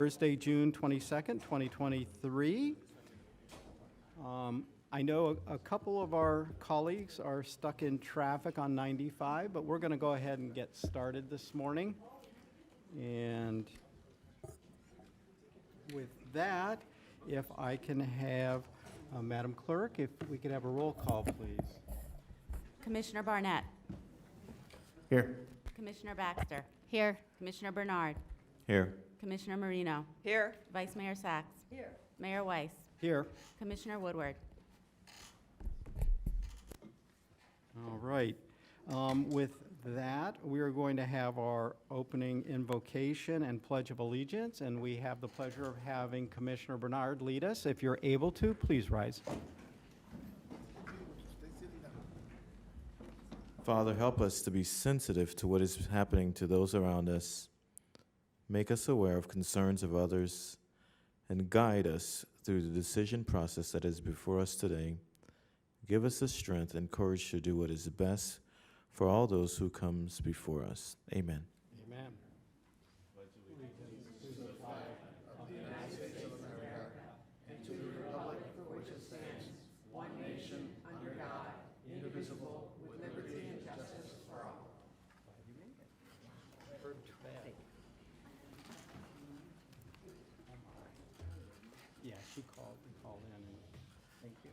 Thursday, June 22nd, 2023. I know a couple of our colleagues are stuck in traffic on 95, but we're going to go ahead and get started this morning. And with that, if I can have Madam Clerk, if we could have a roll call, please. Commissioner Barnett. Here. Commissioner Baxter. Here. Commissioner Bernard. Here. Commissioner Marino. Here. Vice Mayor Sachs. Here. Mayor Weiss. Here. Commissioner Woodward. All right. With that, we are going to have our opening invocation and Pledge of Allegiance, and we have the pleasure of having Commissioner Bernard lead us. If you're able to, please rise. Father, help us to be sensitive to what is happening to those around us. Make us aware of concerns of others and guide us through the decision process that is before us today. Give us the strength and courage to do what is best for all those who comes before us. Amen. Amen. Yeah, she called in. Thank you.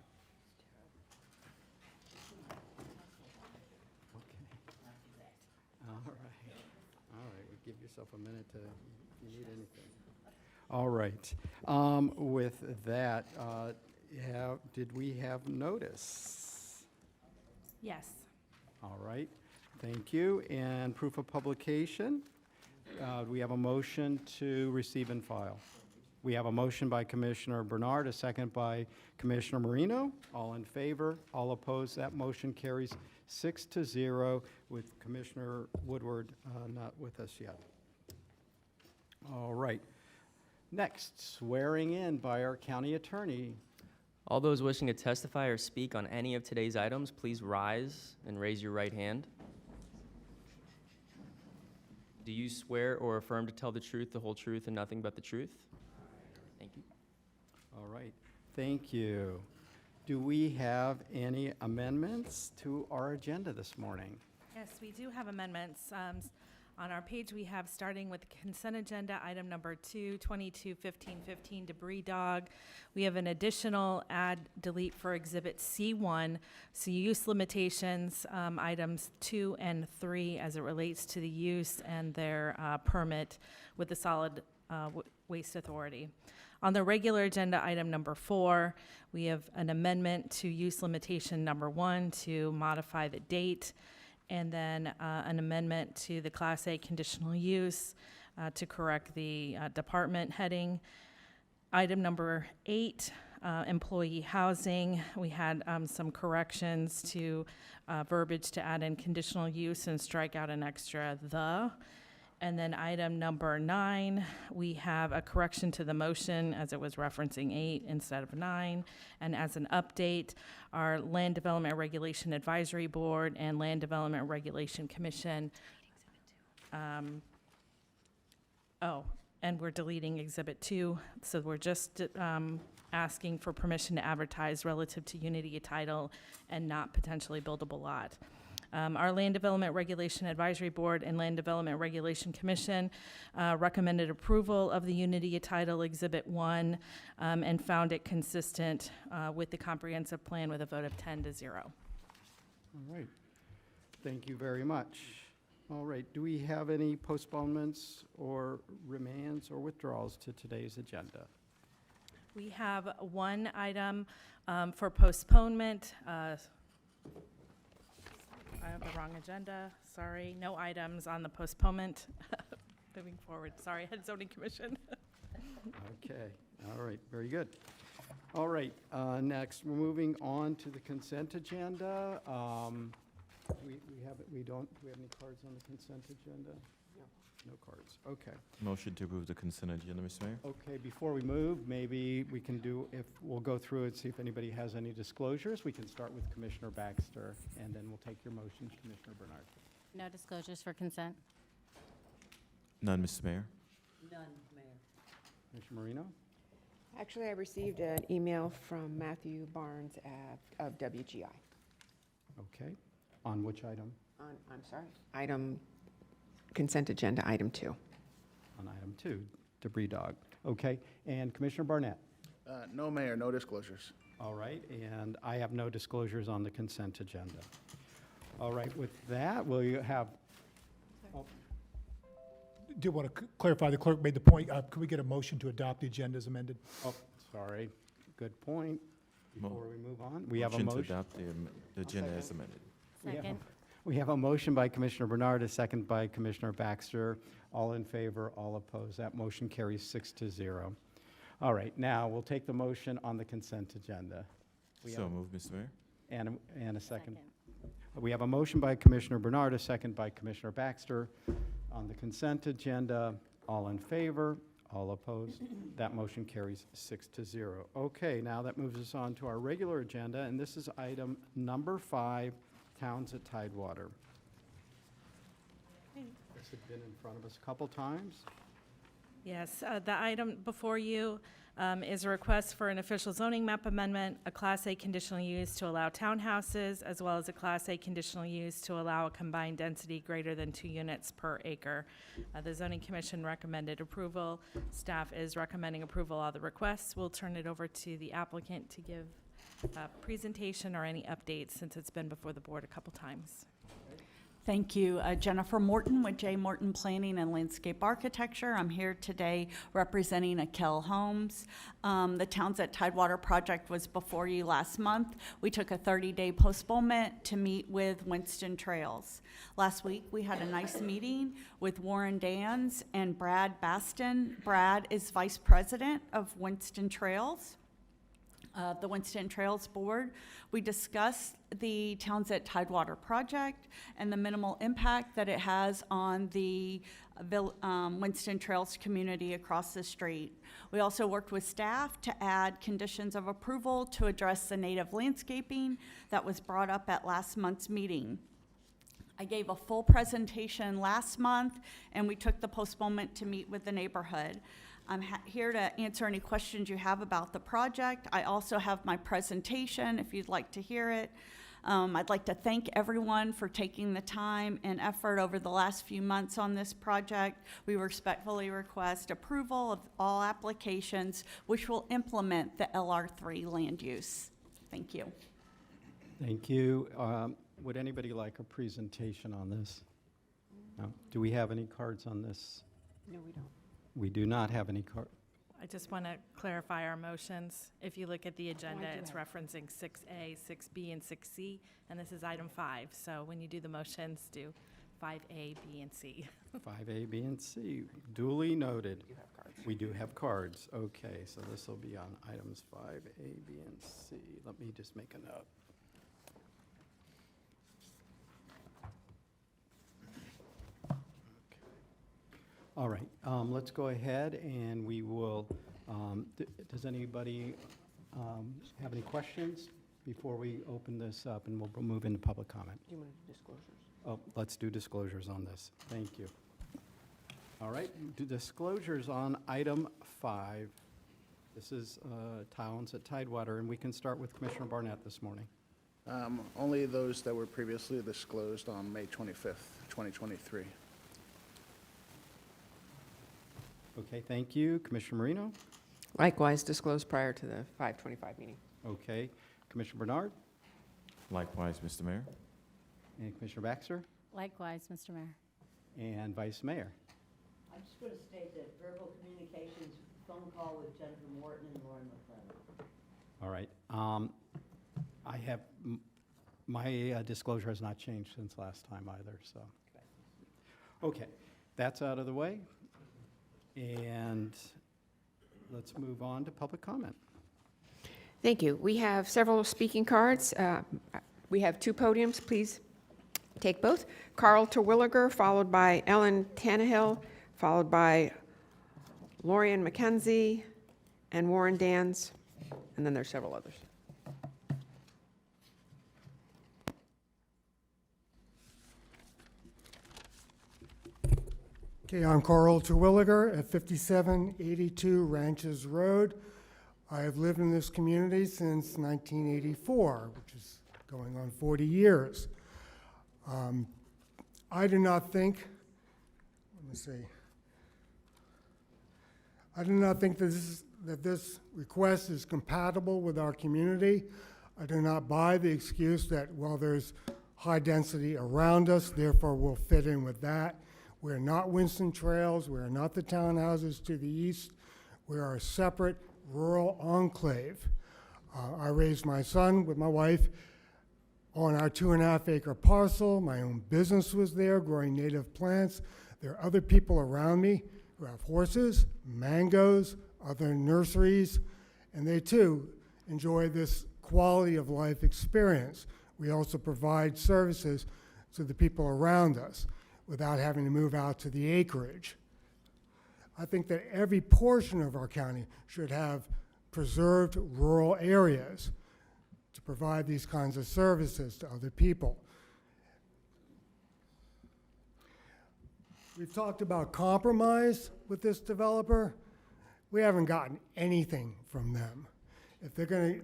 Okay. All right. Well, give yourself a minute if you need anything. All right. With that, did we have notice? Yes. All right. Thank you. And proof of publication? We have a motion to receive and file. We have a motion by Commissioner Bernard, a second by Commissioner Marino. All in favor, all opposed. That motion carries 6-0 with Commissioner Woodward not with us yet. All right. Next, swearing in by our county attorney. All those wishing to testify or speak on any of today's items, please rise and raise your right hand. Do you swear or affirm to tell the truth, the whole truth, and nothing but the truth? Thank you. All right. Thank you. Do we have any amendments to our agenda this morning? Yes, we do have amendments. On our page, we have, starting with consent agenda, item number 2, 22-15-15 debris dog. We have an additional add, delete for exhibit C1, so use limitations, items 2 and 3 as it relates to the use and their permit with the Solid Waste Authority. On the regular agenda, item number 4, we have an amendment to use limitation number 1 to modify the date, and then an amendment to the Class A conditional use to correct the department heading. Item number 8, employee housing. We had some corrections to verbiage to add in conditional use and strike out an extra "the." And then item number 9, we have a correction to the motion as it was referencing 8 instead of 9. And as an update, our Land Development Regulation Advisory Board and Land Development Regulation Commission. And we're deleting Exhibit 2. So we're just asking for permission to advertise relative to unity title and not potentially buildable lot. Our Land Development Regulation Advisory Board and Land Development Regulation Commission recommended approval of the Unity Title Exhibit 1 and found it consistent with the comprehensive plan with a vote of 10-0. All right. Thank you very much. All right. Do we have any postponements or remands or withdrawals to today's agenda? We have one item for postponement. I have the wrong agenda, sorry. No items on the postponement. Moving forward, sorry, Head Zoning Commission. Okay, all right, very good. All right, next, we're moving on to the consent agenda. Do we have any cards on the consent agenda? No cards, okay. Motion to approve the consent agenda, Mr. Mayor. Okay, before we move, maybe we can we'll go through and see if anybody has any disclosures. We can start with Commissioner Baxter, and then we'll take your motions, Commissioner Bernard. No disclosures for consent. None, Mr. Mayor. None, Mayor. Commissioner Marino? Actually, I received an email from Matthew Barnes of WGI. Okay. On which item? I'm sorry. Consent agenda, item 2. On item 2, debris dog. Okay. And Commissioner Barnett? No, Mayor, no disclosures. All right, and I have no disclosures on the consent agenda. All right, with that, will you have, Do want to clarify, the clerk made the point, could we get a motion to adopt the agenda as amended? oh, sorry, good point. Mo- Before we move on, we have a To motion. adopt the agenda as amended. We have a- Second. We have a motion by Commissioner Bernard, a second by Commissioner Baxter. All in favor, all opposed. That motion carries 6-0. All right, now we'll take the motion on the consent agenda. We So have- moved, Mr. Mayor. And a second. We have a motion by Commissioner Bernard, a second by Commissioner Baxter on the consent agenda. All in favor, all opposed. That motion carries 6-0. Okay, now that moves us on to our regular agenda, and this is item number 5, Towns at Tidewater. This had been in front of us a couple times. Yes, the item before you is a request for an official zoning map amendment, a Class A conditional use to allow townhouses, as well as a Class A conditional use to allow a combined density greater than 2 units per acre. The zoning commission recommended approval. Staff is recommending approval of the requests. We'll turn it over to the applicant to give a presentation or any updates, since it's been before the board a couple times. Thank you. Jennifer Morton with J. Morton Planning and Landscape Architecture. I'm here today representing Akel Homes. The Towns at Tidewater project was before you last month. We took a 30-day postponement to meet with Winston Trails. Last week, we had a nice meeting with Warren Dans and Brad Baston. Brad is Vice President of Winston Trails. The Winston Trails Board. We discussed the Towns at Tidewater project and the minimal impact that it has on the Winston Trails community across the street. We also worked with staff to add conditions of approval to address the native landscaping that was brought up at last month's meeting. I gave a full presentation last month, and we took the postponement to meet with the neighborhood. I'm here to answer any questions you have about the project. I also have my presentation if you'd like to hear it. I'd like to thank everyone for taking the time and effort over the last few months on this project. We respectfully request approval of all applications which will implement the LR3 land use. Thank you. Thank you. Would anybody like a presentation on this? No? Do we have any cards on this? No, we don't. We do not have any cards. I just want to clarify our motions. If you look at the agenda, do it's have- referencing 6A, 6B, and 6C, and this is item 5. So when you do the motions, do 5A, B, and C. 5A, B, and C. Duly noted. You have cards. We do have cards. Okay, so this will be on items 5A, B, and C. Let me just make a note. All right, let's go ahead and we will, does anybody have any questions before we open this up, and we'll move into public comment? Do you want to do disclosures? Oh, let's do disclosures on this. Thank you. All right, do disclosures on item 5. This is Towns at Tidewater, and we can start with Commissioner Barnett this morning. Only those that were previously disclosed on May 25th, 2023. Okay, thank you. Commissioner Marino? Likewise, disclosed prior to the 5:25 meeting. Okay. Commissioner Bernard? Likewise, Mr. Mayor. And Commissioner Baxter? Likewise, Mr. Mayor. And Vice Mayor? I'm just going to state that verbal communications, phone call with Jennifer Morton and Lauren McLennan. All right. I have, my disclosure has not changed since last time either, so. Okay, that's out of the way. And let's move on to public comment. Thank you. We have several speaking cards. We have 2 podiums. Please take both. Carl Terwilliger, followed by Ellen Tannehill, followed by Lorian McKenzie and Warren Dans, and then there's several others. Okay, I'm Carl Terwilliger at 5782 Ranches Road. I have lived in this community since 1984, which is going on 40 years. I do not think, let me see, I do not think that this request is compatible with our community. I do not buy the excuse that, well, there's high density around us, therefore we'll fit in with that. We're not Winston Trails, we're not the townhouses to the east. We are a separate rural enclave. I raised my son with my wife on our 2.5-acre parcel. My own business was there, growing native plants. There are other people around me who have horses, mangoes, other nurseries, and they too enjoy this quality of life experience. We also provide services to the people around us without having to move out to the acreage. I think that every portion of our county should have preserved rural areas to provide these kinds of services to other people. We've talked about compromise with this developer. We haven't gotten anything from them. If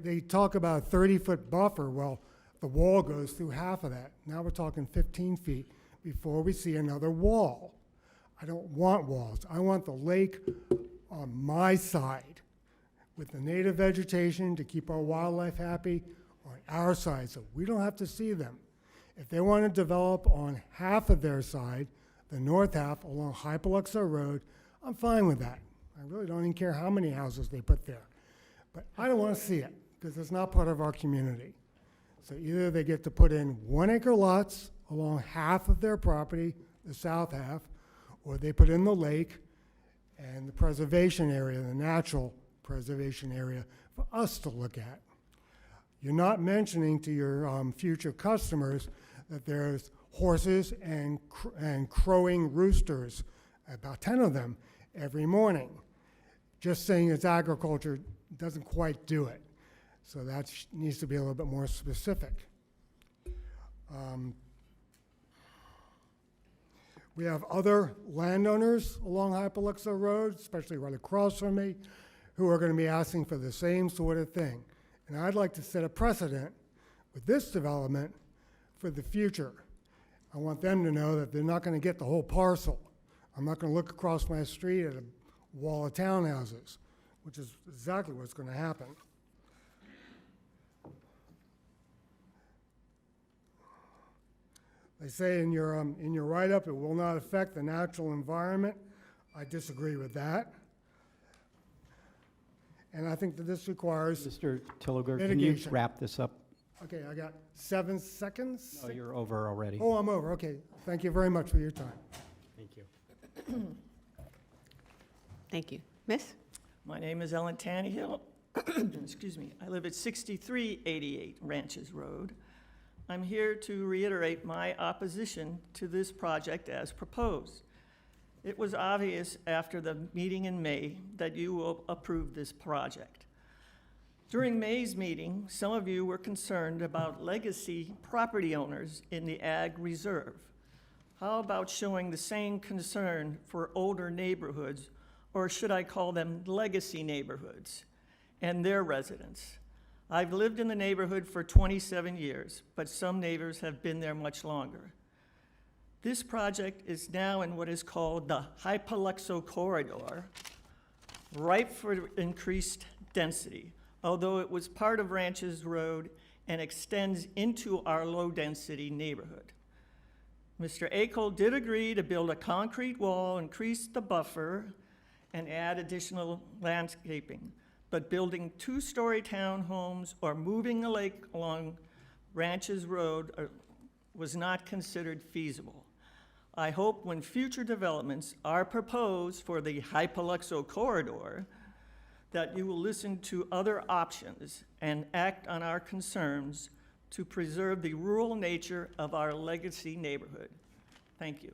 they talk about a 30-foot buffer, well, the wall goes through half of that. Now we're talking 15 feet before we see another wall. I don't want walls. I want the lake on my side with the native vegetation to keep our wildlife happy on our side, so we don't have to see them. If they want to develop on half of their side, the north half along Hypoluxo Road, I'm fine with that. I really don't even care how many houses they put there. But I don't want to see it because it's not part of our community. So either they get to put in 1-acre lots along half of their property, the south half, or they put in the lake and the preservation area, the natural preservation area for us to look at. You're not mentioning to your future customers that there's horses and crowing roosters, about 10 of them every morning. Just saying it's agriculture doesn't quite do it. So that needs to be a little bit more specific. We have other landowners along Hypoluxo Road, especially right across from me, who are going to be asking for the same sort of thing. And I'd like to set a precedent with this development for the future. I want them to know that they're not going to get the whole parcel. I'm not going to look across my street at a wall of townhouses, which is exactly what's going to happen. They say in your write-up, it will not affect the natural environment. I disagree with that. And I think that this requires Mr. Tilliger, can you mitigation. wrap this up? Okay, I got 7 seconds. Oh, you're over already. Oh, I'm over, okay. Thank you very much for your time. Thank you. Thank you. Miss? My name is Ellen Tannehill. Excuse me. I live at 6388 Ranches Road. I'm here to reiterate my opposition to this project as proposed. It was obvious after the meeting in May that you will approve this project. During May's meeting, some of you were concerned about legacy property owners in the Ag Reserve. How about showing the same concern for older neighborhoods, or should I call them legacy neighborhoods, and their residents? I've lived in the neighborhood for 27 years, but some neighbors have been there much longer. This project is now in what is called the Hypoluxo Corridor, ripe for increased density, although it was part of Ranches Road and extends into our low-density neighborhood. Mr. Akel did agree to build a concrete wall, increase the buffer, and add additional landscaping. But building 2-story townhomes or moving the lake along Ranches Road was not considered feasible. I hope when future developments are proposed for the Hypoluxo Corridor, that you will listen to other options and act on our concerns to preserve the rural nature of our legacy neighborhood. Thank you.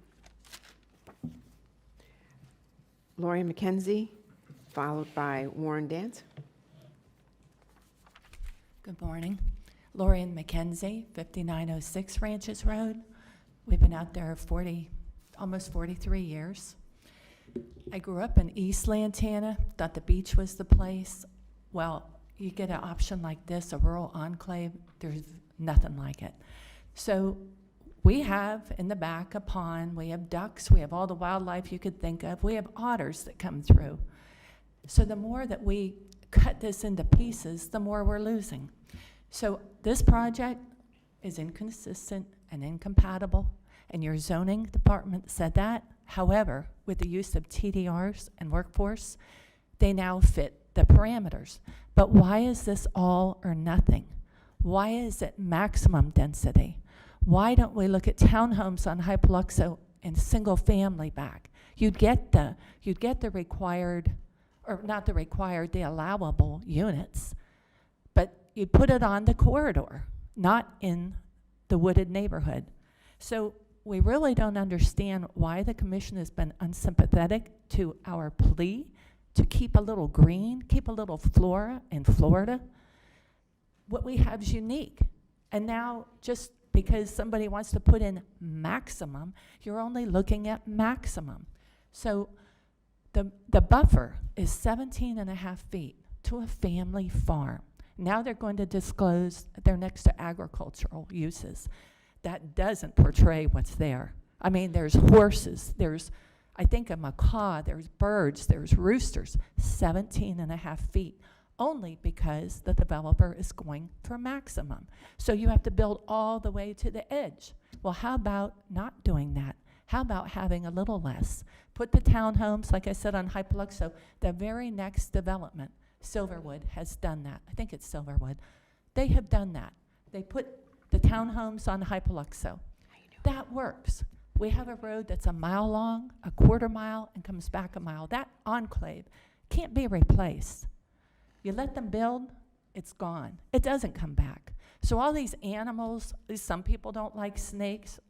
Lori McKenzie, followed by Warren Dance. Good morning. Lorian McKenzie, 5906 Ranches Road. We've been out there almost 43 years. I grew up in East Lantana, thought the beach was the place. Well, you get an option like this, a rural enclave, there's nothing like it. So we have in the back a pond, we have ducks, we have all the wildlife you could think of, we have otters that come through. So the more that we cut this into pieces, the more we're losing. So this project is inconsistent and incompatible, and your zoning department said that. However, with the use of TDRs and workforce, they now fit the parameters. But why is this all or nothing? Why is it maximum density? Why don't we look at townhomes on Hypoluxo and single family back? You'd get the required, or not the required, the allowable units, but you'd put it on the corridor, not in the wooded neighborhood. So we really don't understand why the commission has been unsympathetic to our plea to keep a little green, keep a little flora in Florida. What we have is unique. And now, just because somebody wants to put in maximum, you're only looking at maximum. So the buffer is 17 and a half feet to a family farm. Now they're going to disclose they're next to agricultural uses. That doesn't portray what's there. I mean, there's horses, there's, I think, a macaw, there's birds, there's roosters, 17 and a half feet, only because the developer is going for maximum. So you have to build all the way to the edge. Well, how about not doing that? How about having a little less? Put the townhomes, like I said, on Hypoluxo. The very next development, Silverwood, has done that. I think it's Silverwood. They have done that. They put the townhomes on Hypoluxo. That works. We have a road that's a mile long, a quarter mile, and comes back a mile. That enclave can't be replaced. You let them build, it's gone. It doesn't come back. So all these animals, some people don't like snakes.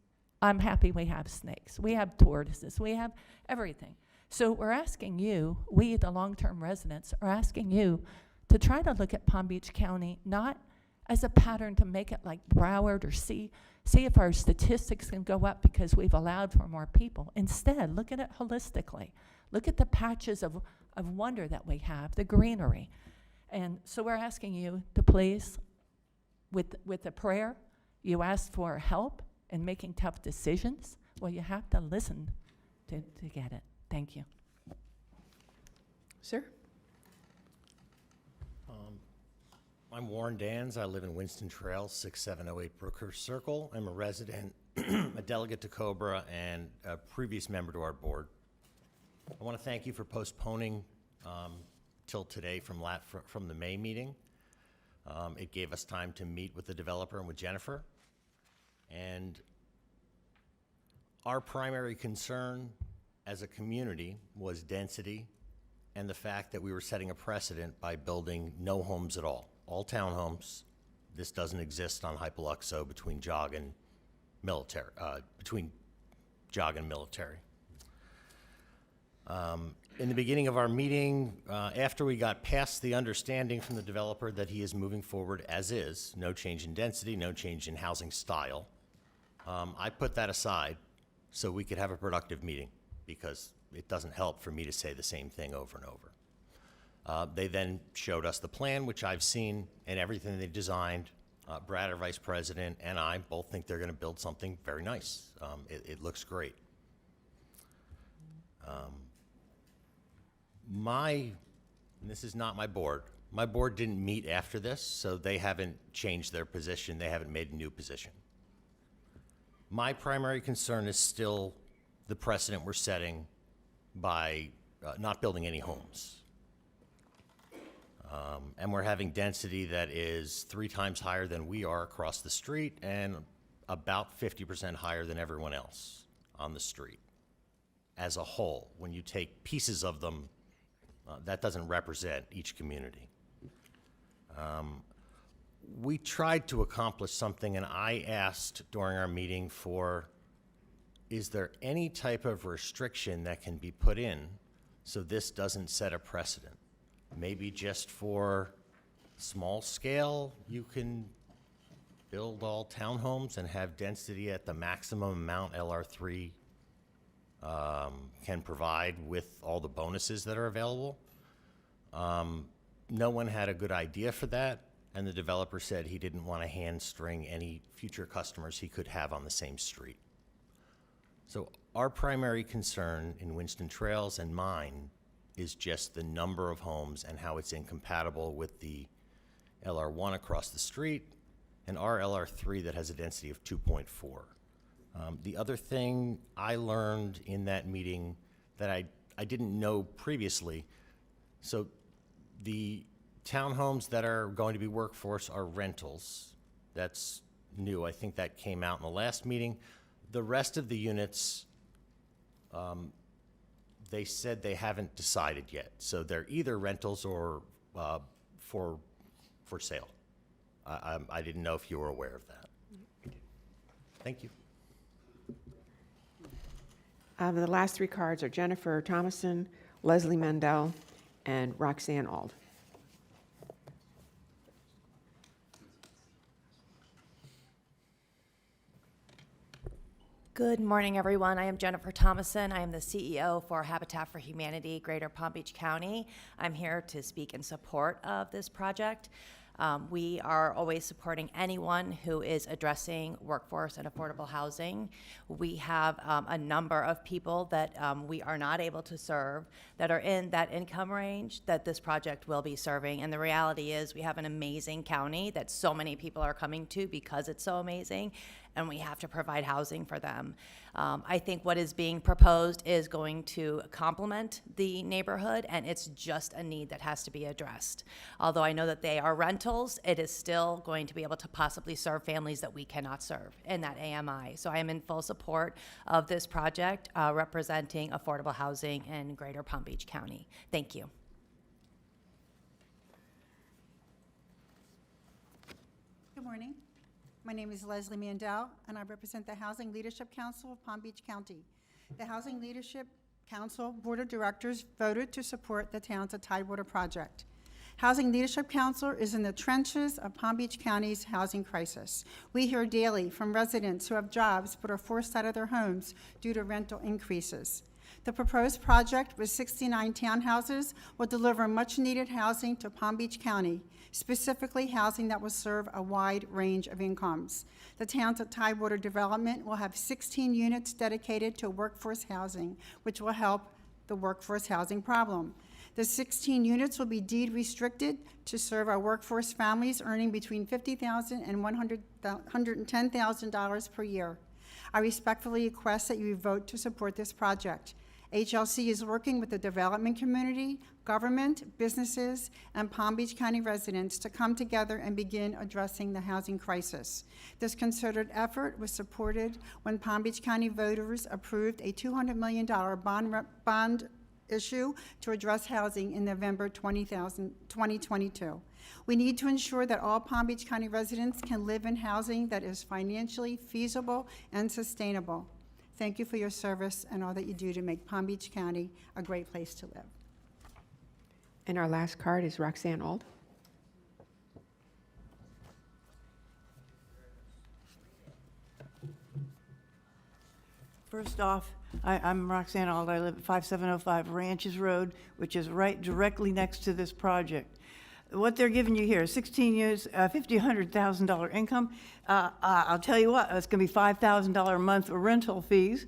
I'm happy we have snakes. We have tortoises. We have everything. So we're asking you, we, the long-term residents, are asking you to try to look at Palm Beach County not as a pattern to make it like Broward or see if our statistics can go up because we've allowed for more people. Instead, look at it holistically. Look at the patches of wonder that we have, the greenery. And so we're asking you to please, with a prayer, you asked for help in making tough decisions. Well, you have to listen to get it. Thank you. Sir? I'm Warren Dans. I live in Winston Trail, 6708 Brookhurst Circle. I'm a resident, a delegate to Cobra, and a previous member to our board. I want to thank you for postponing till today from the May meeting. It gave us time to meet with the developer and with Jennifer. And our primary concern as a community was density and the fact that we were setting a precedent by building no homes at all townhomes. This doesn't exist on Hypoluxo between Jog and Military. In the beginning of our meeting, after we got past the understanding from the developer that he is moving forward as is, no change in density, no change in housing style, I put that aside so we could have a productive meeting, because it doesn't help for me to say the same thing over and over. They then showed us the plan, which I've seen, and everything they designed. Brad, our vice president, and I both think they're going to build something very nice. It looks great. And this is not my board. My board didn't meet after this, so they haven't changed their position. They haven't made a new position. My primary concern is still the precedent we're setting by not building any homes. And we're having density that is 3 times higher than we are across the street and about 50% higher than everyone else on the street as a whole. When you take pieces of them, that doesn't represent each community. We tried to accomplish something, and I asked during our meeting for, is there any type of restriction that can be put in so this doesn't set a precedent? Maybe just for small scale, you can build all townhomes and have density at the maximum amount LR3 can provide with all the bonuses that are available. No one had a good idea for that, and the developer said he didn't want to hamstring any future customers he could have on the same street. So our primary concern in Winston Trails and mine is just the number of homes and how it's incompatible with the LR1 across the street and our LR3 that has a density of 2.4. The other thing I learned in that meeting that I didn't know previously, so the townhomes that are going to be workforce are rentals. That's new. I think that came out in the last meeting. The rest of the units, they said they haven't decided yet. So they're either rentals or for sale. I didn't know if you were aware of that. Thank you. The last three cards are Jennifer Thomason, Leslie Mandel, and Roxanne Ald. Good morning, everyone. I am Jennifer Thomason. I am the CEO for Habitat for Humanity, Greater Palm Beach County. I'm here to speak in support of this project. We are always supporting anyone who is addressing workforce and affordable housing. We have a number of people that we are not able to serve that are in that income range that this project will be serving. And the reality is we have an amazing county that so many people are coming to because it's so amazing, and we have to provide housing for them. I think what is being proposed is going to complement the neighborhood, and it's just a need that has to be addressed. Although I know that they are rentals, it is still going to be able to possibly serve families that we cannot serve in that AMI. So I am in full support of this project representing affordable housing in Greater Palm Beach County. Thank you. Good morning. My name is Leslie Mandel, and I represent the Housing Leadership Council of Palm Beach County. The Housing Leadership Council Board of Directors voted to support the Towns of Tidewater project. Housing Leadership Council is in the trenches of Palm Beach County's housing crisis. We hear daily from residents who have jobs but are forced out of their homes due to rental increases. The proposed project with 69 townhouses will deliver much-needed housing to Palm Beach County, specifically housing that will serve a wide range of incomes. The Towns of Tidewater development will have 16 units dedicated to workforce housing, which will help the workforce housing problem. The 16 units will be deed restricted to serve our workforce families earning between $50,000 and $110,000 per year. I respectfully request that you vote to support this project. HLC is working with the development community, government, businesses, and Palm Beach County residents to come together and begin addressing the housing crisis. This concerted effort was supported when Palm Beach County voters approved a $200 million bond issue to address housing in November 2022. We need to ensure that all Palm Beach County residents can live in housing that is financially feasible and sustainable. Thank you for your service and all that you do to make Palm Beach County a great place to live. And our last card is Roxanne Ald. First off, I'm Roxanne Ald. I live at 5705 Ranches Road, which is right directly next to this project. What they're giving you here, 16 years, $100,000 income. I'll tell you what, it's going to be $5,000 a month for rental fees.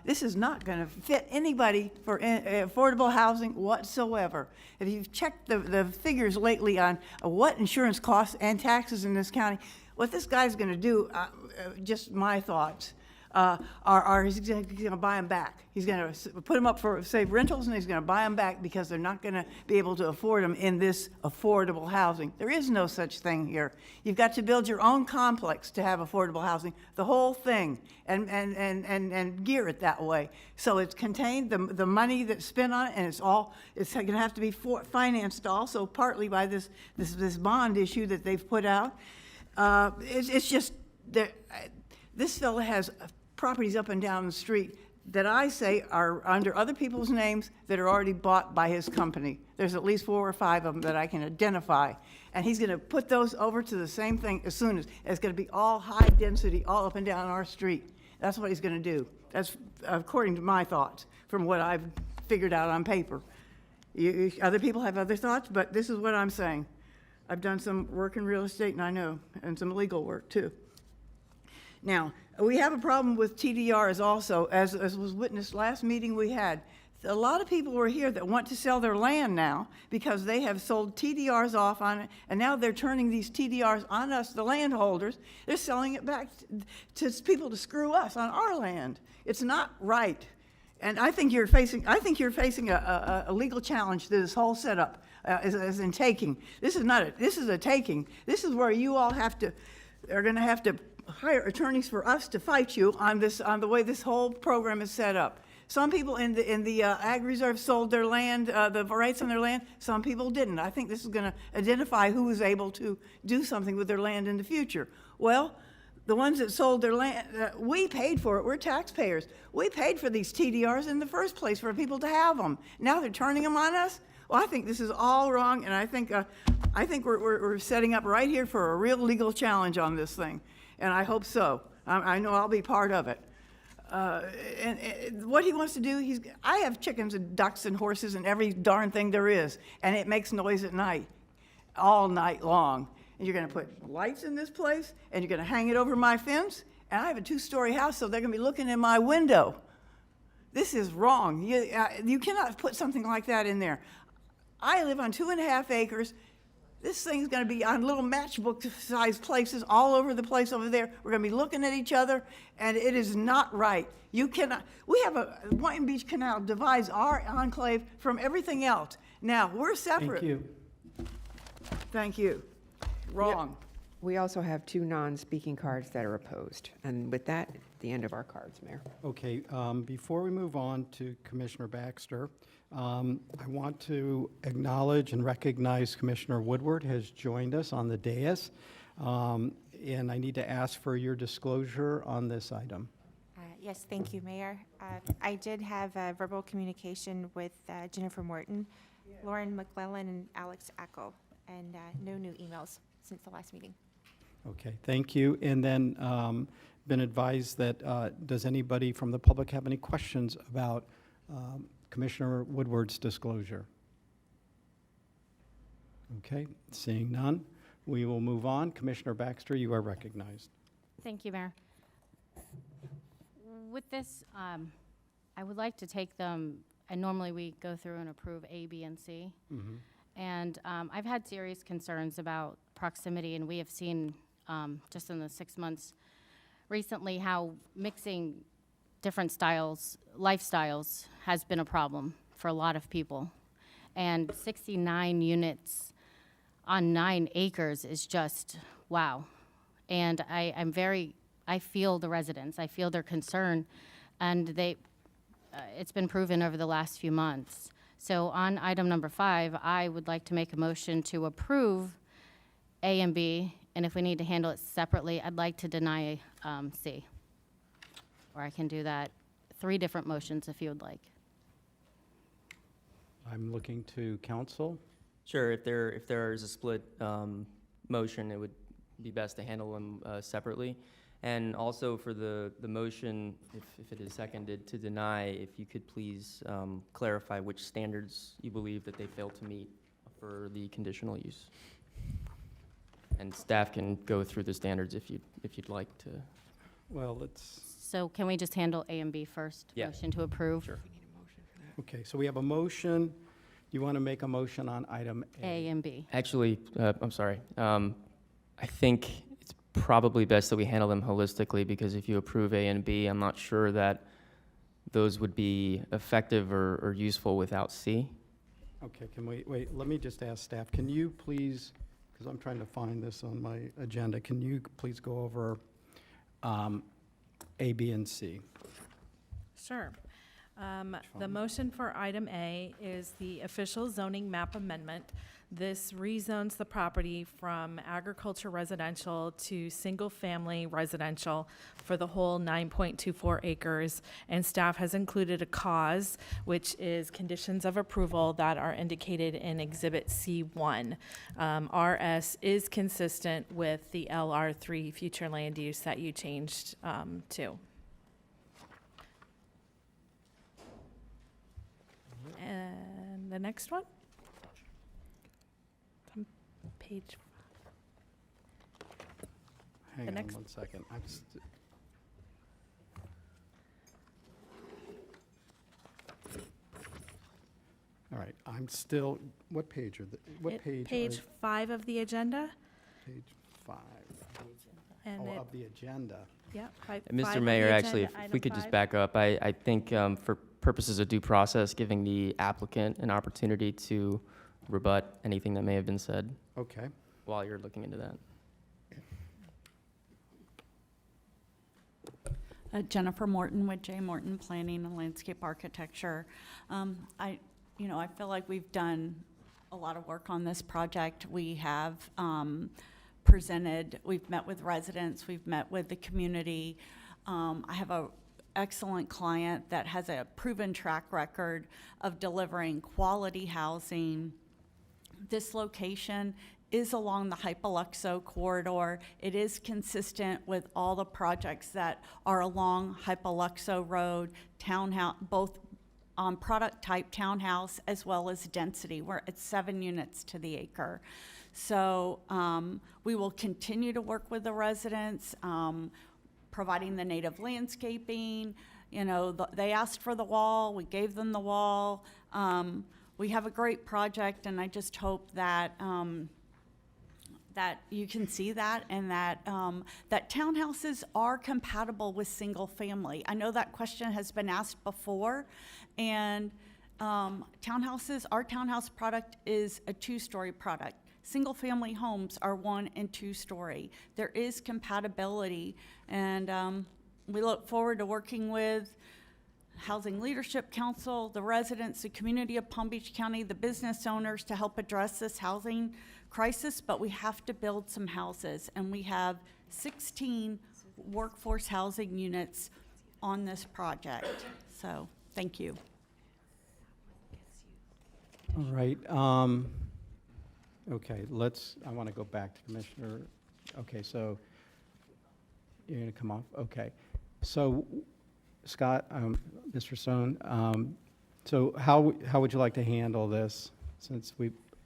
This is not going to fit anybody for affordable housing whatsoever. If you've checked the figures lately on what insurance costs and taxes in this county, what this guy's going to do, just my thoughts, he's going to buy them back. He's going to put them up for, say, rentals, and he's going to buy them back because they're not going to be able to afford them in this affordable housing. There is no such thing here. You've got to build your own complex to have affordable housing, the whole thing, and gear it that way. So it's contained, the money that's spent on it, and it's going to have to be financed also partly by this bond issue that they've put out. It's just that this fellow has properties up and down the street that I say are under other people's names that are already bought by his company. There's at least 4 or 5 of them that I can identify. And he's going to put those over to the same thing as soon as it's going to be all high density all up and down our street. That's what he's going to do. That's according to my thoughts, from what I've figured out on paper. Other people have other thoughts, but this is what I'm saying. I've done some work in real estate, and I know, and some legal work, too. Now, we have a problem with TDRs also, as was witnessed last meeting we had. A lot of people were here that want to sell their land now because they have sold TDRs off on it, and now they're turning these TDRs on us, the landholders. They're selling it back to people to screw us on our land. It's not right. And I think you're facing a legal challenge to this whole setup, as in taking. This is a taking. This is where you all are going to have to hire attorneys for us to fight you on the way this whole program is set up. Some people in the Ag Reserve sold their land, the rights on their land. Some people didn't. I think this is going to identify who is able to do something with their land in the future. Well, the ones that sold their land, we paid for it. We're taxpayers. We paid for these TDRs in the first place for people to have them. Now they're turning them on us. Well, I think this is all wrong, and I think we're setting up right here for a real legal challenge on this thing, and I hope so. I know I'll be part of it. And what he wants to do, I have chickens and ducks and horses and every darn thing there is, and it makes noise at night, all night long. And you're going to put lights in this place, and you're going to hang it over my fence, and I have a 2-story house, so they're going to be looking in my window. This is wrong. You cannot put something like that in there. I live on 2.5 acres. This thing's going to be on little matchbook-sized places all over the place over there. We're going to be looking at each other, and it is not right. You cannot. We have a Boynton Beach Canal divides our enclave from everything else. Now we're separate. Thank you. Thank you. Wrong. We also have 2 non-speaking cards that are opposed. And with that, the end of our cards, Mayor. Okay, before we move on to Commissioner Baxter, I want to acknowledge and recognize Commissioner Woodward has joined us on the dais, and I need to ask for your disclosure on this item. Yes, thank you, Mayor. I did have verbal communication with Jennifer Morton, Lauren McClellan, and Alex Eckel, and no new emails since the last meeting. Okay, thank you. And then been advised that, does anybody from the public have any questions about Commissioner Woodward's disclosure? Okay, seeing none, we will move on. Commissioner Baxter, you are recognized. Thank you, Mayor. With this, I would like to take them, and normally we go through and approve A, B, and C. Mm-hmm. And I've had serious concerns about proximity, and we have seen just in the 6 months recently how mixing different lifestyles has been a problem for a lot of people. And 69 units on 9 acres is just, wow. And I feel the residents, I feel their concern, and it's been proven over the last few months. So on item number 5, I would like to make a motion to approve A and B, and if we need to handle it separately, I'd like to deny C. Or I can do that 3 different motions if you would like. I'm looking to council. Sure, if there is a split motion, it would be best to handle them separately. And also for the motion, if it is seconded, to deny, if you could please clarify which standards you believe that they failed to meet for the conditional use. And staff can go through the standards if you'd like to. Well, let's. So can we just handle A and B first? Yeah. Motion to approve? Sure. Okay, so we have a motion. You want to make a motion on item A? A and B. Actually, I'm sorry. I think it's probably best that we handle them holistically, because if you approve A and B, I'm not sure that those would be effective or useful without C. Okay, can we, wait, let me just ask staff, can you please, because I'm trying to find this on my agenda, can you please go over A, B, and C? Sure. The motion for item A is the official zoning map amendment. This rezones the property from agriculture residential to single-family residential for the whole 9.24 acres, and staff has included a cause, which is conditions of approval that are indicated in Exhibit C1. RS is consistent with the LR3 future land use that you changed to. the next one? On page, Hang The on next- one second. All right, I'm still, what page are the, what page? Page 5 of the agenda, Page 5. and Oh, it, of the agenda. yeah. five And of Mr. the Mayor, actually, agenda, if we item could just 5. back up, I think for purposes of due process, giving the applicant an opportunity to rebut anything that may have been said Okay. while you're looking into that. Jennifer Morton with J. Morton Planning and Landscape Architecture. I feel like we've done a lot of work on this project. We have we've met with residents, we've met with the community. I have a excellent client that has a proven track record of delivering quality housing. This location is along the Hypoluxo corridor. It is consistent with all the projects that are along Hypoluxo Road, townhouse, both product type townhouse as well as density. We're at 7 units to the acre. So we will continue to work with the residents, providing the native landscaping. They asked for the wall, we gave them the wall. We have a great project, and I just hope that that you can see that, and that that townhouses are compatible with single family. I know that question has been asked before, and our townhouse product is a 2-story product. Single family homes are 1 and 2 story. There is compatibility, and we look forward to working with Housing Leadership Council, the residents, the community of Palm Beach County, the business owners to help address this housing crisis, but we have to build some houses, and we have 16 workforce housing units on this project. So, thank you. All right. Okay, I want to go back to Commissioner. Okay, so you're going to come off? Okay. So, Scott, Mr. Stone, so how would you like to handle this, since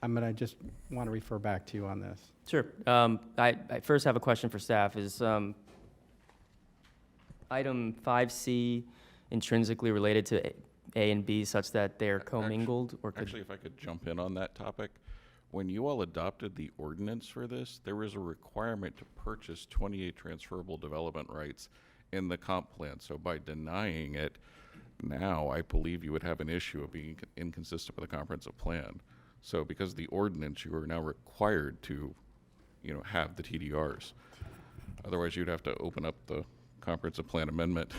I just want to refer back to you on this. Sure. I first have a question for staff. Is item 5C intrinsically related to A and B such that they are commingled? Actually, if I could jump in on that topic. When you all adopted the ordinance for this, there was a requirement to purchase 28 transferable development rights in the comp plan. So by denying it now, I believe you would have an issue of being inconsistent with the comprehensive plan. So because of the ordinance, you are now required to, have the TDRs. Otherwise, you'd have to open up the comprehensive plan amendment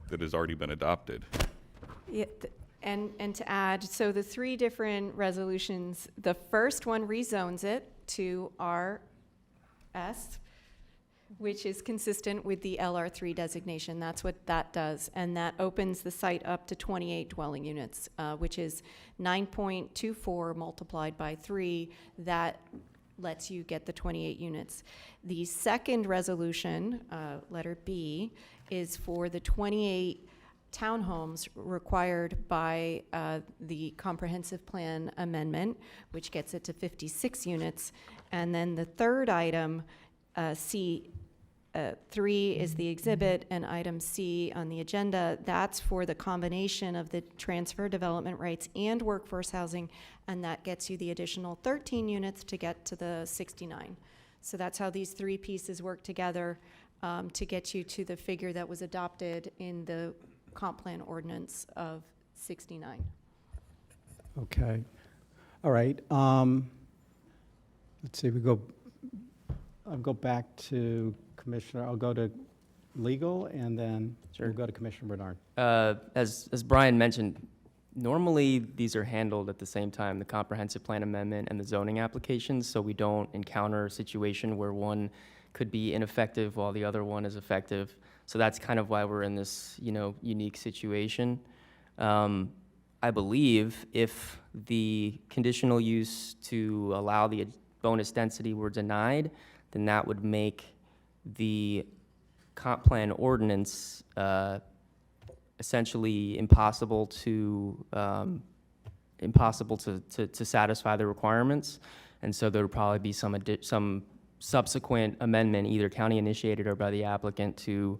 that has already been adopted. Yeah, and to add, so the 3 different resolutions, the first one rezones it to RS, which is consistent with the LR3 designation. That's what that does. And that opens the site up to 28 dwelling units, which is 9.24 multiplied by 3. That lets you get the 28 units. The second resolution, letter B, is for the 28 townhomes required by the comprehensive plan amendment, which gets it to 56 units. And then the third item, C, 3 is the exhibit, and item C on the agenda, that's for the combination of the transfer development rights and workforce housing, and that gets you the additional 13 units to get to the 69. So that's how these 3 pieces work together to get you to the figure that was adopted in the comp plan ordinance of 69. Okay. All right. Let's see, I'll go back to Commissioner, I'll go to legal, and then we'll go to Commissioner Bernard. As Brian mentioned, normally these are handled at the same time, the comprehensive plan amendment and the zoning applications, so we don't encounter a situation where one could be ineffective while the other one is effective. So that's kind of why we're in this, unique situation. I believe if the conditional use to allow the bonus density were denied, then that would make the comp plan ordinance essentially impossible to impossible to satisfy the requirements. And so there would probably be some subsequent amendment, either county initiated or by the applicant, to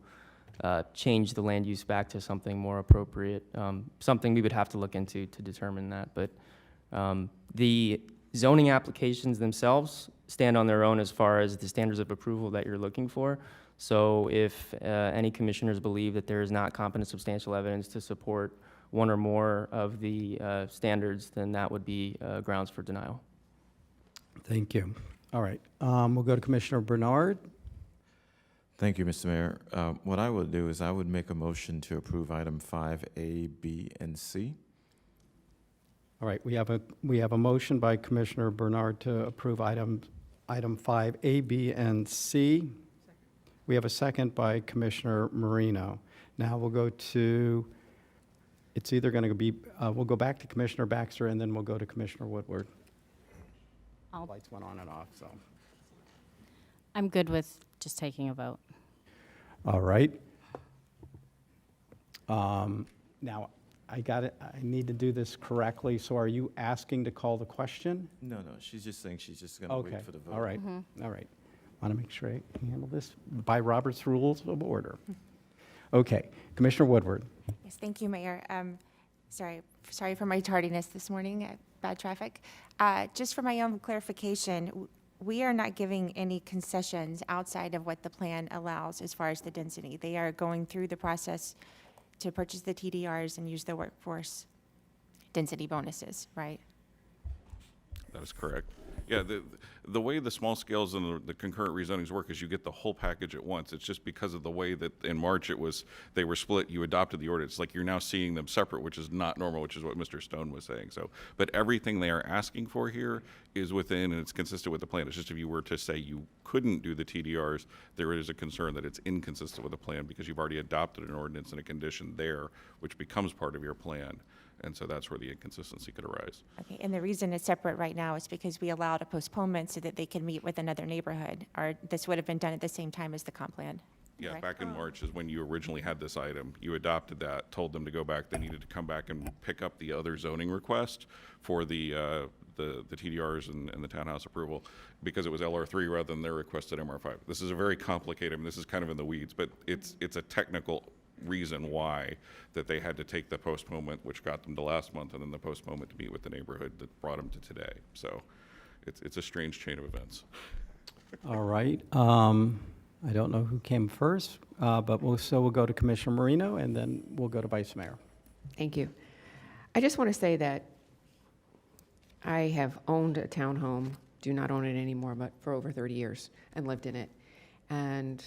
change the land use back to something more appropriate. Something we would have to look into to determine that. But the zoning applications themselves stand on their own as far as the standards of approval that you're looking for. So if any commissioners believe that there is not competent substantial evidence to support one or more of the standards, then that would be grounds for denial. Thank you. All right, we'll go to Commissioner Bernard. Thank you, Mr. Mayor. What I would do is I would make a motion to approve item 5A, B, and C. All right, we have a motion by Commissioner Bernard to approve item 5A, B, and C. We have a second by Commissioner Marino. Now we'll go to, it's either going to be, we'll go back to Commissioner Baxter, and then we'll go to Commissioner Woodward. Lights went on and off, so. I'm good with just taking a vote. All right. Now, I need to do this correctly, so are you asking to call the question? No, she's just saying she's just going to Okay, wait for the vote. all right, all right. Want to make sure I handle this by Robert's Rules of Order. Okay, Commissioner Woodward. Yes, thank you, Mayor. Sorry for my tardiness this morning, bad traffic. Just for my own clarification, we are not giving any concessions outside of what the plan allows as far as the density. They are going through the process to purchase the TDRs and use the workforce density bonuses, right? That is correct. Yeah, the way the small scales and the concurrent rezonings work is you get the whole package at once. It's just because of the way that in March they were split, you adopted the ordinance. Like you're now seeing them separate, which is not normal, which is what Mr. Stone was saying. So, but everything they are asking for here is within and it's consistent with the plan. It's just if you were to say you couldn't do the TDRs, there is a concern that it's inconsistent with the plan because you've already adopted an ordinance and a condition there, which becomes part of your plan. And so that's where the inconsistency could arise. Okay, and the reason it's separate right now is because we allowed a postponement so that they can meet with another neighborhood, or this would have been done at the same time as the comp plan. Yeah, correct? back in March is when you originally had this item. You adopted that, told them to go back. They needed to come back and pick up the other zoning request for the TDRs and the townhouse approval because it was LR3 rather than their requested MR5. This is a very complicated, I mean, this is kind of in the weeds, but it's a technical reason why that they had to take the postponement, which got them to last month, and then the postponement to meet with the neighborhood that brought them to today. So it's a strange chain of events. All right. I don't know who came first, but we'll go to Commissioner Marino, and then we'll go to Vice Mayor. Thank you. I just want to say that I have owned a townhome, do not own it anymore, but for over 30 years, and lived in it. And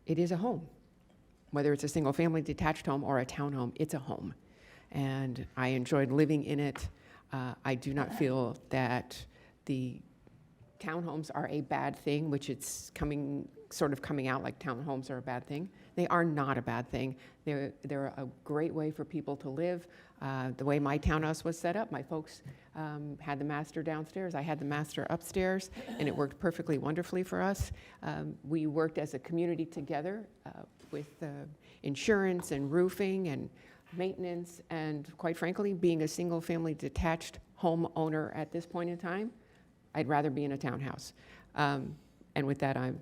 it is a home. Whether it's a single-family detached home or a townhome, it's a home. And I enjoyed living in it. I do not feel that the townhomes are a bad thing, which it's sort of coming out like townhomes are a bad thing. They are not a bad thing. They're a great way for people to live. The way my townhouse was set up, my folks had the master downstairs, I had the master upstairs, and it worked perfectly wonderfully for us. We worked as a community together with insurance and roofing and maintenance, and quite frankly, being a single-family detached homeowner at this point in time, I'd rather be in a townhouse. And with that, I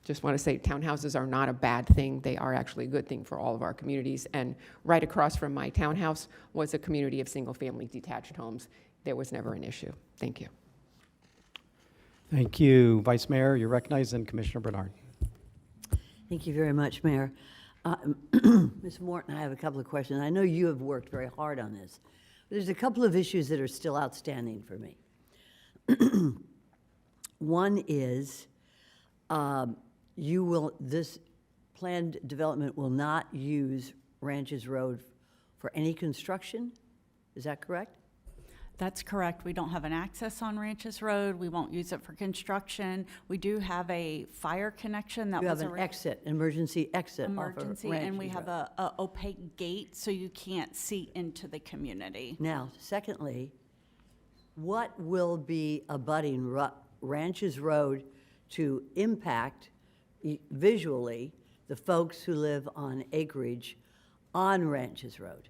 just want to say townhouses are not a bad thing. They are actually a good thing for all of our communities. And right across from my townhouse was a community of single-family detached homes. There was never an issue. Thank you. Thank you. Vice Mayor, you're recognized, and Commissioner Bernard. Thank you very much, Mayor. Ms. Morton, I have a couple of questions. I know you have worked very hard on this. There's a couple of issues that are still outstanding for me. One is this planned development will not use Ranches Road for any construction. Is that correct? That's correct. We don't have an access on Ranches Road. We won't use it for construction. We do have a fire connection that You was have an exit, emergency exit off of emergency, and we Ranches have Road. a opaque gate so you can't see into the community. Now, secondly, what will be abutting Ranches Road to impact visually the folks who live on acreage on Ranches Road?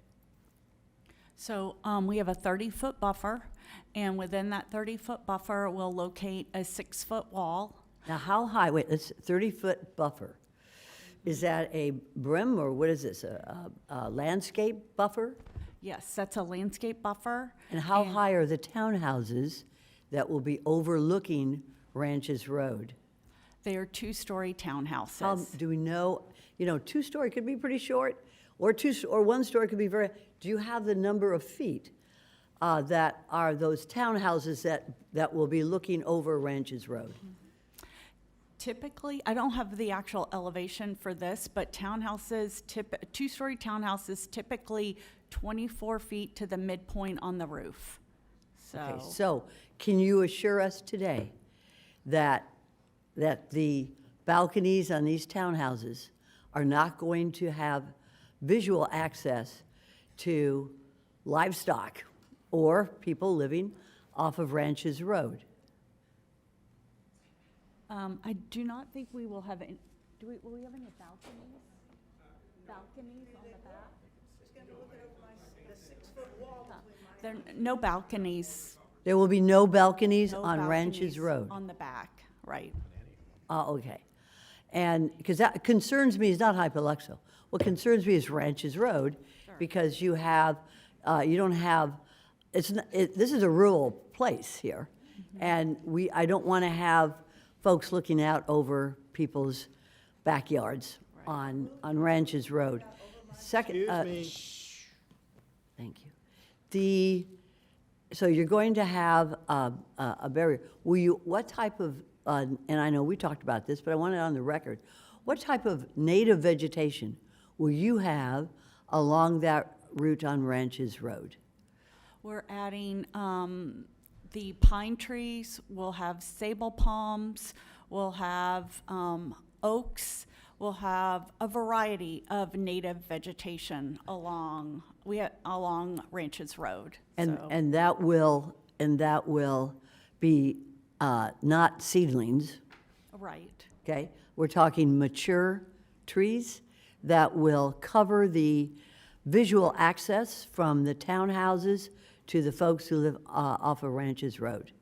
So we have a 30-foot buffer, and within that 30-foot buffer, we'll locate a 6-foot wall. Now, how high, wait, it's 30-foot buffer. Is that a brim, or what is this, a landscape buffer? Yes, that's a landscape buffer. And how high are the townhouses that will be overlooking Ranches Road? They are 2-story townhouses. How, do we know, 2-story could be pretty short, or 1-story could be very, do you have the number of feet that are those townhouses that will be looking over Ranches Road? Typically, I don't have the actual elevation for this, but townhouses, 2-story townhouses, typically 24 feet to the midpoint on the roof. Okay, so can you assure us today that the balconies on these townhouses are not going to have visual access to livestock or people living off of Ranches Road? I do not think we will have any, will we have any balconies? Balconies on the back? There are no balconies. There will be no balconies No on Ranches balconies Road? On the back, right. Okay. And, because that concerns me, is not Hypoluxo. What concerns me is Ranches Road, because you have, you don't have, this is a rural place here. And I don't want to have folks looking out over people's backyards on Ranches Road. Second, thank you. So you're going to have a barrier. What type of, and I know we talked about this, but I want it on the record. What type of native vegetation will you have along that route on Ranches Road? We're adding the pine trees, we'll have sable palms, we'll have oaks, we'll have a variety of native vegetation along Ranches Road. And that will be not seedlings, Right. okay? We're talking mature trees that will cover the visual access from the townhouses to the folks who live off of Ranches Road.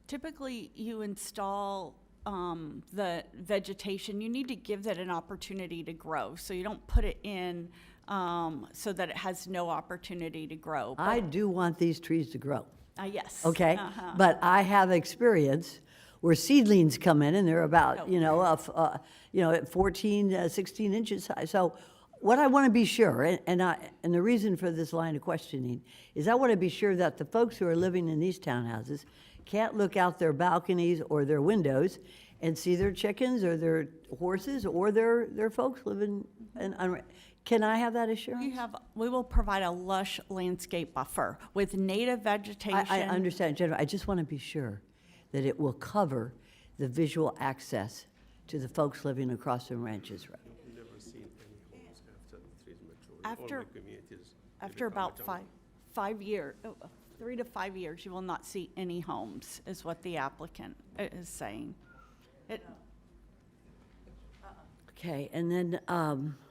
Typically, you install the vegetation, you need to give that an opportunity to grow. So you don't put it in so that it has no opportunity to grow. But, I do want these trees to grow. yes. Okay, Uh-huh. but I have experience where seedlings come in and they're about, at 14, 16 inches high. So what I want to be sure, and the reason for this line of questioning, is I want to be sure that the folks who are living in these townhouses can't look out their balconies or their windows and see their chickens or their horses or their folks living in. Can I have that assurance? We will provide a lush landscape buffer with native vegetation. I understand, Jennifer. I just want to be sure that it will cover the visual access to the folks living across from Ranches Road. After about 5 years, 3 to 5 years, you will not see any homes, is what the applicant is saying. Okay, and then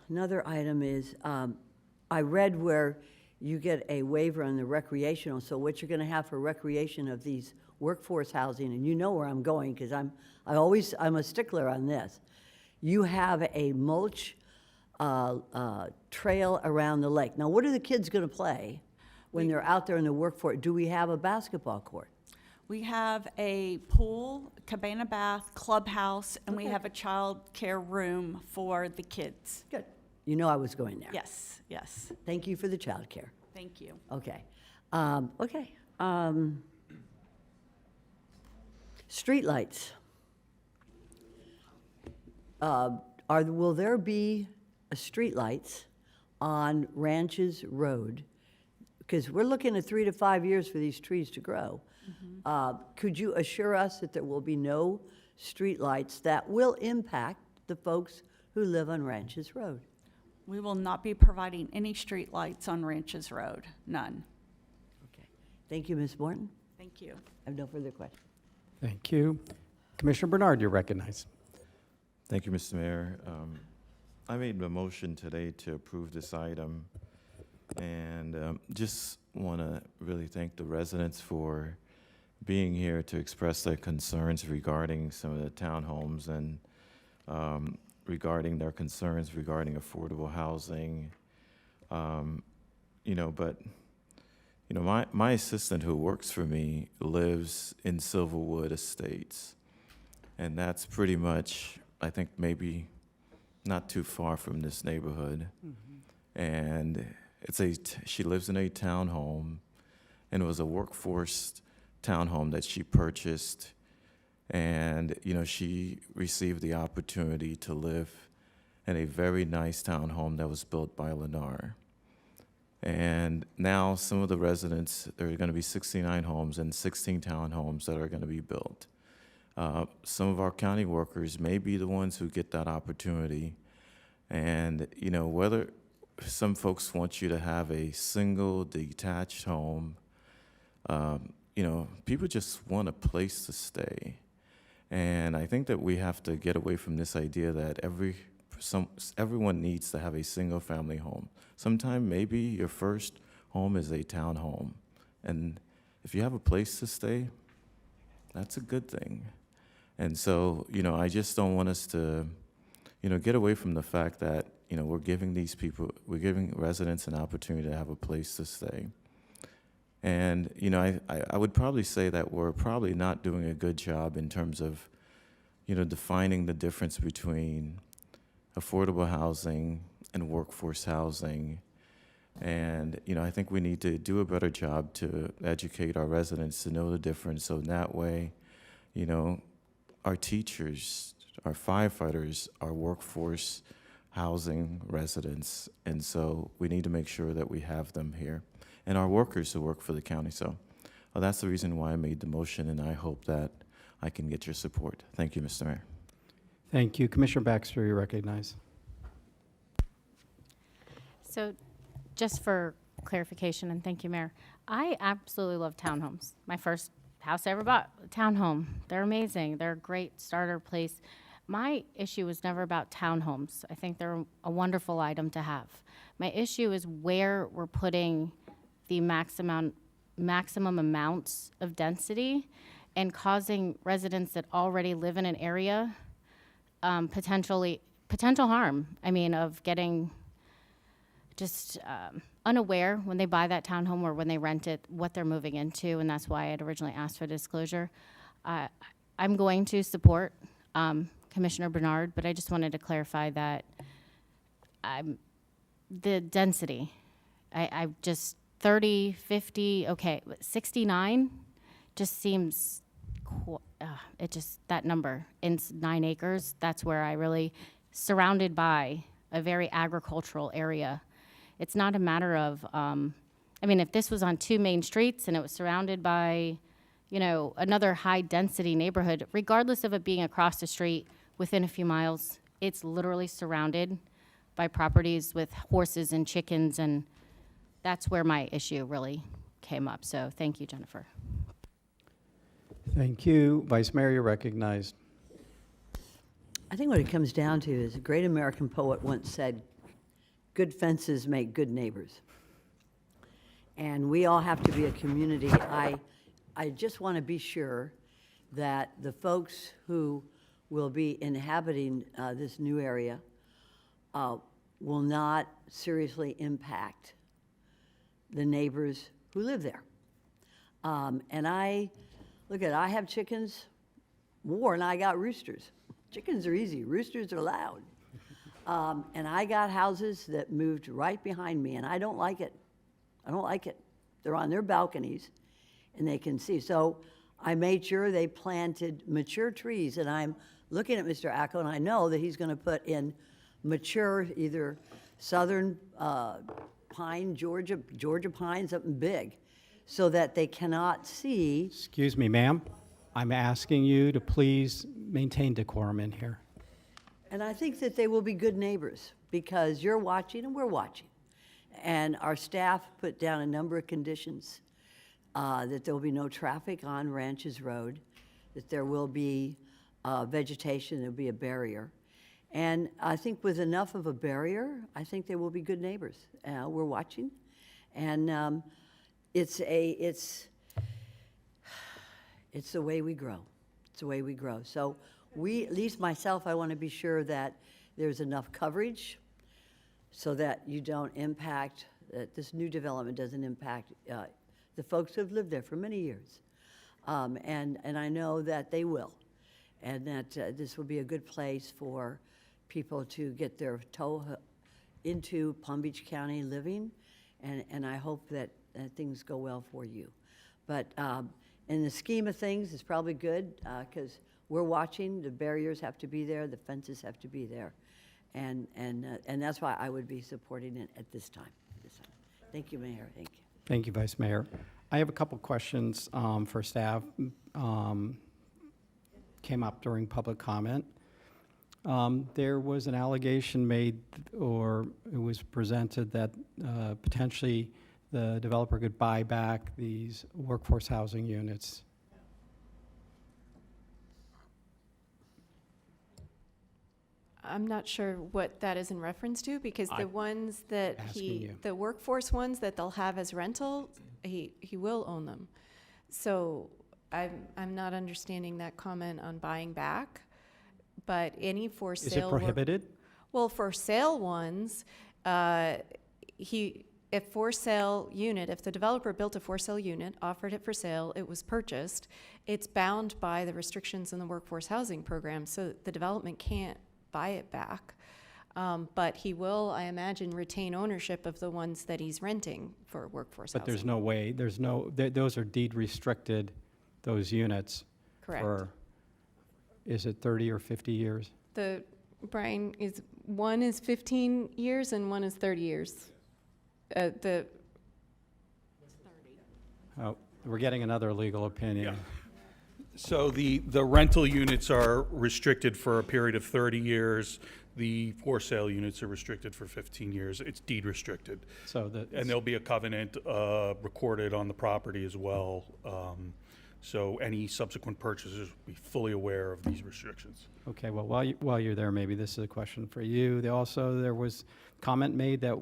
another item is, I read where you get a waiver on the recreational, so what you're gonna have for recreation of these workforce housing, and you know where I'm going, because I'm a stickler on this. You have a mulch trail around the lake. Now, what are the kids gonna play when they're out there in the workforce? Do we have a basketball court? We have a pool, cabana bath, clubhouse, and we have a child care room for the kids. Good. You know I was going there. Yes, yes. Thank you for the childcare. Thank you. Okay. Streetlights. Will there be streetlights on Ranches Road? Because we're looking at 3 to 5 years for these trees to grow. Could you assure us that there will be no streetlights that will impact the folks who live on Ranches Road? We will not be providing any street lights on Ranches Road, none. Okay. Thank you, Ms. Morton. Thank you. I have no further questions. Thank you. Commissioner Bernard, you're recognized. Thank you, Mr. Mayor. I made a motion today to approve this item And just want to really thank the residents for being here to express their concerns regarding some of the townhomes and regarding their concerns regarding affordable housing. My assistant who works for me lives in Silverwood Estates. And that's pretty much, I think, maybe not too far from this neighborhood. And she lives in a townhome, and it was a workforce townhome that she purchased. And, she received the opportunity to live in a very nice townhome that was built by Lennar. And now some of the residents, there are going to be 69 homes and 16 townhomes that are going to be built. Some of our county workers may be the ones who get that opportunity. And, whether some folks want you to have a single detached home, people just want a place to stay. And I think that we have to get away from this idea that everyone needs to have a single family home. Sometimes maybe your first home is a townhome. And if you have a place to stay, that's a good thing. And so, I just don't want us to, get away from the fact that, we're giving residents an opportunity to have a place to stay. And, I would probably say that we're probably not doing a good job in terms of, defining the difference between affordable housing and workforce housing. And, I think we need to do a better job to educate our residents to know the difference. So in that way, our teachers, our firefighters, our workforce housing residents. And so we need to make sure that we have them here. And our workers who work for the county. So that's the reason why I made the motion, and I hope that I can get your support. Thank you, Mr. Mayor. Thank you. Commissioner Baxter, you recognize. So just for clarification, and thank you, Mayor, I absolutely love townhomes. My first house I ever bought, townhome. They're amazing. They're a great starter place. My issue was never about townhomes. I think they're a wonderful item to have. My issue is where we're putting the maximum amounts of density and causing residents that already live in an area potential harm. I mean, of getting just unaware when they buy that townhome or when they rent it, what they're moving into, and that's why I had originally asked for disclosure. I'm going to support Commissioner Bernard, but I just wanted to clarify that the density, I just 30, 50, okay, 69 just seems, that number in 9 acres, that's where I really, surrounded by a very agricultural area. It's not a matter of, if this was on 2 main streets and it was surrounded by, another high-density neighborhood, regardless of it being across the street within a few miles, it's literally surrounded by properties with horses and chickens, and that's where my issue really came up. So thank you, Jennifer. Thank you. Vice Mayor, you're recognized. I think what it comes down to is a great American poet once said, good fences make good neighbors. And we all have to be a community. I just want to be sure that the folks who will be inhabiting this new area will not seriously impact the neighbors who live there. And I have chickens more than I got roosters. Chickens are easy, roosters are loud. And I got houses that moved right behind me, and I don't like it. I don't like it. They're on their balconies, and they can see. So I made sure they planted mature trees, and I'm looking at Mr. Acko, and I know that he's going to put in mature, either southern pine, Georgia pine, something big, so that they cannot see. Excuse me, ma'am. I'm asking you to please maintain decorum in here. And I think that they will be good neighbors because you're watching and we're watching. And our staff put down a number of conditions, that there will be no traffic on Ranches Road, that there will be vegetation, there'll be a barrier. And I think with enough of a barrier, I think they will be good neighbors. We're watching. And it's the way we grow. It's the way we grow. So we, at least myself, I want to be sure that there's enough coverage so that you don't impact, that this new development doesn't impact the folks who have lived there for many years. And I know that they will, and that this will be a good place for people to get their toe into Palm Beach County living, and I hope that things go well for you. But in the scheme of things, it's probably good, because we're watching, the barriers have to be there, the fences have to be there, and that's why I would be supporting it at this time. Thank you, Mayor, thank you. Thank you, Vice Mayor. I have a couple questions for staff. Came up during public comment. There was an allegation made, or it was presented, that potentially the developer could buy back these workforce housing units. I'm not sure what that is in reference to, because the ones that asking you. the workforce ones that they'll have as rental, he will own them. So I'm not understanding that comment on buying back, but any for sale. Is it prohibited? Well, for sale ones, if for sale unit, if the developer built a for sale unit, offered it for sale, it was purchased, it's bound by the restrictions in the workforce housing program, so the development can't buy it back. But he will, I imagine, retain ownership of the ones that he's renting for workforce housing. But there's no way, those are deed restricted, those units. Correct. For, is it 30 or 50 years? Brian, one is 15 years and one is 30 years. Oh, we're getting another legal opinion. So the rental units are restricted for a period of 30 years. The for sale units are restricted for 15 years. It's deed restricted. And there'll be a covenant recorded on the property as well. So any subsequent purchasers will be fully aware of these restrictions. Okay, well, while you're there, maybe this is a question for you. There was comment made that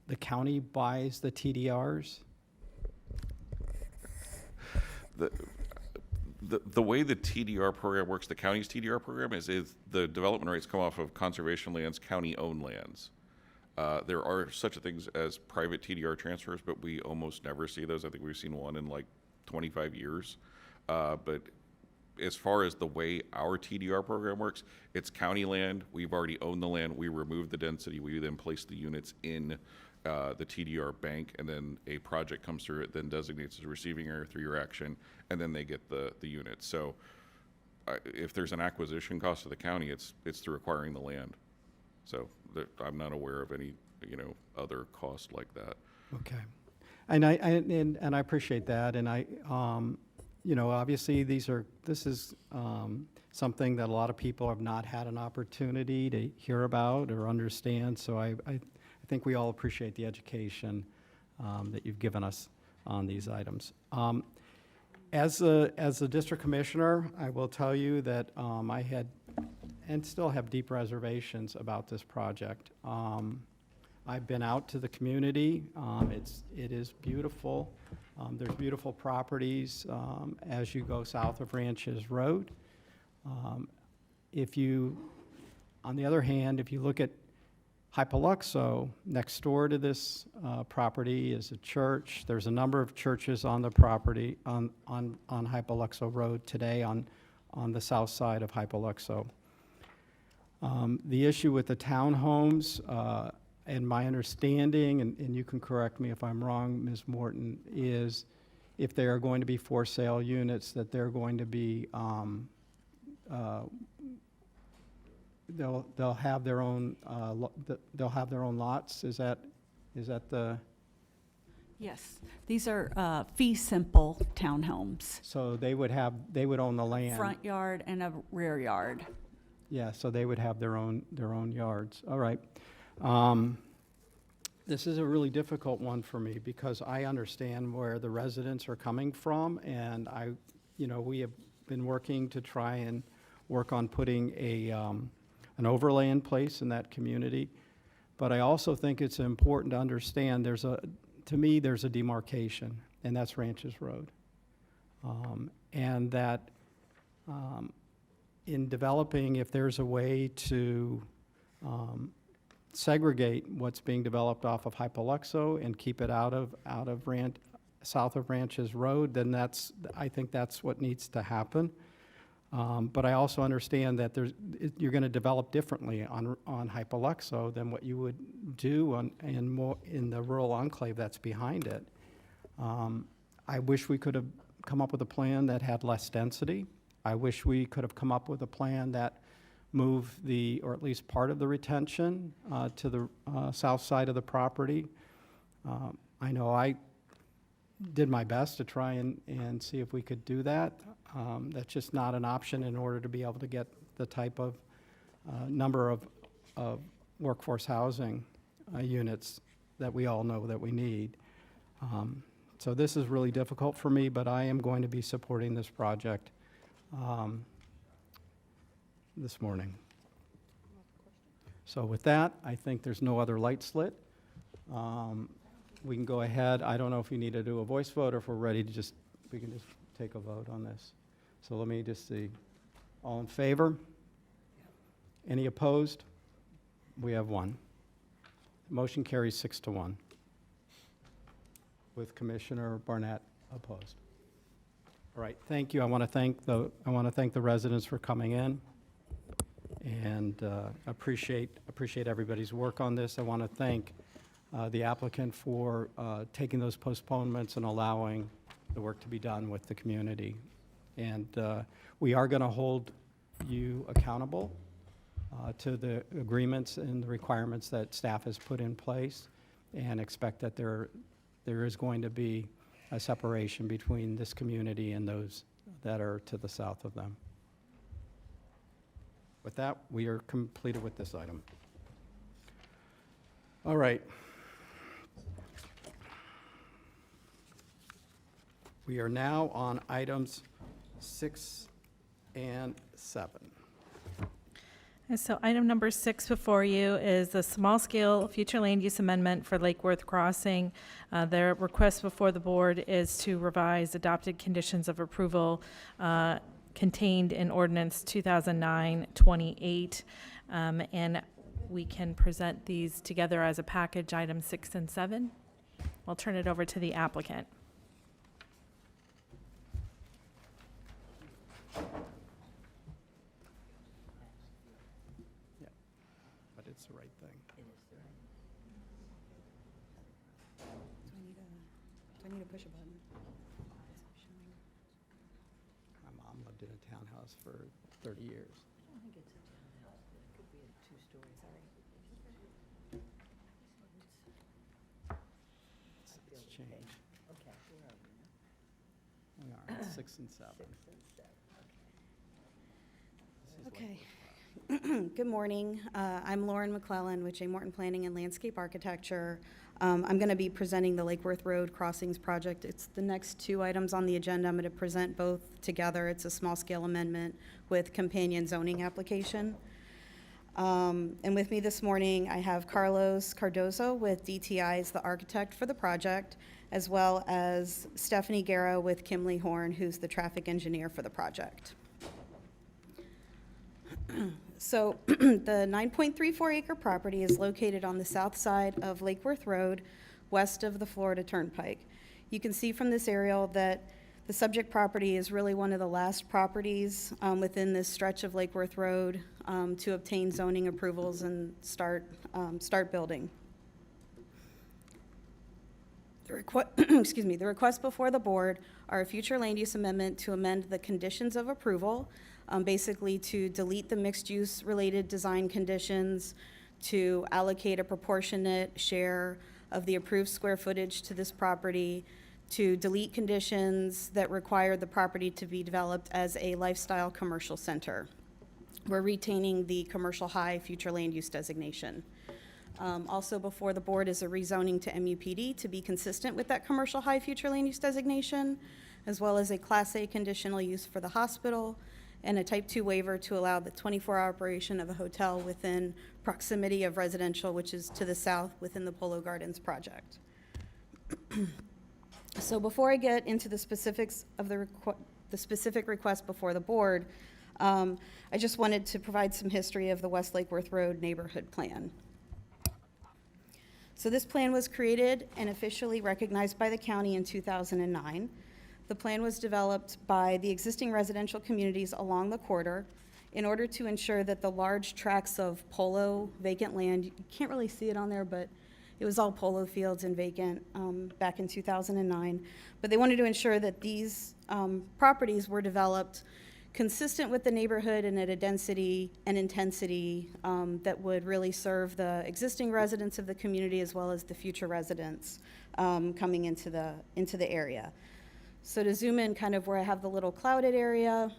the county buys the TDRs? The way the TDR program works, the county's TDR program, is the development rights come off of conservation lands, county-owned lands. There are such things as private TDR transfers, but we almost never see those. I think we've seen one in like 25 years. But as far as the way our TDR program works, it's county land. We've already owned the land. We remove the density. We then place the units in the TDR bank, and then a project comes through. It then designates as a receiving area through your action, and then they get the units. So if there's an acquisition cost to the county, it's through acquiring the land. So I'm not aware of any other cost like that. Okay, and I appreciate that, and obviously this is something that a lot of people have not had an opportunity to hear about or understand. So I think we all appreciate the education that you've given us on these items. As a district commissioner, I will tell you that I had and still have deep reservations about this project. I've been out to the community. It is beautiful. There's beautiful properties as you go south of Ranches Road. On the other hand, if you look at Hypoluxo, next door to this property is a church. There's a number of churches on the property on Hypoluxo Road today on the south side of Hypoluxo. The issue with the townhomes, and my understanding, and you can correct me if I'm wrong, Ms. Morton, is if they are going to be for sale units, that they're going to be they'll have their own lots. Is that the? Yes, these are fee simple townhomes. So they would own the land. Front yard and a rear yard. Yeah, so they would have their own yards. All right. This is a really difficult one for me because I understand where the residents are coming from, and we have been working to try and work on putting an overlay in place in that community. But I also think it's important to understand there's to me, there's a demarcation, and that's Ranches Road. And that in developing, if there's a way to segregate what's being developed off of Hypoluxo and keep it out of south of Ranches Road, then I think that's what needs to happen. But I also understand that you're going to develop differently on Hypoluxo than what you would do in the rural enclave that's behind it. I wish we could have come up with a plan that had less density. I wish we could have come up with a plan that moved or at least part of the retention to the south side of the property. I know I did my best to try and see if we could do that. That's just not an option in order to be able to get the type of number of workforce housing units that we all know that we need. So this is really difficult for me, but I am going to be supporting this project this morning. So with that, I think there's no other lights lit. We can go ahead. I don't know if we need to do a voice vote or if we're ready to we can just take a vote on this. So let me just see. All in favor? Any opposed? We have one. Motion carries 6-1 with Commissioner Barnett opposed. All right, thank you. I want to thank the residents for coming in, and appreciate everybody's work on this. I want to thank the applicant for taking those postponements and allowing the work to be done with the community. And we are going to hold you accountable to the agreements and the requirements that staff has put in place, and expect that there is going to be a separation between this community and those that are to the south of them. With that, we are completed with this item. All right. We are now on items 6 and 7. And so item number 6 before you is the small-scale future land use amendment for Lake Worth Crossing. Their request before the board is to revise adopted conditions of approval contained in ordinance 2009-28. And we can present these together as a package, items 6 and 7. I'll turn it over to the applicant. It's the right thing. Do I need to push a button? My mom lived in a townhouse for 30 years. I don't think it's a townhouse, but it could be a two-story. Sorry. It's changed. Okay, where are we now? We are at 6 and 7. 6 and 7, This is okay. Lakewood. Good morning. I'm Lauren McClellan with J. Morton Planning and Landscape Architecture. I'm going to be presenting the Lake Worth Road Crossings project. It's the next 2 items on the agenda. I'm going to present both together. It's a small-scale amendment with companion zoning application. And with me this morning, I have Carlos Cardozo with DTI as the architect for the project, as well as Stephanie Guerra with Kimley Horn, who's the traffic engineer for the project. So the 9.34 acre property is located on the south side of Lake Worth Road, west of the Florida Turnpike. You can see from this aerial that the subject property is really one of the last properties within this stretch of Lake Worth Road to obtain zoning approvals and start building. The request before the board are a future land use amendment to amend the conditions of approval, basically to delete the mixed-use related design conditions, to allocate a proportionate share of the approved square footage to this property, to delete conditions that require the property to be developed as a lifestyle commercial center. We're retaining the commercial high future land use designation. Also before the board is a rezoning to MUPD to be consistent with that commercial high future land use designation, as well as a Class A conditional use for the hospital, and a Type 2 waiver to allow the 24-hour operation of a hotel within proximity of residential, which is to the south within the Polo Gardens project. So before I get into the specifics of the specific request before the board, I just wanted to provide some history of the West Lake Worth Road Neighborhood Plan. So this plan was created and officially recognized by the county in 2009. The plan was developed by the existing residential communities along the corridor in order to ensure that the large tracts of polo vacant land, you can't really see it on there, but it was all polo fields and vacant back in 2009. But they wanted to ensure that these properties were developed consistent with the neighborhood and at a density and intensity that would really serve the existing residents of the community as well as the future residents coming into the area. So to zoom in kind of where I have the little clouded area,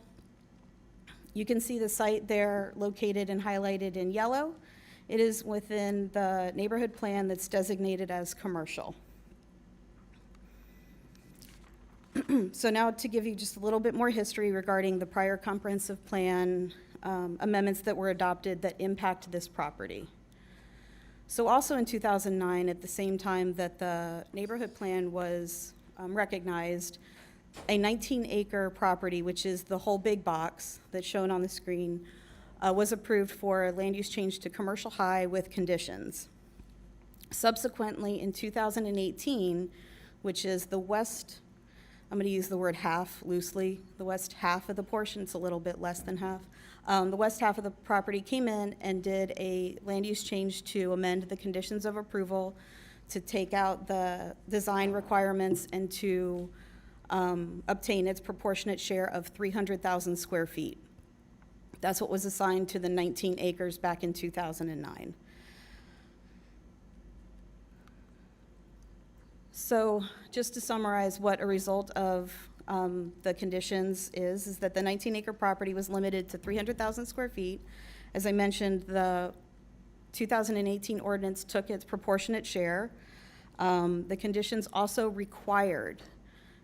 you can see the site there located and highlighted in yellow. It is within the neighborhood plan that's designated as commercial. So now to give you just a little bit more history regarding the prior comprehensive plan amendments that were adopted that impact this property. So also in 2009, at the same time that the neighborhood plan was recognized, a 19-acre property, which is the whole big box that's shown on the screen, was approved for land use change to commercial high with conditions. Subsequently, in 2018, which is the west, I'm going to use the word half loosely, the west half of the portion, it's a little bit less than half. The west half of the property came in and did a land use change to amend the conditions of approval to take out the design requirements and to obtain its proportionate share of 300,000 square feet. That's what was assigned to the 19 acres back in 2009. So just to summarize what a result of the conditions is that the 19-acre property was limited to 300,000 square feet. As I mentioned, the 2018 ordinance took its proportionate share. The conditions also required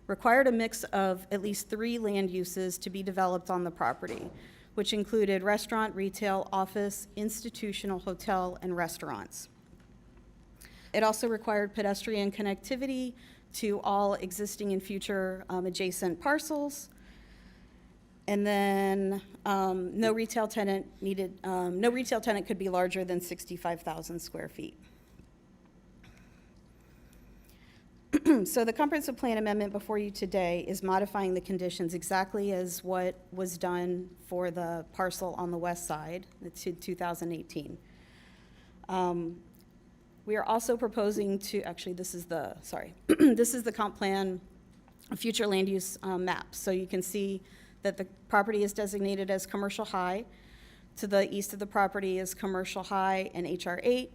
a mix of at least 3 land uses to be developed on the property, which included restaurant, retail, office, institutional, hotel, and restaurants. It also required pedestrian connectivity to all existing and future adjacent parcels. And then no retail tenant could be larger than 65,000 square feet. So the comprehensive plan amendment before you today is modifying the conditions exactly as what was done for the parcel on the west side, to 2018. We are also proposing to, actually this is the, this is the comp plan future land use map. So you can see that the property is designated as commercial high. To the east of the property is commercial high and HR 8.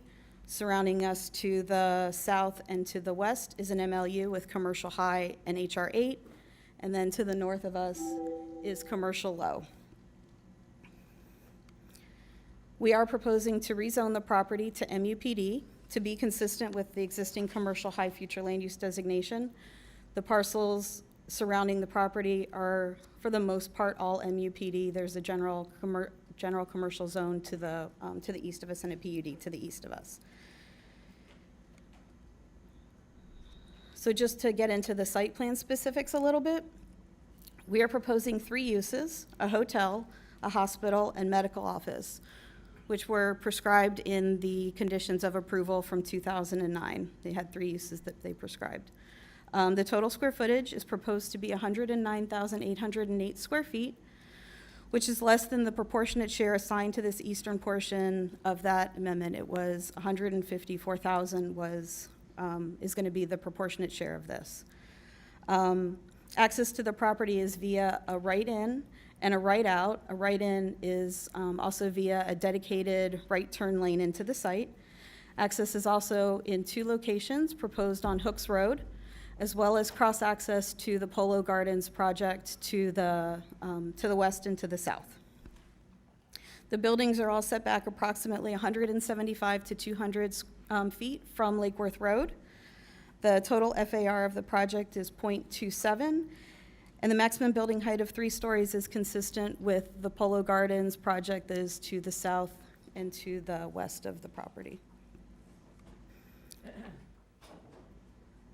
Surrounding us to the south and to the west is an MLU with commercial high and HR 8. And then to the north of us is commercial low. We are proposing to rezone the property to MUPD to be consistent with the existing commercial high future land use designation. The parcels surrounding the property are, for the most part, all MUPD. There's a general commercial zone to the east of us and a PUD to the east of us. So just to get into the site plan specifics a little bit, we are proposing 3 uses: a hotel, a hospital, and medical office, which were prescribed in the conditions of approval from 2009. They had 3 uses that they prescribed. The total square footage is proposed to be 109,808 square feet, which is less than the proportionate share assigned to this eastern portion of that amendment. It was 154,000 is going to be the proportionate share of this. Access to the property is via a right-in and a right-out. A right-in is also via a dedicated right turn lane into the site. Access is also in 2 locations proposed on Hooks Road, as well as cross-access to the Polo Gardens project to the west and to the south. The buildings are all set back approximately 175 to 200 feet from Lake Worth Road. The total FAR of the project is 0.27, and the maximum building height of 3 stories is consistent with the Polo Gardens project that is to the south and to the west of the property.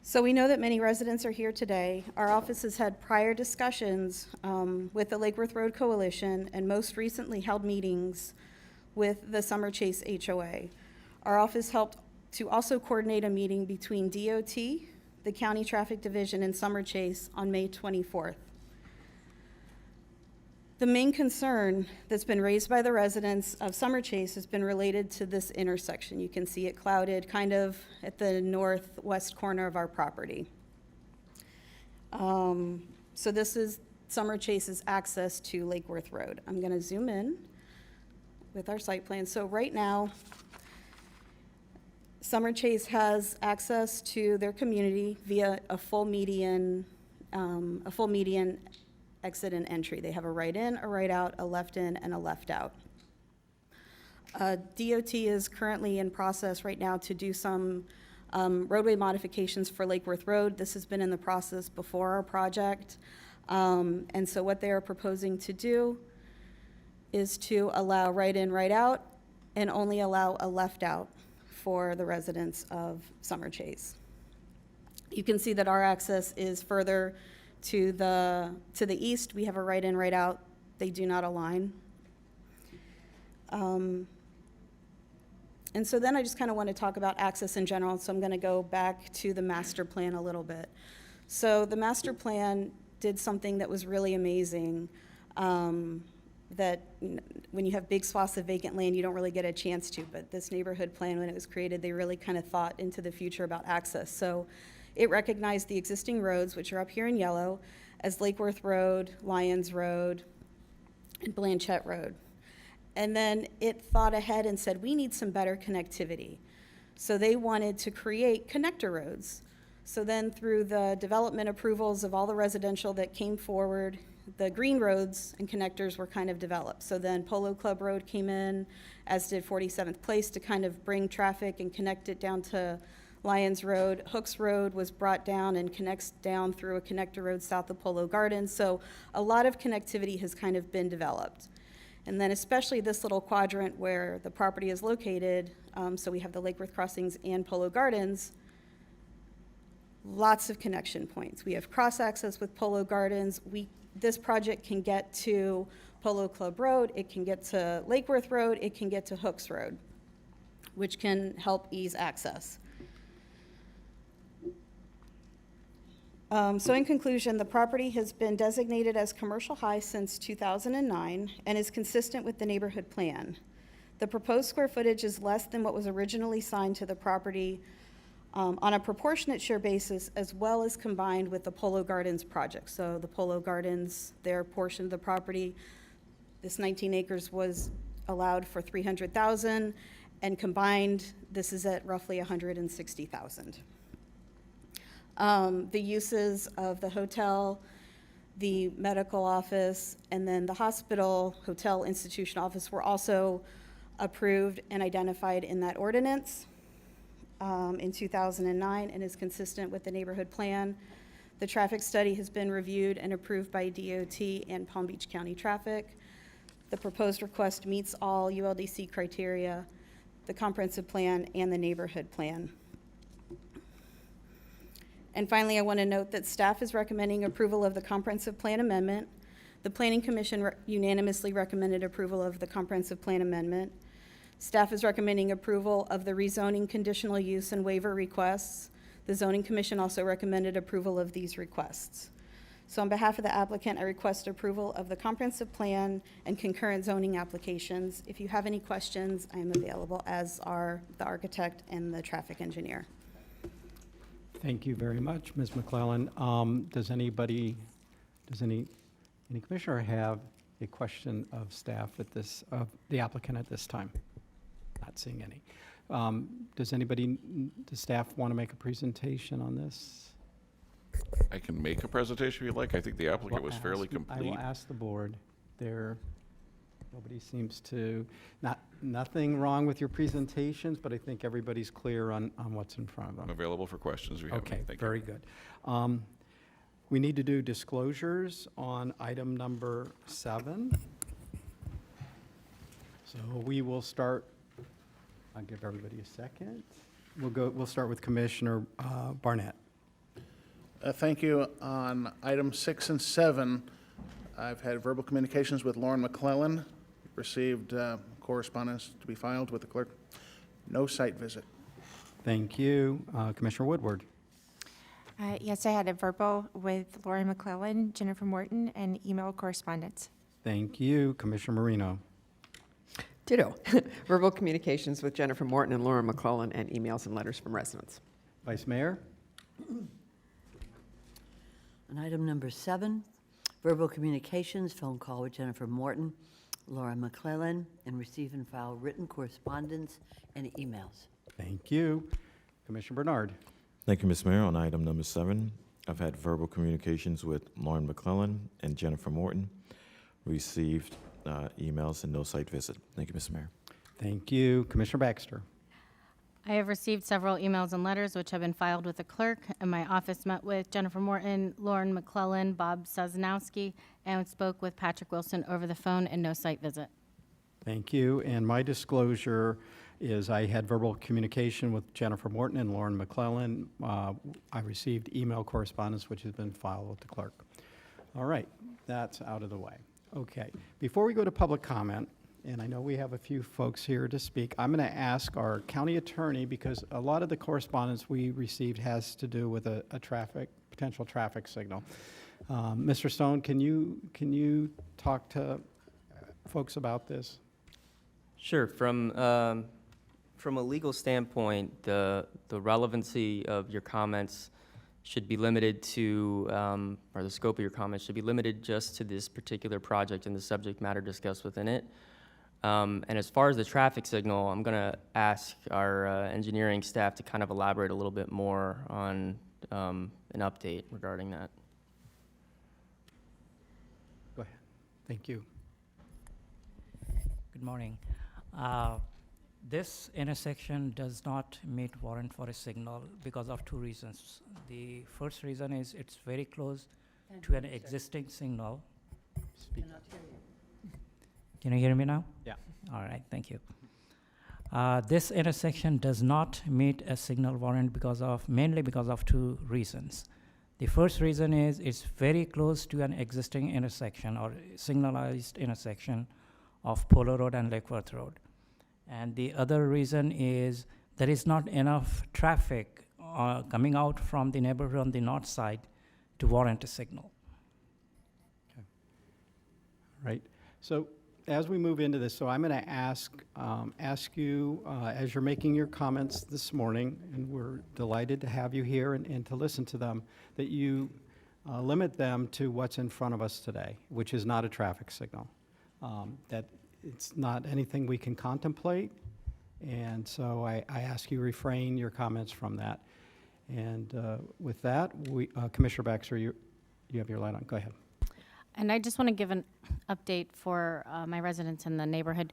So we know that many residents are here today. Our office has had prior discussions with the Lake Worth Road Coalition and most recently held meetings with the Summer Chase HOA. Our office helped to also coordinate a meeting between DOT, the County Traffic Division, and Summer Chase on May 24th. The main concern that's been raised by the residents of Summer Chase has been related to this intersection. You can see it clouded kind of at the northwest corner of our property. So this is Summer Chase's access to Lake Worth Road. I'm going to zoom in with our site plan. So right now, Summer Chase has access to their community via a full median exit and entry. They have a right in, a right out, a left in, and a left out. DOT is currently in process right now to do some roadway modifications for Lake Worth Road. This has been in the process before our project. And so what they are proposing to do is to allow right in, right out, and only allow a left out for the residents of Summer Chase. You can see that our access is further to the east. We have a right in, right out. They do not align. And so then I just kind of want to talk about access in general. So I'm going to go back to the master plan a little bit. So the master plan did something that was really amazing, that when you have big swaths of vacant land, you don't really get a chance to. But this neighborhood plan, when it was created, they really kind of thought into the future about access. So it recognized the existing roads, which are up here in yellow, as Lake Worth Road, Lyons Road, and Blanchette Road. And then it thought ahead and said, we need some better connectivity. So they wanted to create connector roads. So then through the development approvals of all the residential that came forward, the green roads and connectors were kind of developed. So then Polo Club Road came in, as did 47th Place, to kind of bring traffic and connect it down to Lyons Road. Hooks Road was brought down and connects down through a connector road south of Polo Gardens. So a lot of connectivity has kind of been developed. And then especially this little quadrant where the property is located, so we have the Lake Worth Crossings and Polo Gardens, lots of connection points. We have cross-access with Polo Gardens. This project can get to Polo Club Road, it can get to Lake Worth Road, it can get to Hooks Road, which can help ease access. So in conclusion, the property has been designated as commercial high since 2009 and is consistent with the neighborhood plan. The proposed square footage is less than what was originally signed to the property on a proportionate share basis, as well as combined with the Polo Gardens project. So the Polo Gardens, their portion of the property, this 19 acres was allowed for 300,000, and combined, this is at roughly 160,000. The uses of the hotel, the medical office, and then the hospital, hotel, institution office were also approved and identified in that ordinance in 2009 and is consistent with the neighborhood plan. The traffic study has been reviewed and approved by DOT and Palm Beach County Traffic. The proposed request meets all ULDC criteria, the comprehensive plan, and the neighborhood plan. And finally, I want to note that staff is recommending approval of the comprehensive plan amendment. The Planning Commission unanimously recommended approval of the comprehensive plan amendment. Staff is recommending approval of the rezoning conditional use and waiver requests. The Zoning Commission also recommended approval of these requests. So on behalf of the applicant, I request approval of the comprehensive plan and concurrent zoning applications. If you have any questions, I am available, as are the architect and the traffic engineer. Thank you very much, Ms. McClellan. Does any commissioner have a question of staff at this, of the applicant at this time? Not seeing any. Does staff want to make a presentation on this? I can make a presentation if you like. I think the applicant was fairly I complete. will ask the board. Nobody seems to, nothing wrong with your presentations, but I think everybody's clear on what's in front of them. I'm available for questions if you have any. Okay, Thank you. very good. We need to do disclosures on item number 7. So we will start, I'll give everybody a second. We'll start with Commissioner Barnett. Thank you. On item 6 and 7, I've had verbal communications with Lauren McClellan, received correspondence to be filed with the clerk. No site visit. Thank you. Commissioner Woodward. Yes, I had a verbal with Lori McClellan, Jennifer Morton, and email correspondence. Thank you. Commissioner Marino. Ditto. Verbal communications with Jennifer Morton and Laura McClellan, and emails and letters from residents. Vice Mayor. On item number 7, verbal communications, phone call with Jennifer Morton, Laura McClellan, and receive and file written correspondence and emails. Thank you. Commissioner Bernard. Thank you, Ms. Mayor. On item number 7, I've had verbal communications with Lauren McClellan and Jennifer Morton. Received emails and no site visit. Thank you, Mr. Mayor. Thank you. Commissioner Baxter. I have received several emails and letters which have been filed with the clerk, and my office met with Jennifer Morton, Lauren McClellan, Bob Sosnowski, and spoke with Patrick Wilson over the phone, and no site visit. Thank you. And my disclosure is I had verbal communication with Jennifer Morton and Lauren McClellan. I received email correspondence which has been filed with the clerk. All right, that's out of the way. Okay, before we go to public comment, and I know we have a few folks here to speak, I'm going to ask our county attorney, because a lot of the correspondence we received has to do with a potential traffic signal. Mr. Stone, can you talk to folks about this? Sure. From a legal standpoint, the relevancy of your comments should be limited to, or the scope of your comments should be limited just to this particular project and the subject matter discussed within it. And as far as the traffic signal, I'm going to ask our engineering staff to kind of elaborate a little bit more on an update regarding that. Go ahead. Thank you. Good morning. This intersection does not meet warrant for a signal because of 2 reasons. The first reason is it's very close to an existing signal. Can you hear me now? Yeah. All right, thank you. This intersection does not meet a signal warrant mainly because of 2 reasons. The first reason is it's very close to an existing intersection or signalized intersection of Polo Road and Lake Worth Road. And the other reason is there is not enough traffic coming out from the neighborhood on the north side to warrant a signal. Okay. Right. So as we move into this, so I'm going to ask you, as you're making your comments this morning, and we're delighted to have you here and to listen to them, that you limit them to what's in front of us today, which is not a traffic signal. That it's not anything we can contemplate, and so I ask you refrain your comments from that. And with that, Commissioner Baxter, you have your light on. Go ahead. And I just want to give an update for my residents in the neighborhood.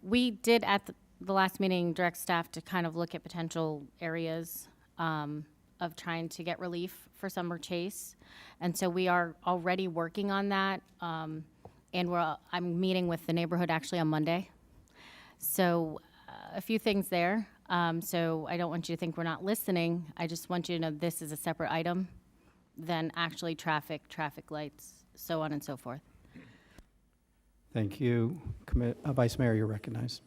We did at the last meeting direct staff to kind of look at potential areas of trying to get relief for Summer Chase. And so we are already working on that. And I'm meeting with the neighborhood actually on Monday. So a few things there. So I don't want you to think we're not listening. I just want you to know this is a separate item than actually traffic lights, so on and so forth. Thank you. Vice Mayor, you're recognized.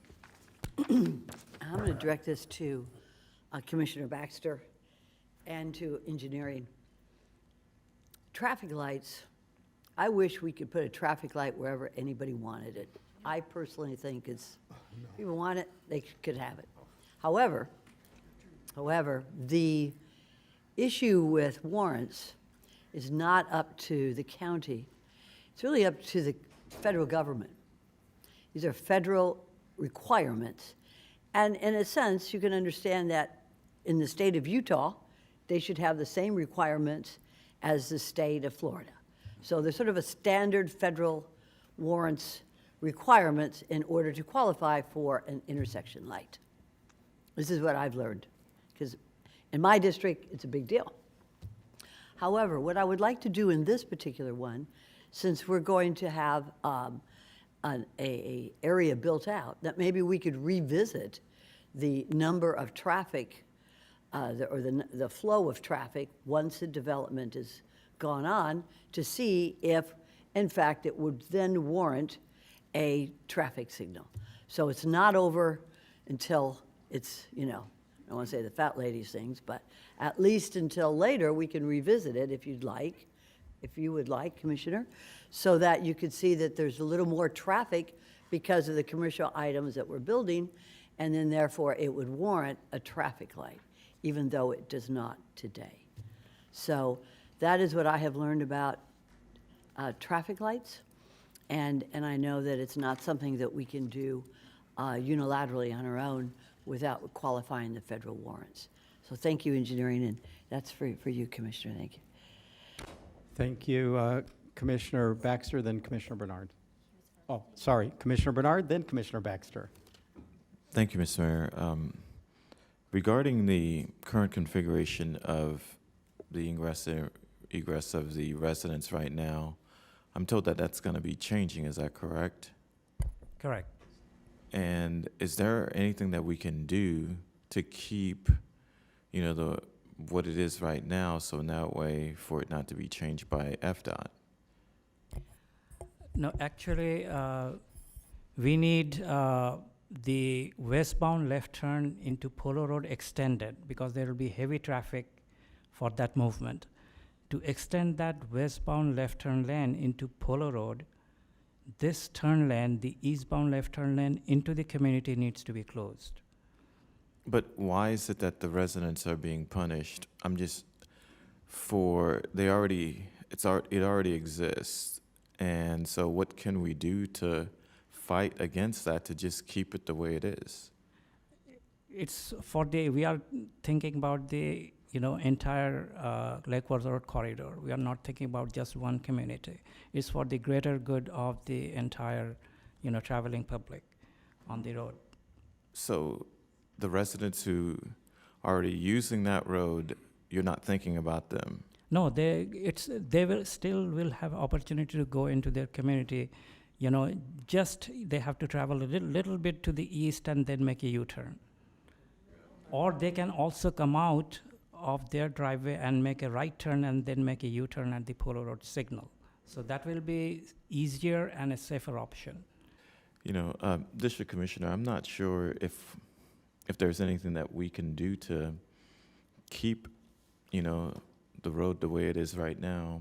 I'm going to direct this to Commissioner Baxter and to engineering. Traffic lights, I wish we could put a traffic light wherever anybody wanted it. I personally think if people want it, they could have it. However, the issue with warrants is not up to the county. It's really up to the federal government. These are federal requirements. And in a sense, you can understand that in the state of Utah, they should have the same requirements as the state of Florida. So there's sort of a standard federal warrants requirements in order to qualify for an intersection light. This is what I've learned, because in my district, it's a big deal. However, what I would like to do in this particular one, since we're going to have an area built out, that maybe we could revisit the number of traffic the flow of traffic once the development has gone on to see if, in fact, it would then warrant a traffic signal. So it's not over until it's, I don't want to say the fat ladies things, but at least until later, we can revisit it if you'd like, if you would like, Commissioner, so that you could see that there's a little more traffic because of the commercial items that we're building, and then therefore it would warrant a traffic light, even though it does not today. So that is what I have learned about traffic lights, and I know that it's not something that we can do unilaterally on our own without qualifying the federal warrants. So thank you, engineering, and that's for you, Commissioner. Thank you. Thank you, Commissioner Baxter, then Commissioner Bernard. Oh, sorry, Commissioner Bernard, then Commissioner Baxter. Thank you, Mr. Mayor. Regarding the current configuration of the egress of the residents right now, I'm told that that's going to be changing. Is that correct? Correct. And is there anything that we can do to keep, what it is right now, so in that way for it not to be changed by FDOT? No, actually, we need the westbound left turn into Polo Road extended because there will be heavy traffic for that movement. To extend that westbound left turn lane into Polo Road, this turn lane, the eastbound left turn lane into the community needs to be closed. But why is it that the residents are being punished? It already exists. And so what can we do to fight against that, to just keep it the way it is? It's we are thinking about the, entire Lake Worth Road corridor. We are not thinking about just one community. It's for the greater good of the entire, traveling public on the road. So the residents who are already using that road, you're not thinking about them? No, they will have opportunity to go into their community. Just they have to travel a little bit to the east and then make a U-turn. Or they can also come out of their driveway and make a right turn and then make a U-turn at the Polo Road signal. So that will be easier and a safer option. District Commissioner, I'm not sure if there's anything that we can do to keep, the road the way it is right now,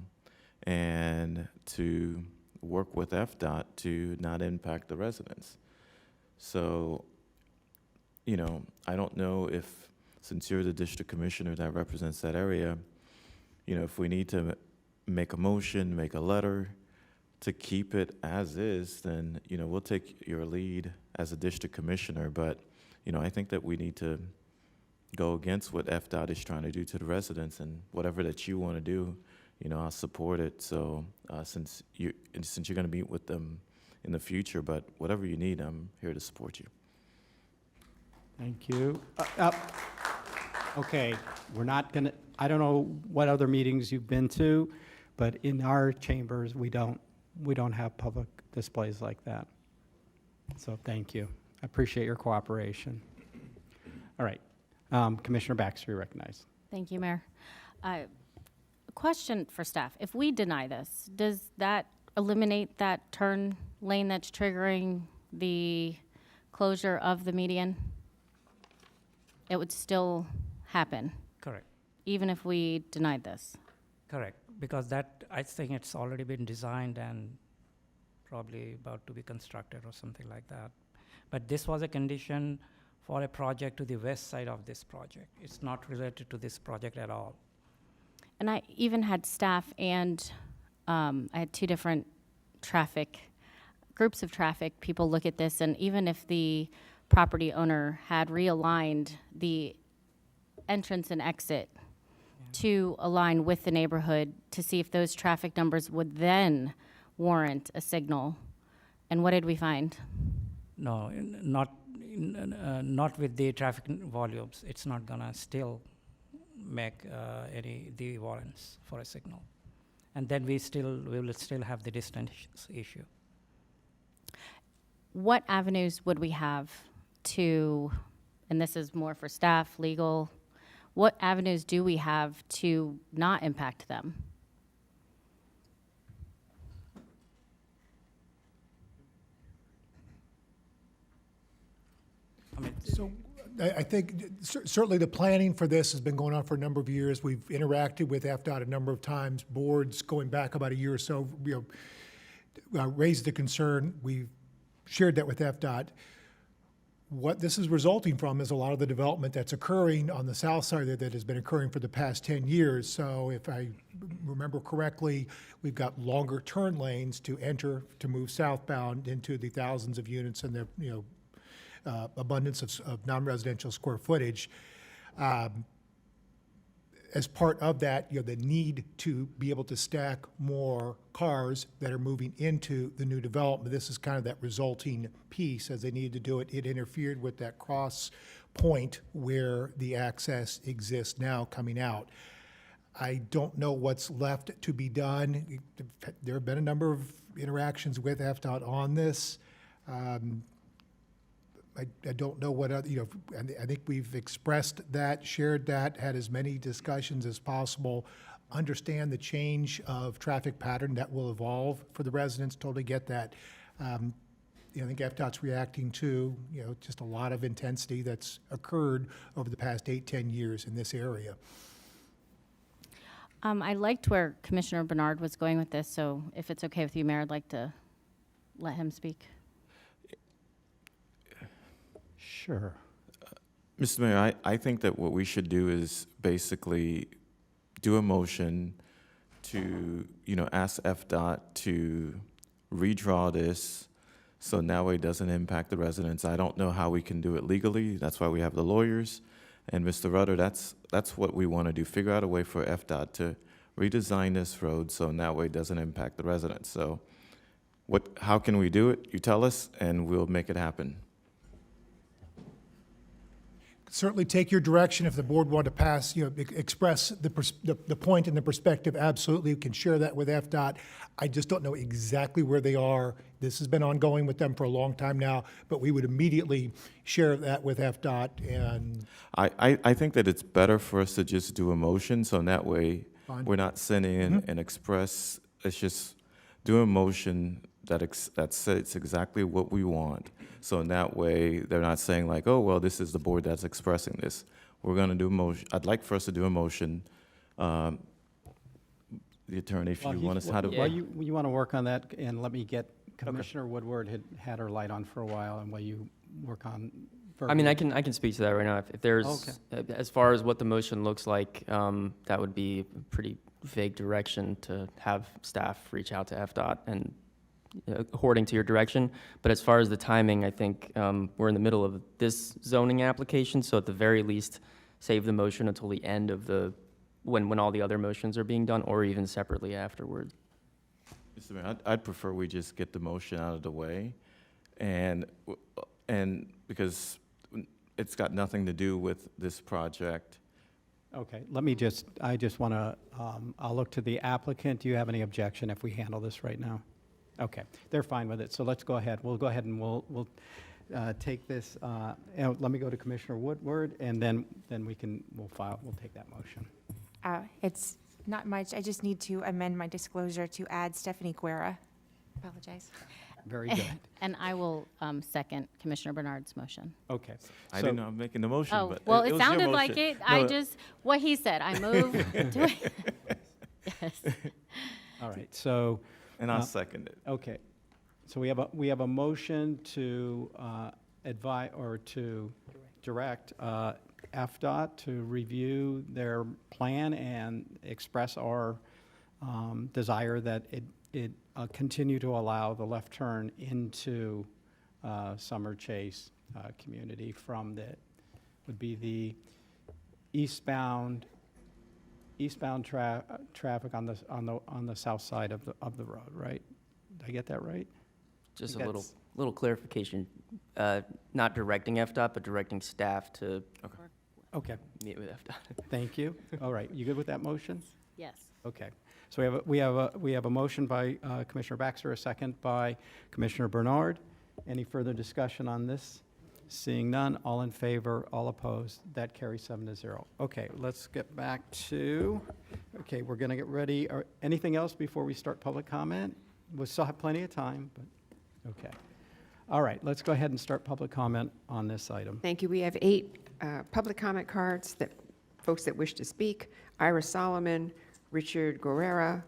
and to work with FDOT to not impact the residents. So, I don't know if, since you're the district commissioner that represents that area, if we need to make a motion, make a letter to keep it as is, then, we'll take your lead as a district commissioner. But, I think that we need to go against what FDOT is trying to do to the residents, and whatever that you want to do, I'll support it. So since you're going to meet with them in the future, but whatever you need, I'm here to support you. Thank you. Okay, we're not going to, I don't know what other meetings you've been to, but in our chambers, we don't have public displays like that. So thank you. I appreciate your cooperation. All right. Commissioner Baxter, you're recognized. Thank you, Mayor. Question for staff. If we deny this, does that eliminate that turn lane that's triggering the closure of the median? It would still happen, Correct. even if we denied this? Correct. Because I think it's already been designed and probably about to be constructed or something like that. But this was a condition for a project to the west side of this project. It's not related to this project at all. And I even had staff and I had two different groups of traffic people look at this, and even if the property owner had realigned the entrance and exit to align with the neighborhood to see if those traffic numbers would then warrant a signal. And what did we find? No, not with the traffic volumes. It's not gonna still make the warrants for a signal. And then we will still have the distance issue. What avenues would we have to, and this is more for staff, legal, what avenues do we have to not impact them? So I think certainly the planning for this has been going on for a number of years. We've interacted with FDOT a number of times. Boards going back about a year or so, raised the concern. We've shared that with FDOT. What this is resulting from is a lot of the development that's occurring on the south side that has been occurring for the past 10 years. So if I remember correctly, we've got longer turn lanes to enter, to move southbound into the thousands of units and the, abundance of non-residential square footage. As part of that, the need to be able to stack more cars that are moving into the new development. This is kind of that resulting piece. As they needed to do it, it interfered with that cross point where the access exists now coming out. I don't know what's left to be done. There have been a number of interactions with FDOT on this. I don't know what other, I think we've expressed that, shared that, had as many discussions as possible, understand the change of traffic pattern that will evolve for the residents, totally get that. I think FDOT's reacting to, just a lot of intensity that's occurred over the past 8-10 years in this area. I liked where Commissioner Bernard was going with this, so if it's okay with you, Mayor, I'd like to let him speak. Sure. Mr. Mayor, I think that what we should do is basically do a motion to, ask FDOT to redraw this so now it doesn't impact the residents. I don't know how we can do it legally. That's why we have the lawyers. And Mr. Rudder, that's what we want to do, figure out a way for FDOT to redesign this road so now it doesn't impact the residents. So how can we do it? You tell us and we'll make it happen. Certainly take your direction if the board wanted to pass, express the point and the perspective. Absolutely, we can share that with FDOT. I just don't know exactly where they are. This has been ongoing with them for a long time now, but we would immediately share that with FDOT. And I think that it's better for us to just do a motion, so in that way Fine. we're not sending in an express. It's just do a motion that says exactly what we want. So in that way, they're not saying like, oh, well, this is the board that's expressing this. We're going to do a motion. I'd like for us to do a motion. The attorney, if you want us how to. Well, you want to work on that, and let me get Commissioner Woodward had her light on for a while, and while you work on. I mean, I can speak to that right now. If there's, as far as what the motion looks like, that would be a pretty vague direction to have staff reach out to FDOT and according to your direction. But as far as the timing, I think we're in the middle of this zoning application, so at the very least, save the motion until the end of when all the other motions are being done, or even separately afterward. Mr. Mayor, I'd prefer we just get the motion out of the way, and because it's got nothing to do with this project. Okay, I just want to, I'll look to the applicant. Do you have any objection if we handle this right now? Okay, they're fine with it, so let's go ahead. We'll go ahead and we'll take this, and let me go to Commissioner Woodward, and then we'll take that motion. It's not much. I just need to amend my disclosure to add Stephanie Guerra. Apologize. Very good. And I will second Commissioner Bernard's motion. Okay. I didn't know I'm making the motion, Oh, but well, it it was your sounded like motion. it. What he said, I move to. Yes. All right, so. And I'll second it. Okay, so we have a motion to advise or to direct FDOT to review their plan and express our desire that it continue to allow the left turn into Summer Chase community from would be the eastbound traffic on the south side of the road, right? Did I get that right? Just a little clarification, not directing FDOT, but directing staff to Okay. meet with FDOT. Thank you. All right, you good with that motion? Yes. Okay. So we have a motion by Commissioner Baxter, a second by Commissioner Bernard. Any further discussion on this? Seeing none, all in favor, all opposed, that carries 7-0. Okay, let's get back to, okay, we're going to get ready. Anything else before we start public comment? We still have plenty of time, but, okay. All right, let's go ahead and start public comment on this item. Thank you. We have 8 public comment cards that folks that wish to speak. Ira Solomon, Richard Guerrera,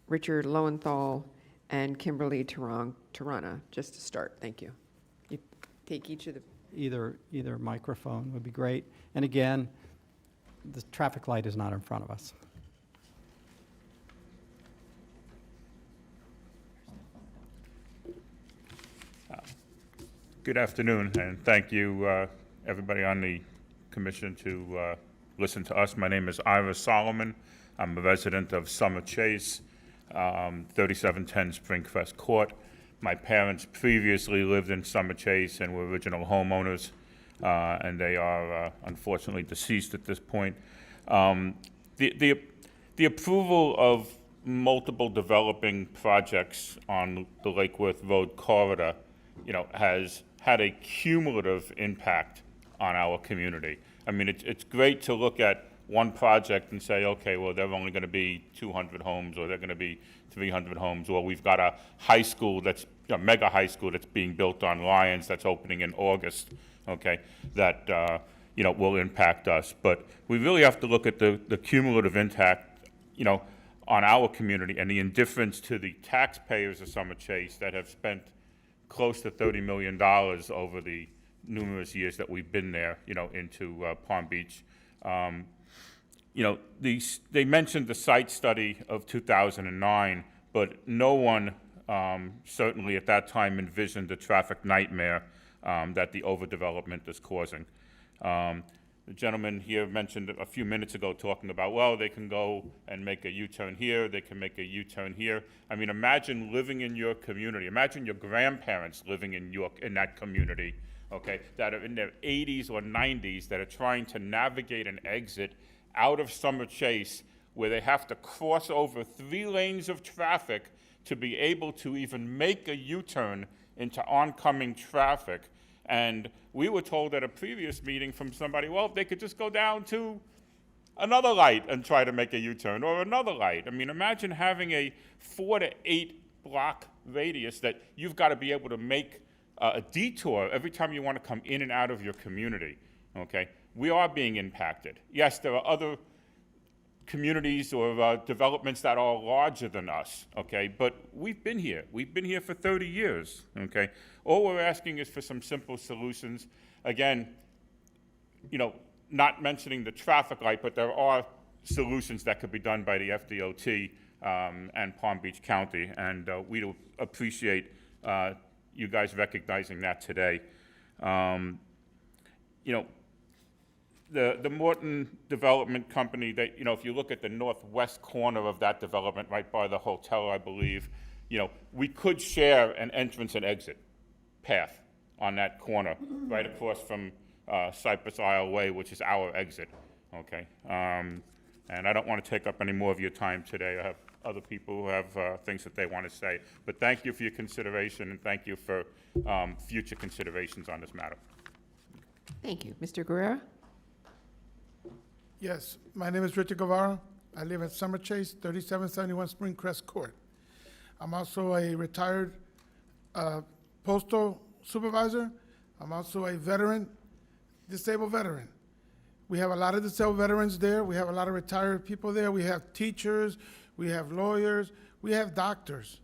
Richard Lowenthal, and Kimberly Tarana, just to start. Thank you. You take each of the... Either microphone would be great. And again, the traffic light is not in front of us. Good afternoon, and thank you, everybody on the commission to listen to us. My name is Ira Solomon. I'm a resident of Summer Chase, 3710 Springcrest Court. My parents previously lived in Summer Chase and were original homeowners, and they are unfortunately deceased at this point. The approval of multiple developing projects on the Lake Worth Road corridor, has had a cumulative impact on our community. I mean, it's great to look at one project and say, okay, well, they're only going to be 200 homes, or they're going to be 300 homes, or we've got a high school that's a mega high school that's being built on Lyons that's opening in August, okay, that will impact us. But we really have to look at the cumulative impact, on our community, and the indifference to the taxpayers of Summer Chase that have spent close to $30 million over the numerous years that we've been there, into Palm Beach. They mentioned the site study of 2009, but no one certainly at that time envisioned the traffic nightmare that the overdevelopment is causing. The gentleman here mentioned a few minutes ago talking about, well, they can go and make a U-turn here, they can make a U-turn here. I mean, imagine living in your community. Imagine your grandparents living in that community, okay, that are in their 80s or 90s that are trying to navigate an exit out of Summer Chase where they have to cross over 3 lanes of traffic to be able to even make a U-turn into oncoming traffic. And we were told at a previous meeting from somebody, well, if they could just go down to another light and try to make a U-turn, or another light. I mean, imagine having a 4 to 8 block radius that you've got to be able to make a detour every time you want to come in and out of your community, okay? We are being impacted. Yes, there are other communities or developments that are larger than us, okay? But we've been here. We've been here for 30 years, okay? All we're asking is for some simple solutions. Again, not mentioning the traffic light, but there are solutions that could be done by the FDOT and Palm Beach County, and we do appreciate you guys recognizing that today. The Morton Development Company, if you look at the northwest corner of that development, right by the hotel, I believe, we could share an entrance and exit path on that corner, right across from Cypress Isle Way, which is our exit, okay? And I don't want to take up any more of your time today. I have other people who have things that they want to say. But thank you for your consideration, and thank you for future considerations on this matter. Thank you. Mr. Guerrera? Yes, my name is Richard Guevara. I live at Summer Chase, 3771 Springcrest Court. I'm also a retired postal supervisor. I'm also a disabled veteran. We have a lot of disabled veterans there. We have a lot of retired people there. We have teachers, we have lawyers, we have doctors.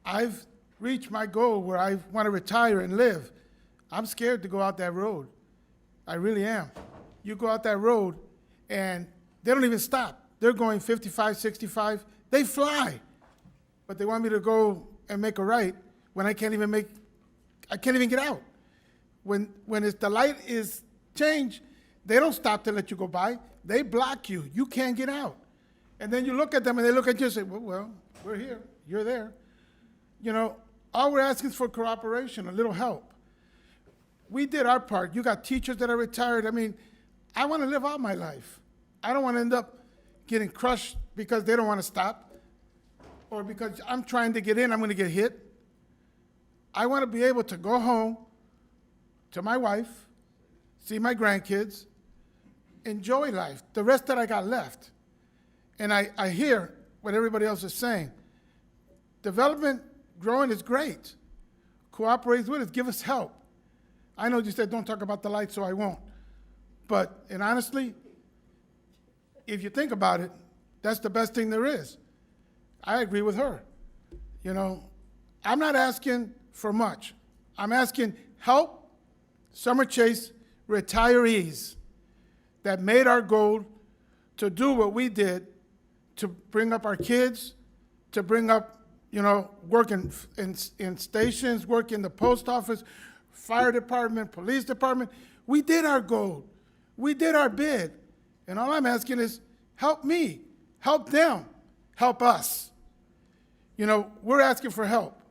I've reached my goal where I want to retire and live. I'm scared to go out that road. I really am. You go out that road and they don't even stop. They're going 55, 65. They fly. But they want me to go and make a right when I can't even get out. When the light is changed, they don't stop to let you go by. They block you. You can't get out. And then you look at them and they look at you and say, well, we're here. You're there. All we're asking is for cooperation, a little help. We did our part. You got teachers that are retired. I mean, I want to live out my life. I don't want to end up getting crushed because they don't want to stop, or because I'm trying to get in, I'm going to get hit. I want to be able to go home, to my wife, see my grandkids, enjoy life, the rest that I got left. And I hear what everybody else is saying. Development, growing is great. Cooperate with us, give us help. I know you said don't talk about the lights, so I won't. But, and honestly, if you think about it, that's the best thing there is. I agree with her. You know, I'm not asking for much. I'm asking help Summer Chase retirees that made our goal to do what we did, to bring up our kids, to bring up, you know, work in stations, work in the post office, fire department, police department. We did our goal. We did our bid. And all I'm asking is help me, help them, help us. You know, we're asking for help.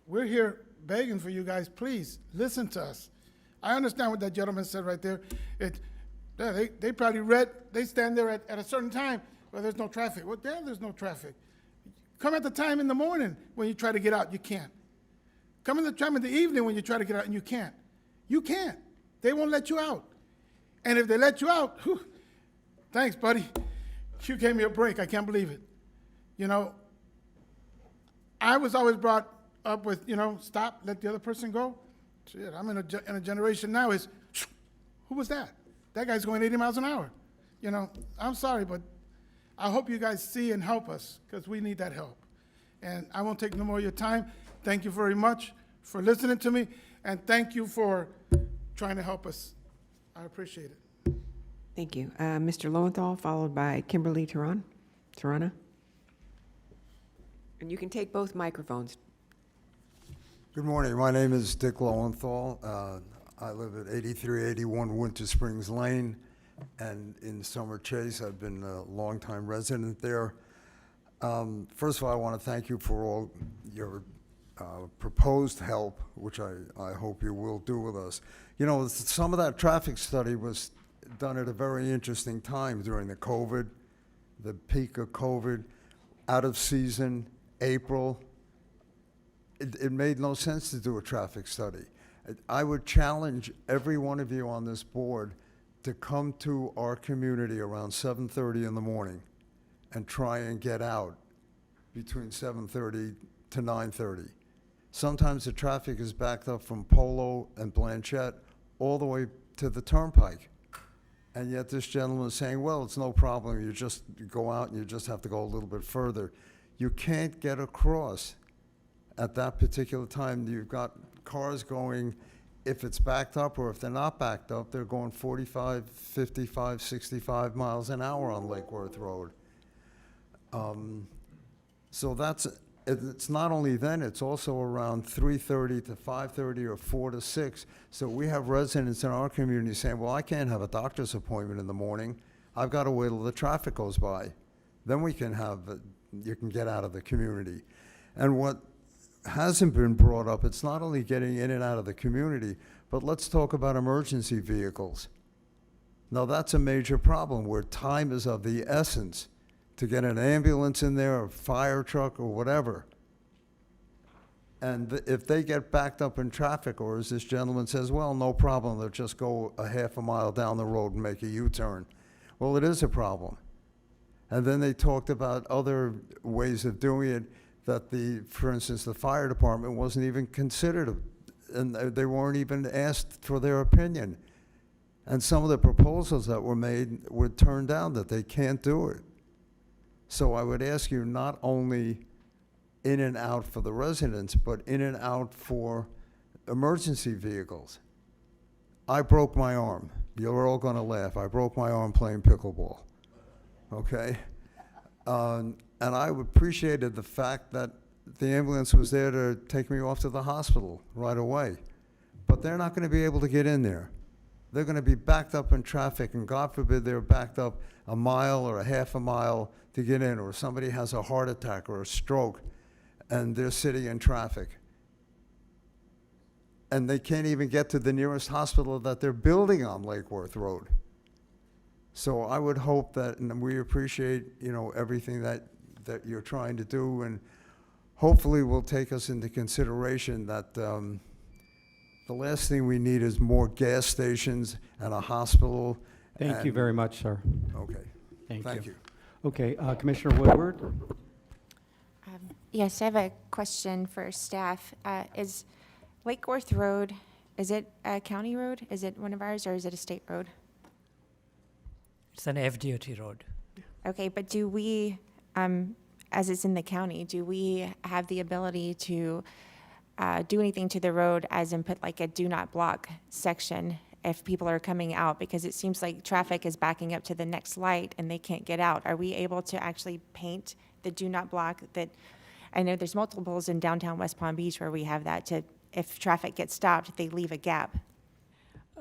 We're here begging for you guys, please, listen to us. I understand what that gentleman said right there. They probably read, they stand there at a certain time, well, there's no traffic. Well, there's no traffic. Come at the time in the morning when you try to get out, you can't. Come at the time in the evening when you try to get out and you can't. You can't. They won't let you out. And if they let you out, whew, thanks, buddy. You gave me a break. I can't believe it. You know, I was always brought up with, you know, stop, let the other person go. Shit, I'm in a generation now is, who was that? That guy's going 80 miles an hour. You know, I'm sorry, but I hope you guys see and help us because we need that help. And I won't take no more of your time. Thank you very much for listening to me, and thank you for trying to help us. I appreciate it. Thank you. Mr. Lowenthal, followed by Kimberly Tarana. And you can take both microphones. Good morning. My name is Dick Lowenthal. I live at 8381 Winter Springs Lane, and in Summer Chase. I've been a longtime resident there. First of all, I want to thank you for all your proposed help, which I hope you will do with us. You know, some of that traffic study was done at a very interesting time during the COVID, the peak of COVID, out of season, April. It made no sense to do a traffic study. I would challenge every one of you on this board to come to our community around 7:30 in the morning and try and get out between 7:30 to 9:30. Sometimes the traffic is backed up from Polo and Blanchette all the way to the Turnpike. And yet this gentleman is saying, well, it's no problem. You just go out and you just have to go a little bit further. You can't get across at that particular time. You've got cars going, if it's backed up or if they're not backed up, they're going 45, 55, 65 miles an hour on Lake Worth Road. So it's not only then, it's also around 3:30 to 5:30 or 4 to 6. So we have residents in our community saying, well, I can't have a doctor's appointment in the morning. I've got to wait till the traffic goes by. Then we can you can get out of the community. And what hasn't been brought up, it's not only getting in and out of the community, but let's talk about emergency vehicles. Now that's a major problem where time is of the essence to get an ambulance in there, a fire truck or whatever. And if they get backed up in traffic, or as this gentleman says, well, no problem, they'll just go a half a mile down the road and make a U-turn. Well, it is a problem. And then they talked about other ways of doing it that for instance, the fire department wasn't even considered, and they weren't even asked for their opinion. And some of the proposals that were made were turned down, that they can't do it. So I would ask you not only in and out for the residents, but in and out for emergency vehicles. I broke my arm. You're all gonna laugh. I broke my arm playing pickleball, okay? And I appreciated the fact that the ambulance was there to take me off to the hospital right away. But they're not gonna be able to get in there. They're gonna be backed up in traffic, and God forbid they're backed up a mile or a half a mile to get in, or somebody has a heart attack or a stroke, and they're sitting in traffic. And they can't even get to the nearest hospital that they're building on Lake Worth Road. So I would hope that, and we appreciate, you know, everything that you're trying to do, and hopefully will take us into consideration that The last thing we need is more gas stations and a hospital. Thank you and- very much, sir. Okay. Thank you. Okay, Commissioner Woodward? Yes, I have a question for staff. Is Lake Worth Road, is it a county road? Is it one of ours, or is it a state road? It's an FDOT road. Okay, but do we, as it's in the county, do we have the ability to do anything to the road, as in put like a do not block section if people are coming out? Because it seems like traffic is backing up to the next light and they can't get out. Are we able to actually paint the do not block that? I know there's multiples in downtown West Palm Beach where we have that to, if traffic gets stopped, they leave a gap.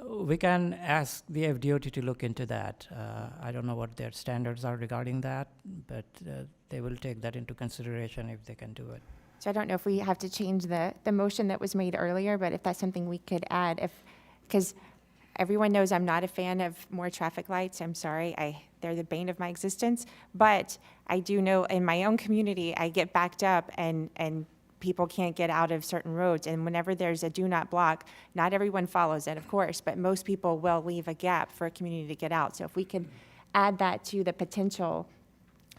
We can ask the FDOT to look into that. I don't know what their standards are regarding that, but they will take that into consideration if they can do it. So I don't know if we have to change the motion that was made earlier, but if that's something we could add, because everyone knows I'm not a fan of more traffic lights. I'm sorry, they're the bane of my existence. But I do know in my own community, I get backed up and people can't get out of certain roads. And whenever there's a do not block, not everyone follows it, of course, but most people will leave a gap for a community to get out. So if we could add that to the potential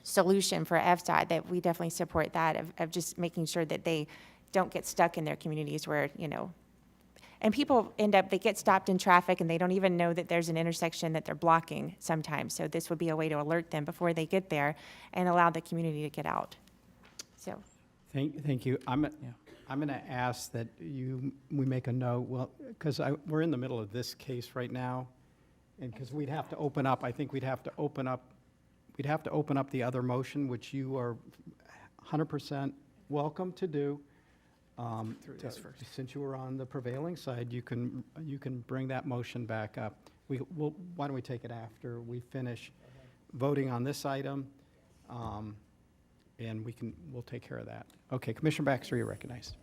solution for FDOT, that we definitely support that, of just making sure that they don't get stuck in their communities where, and people they get stopped in traffic and they don't even know that there's an intersection that they're blocking sometimes. So this would be a way to alert them before they get there and allow the community to get out. So. Thank you. I'm going to ask that we make a note, well, because we're in the middle of this case right now, and because we'd have to open up, I think we'd have to open up the other motion, which you are 100% welcome to do. Since you were on the prevailing side, you can bring that motion back up. Why don't we take it after we finish voting on this item? And we'll take care of that. Okay, Commissioner Baxter, you're recognized.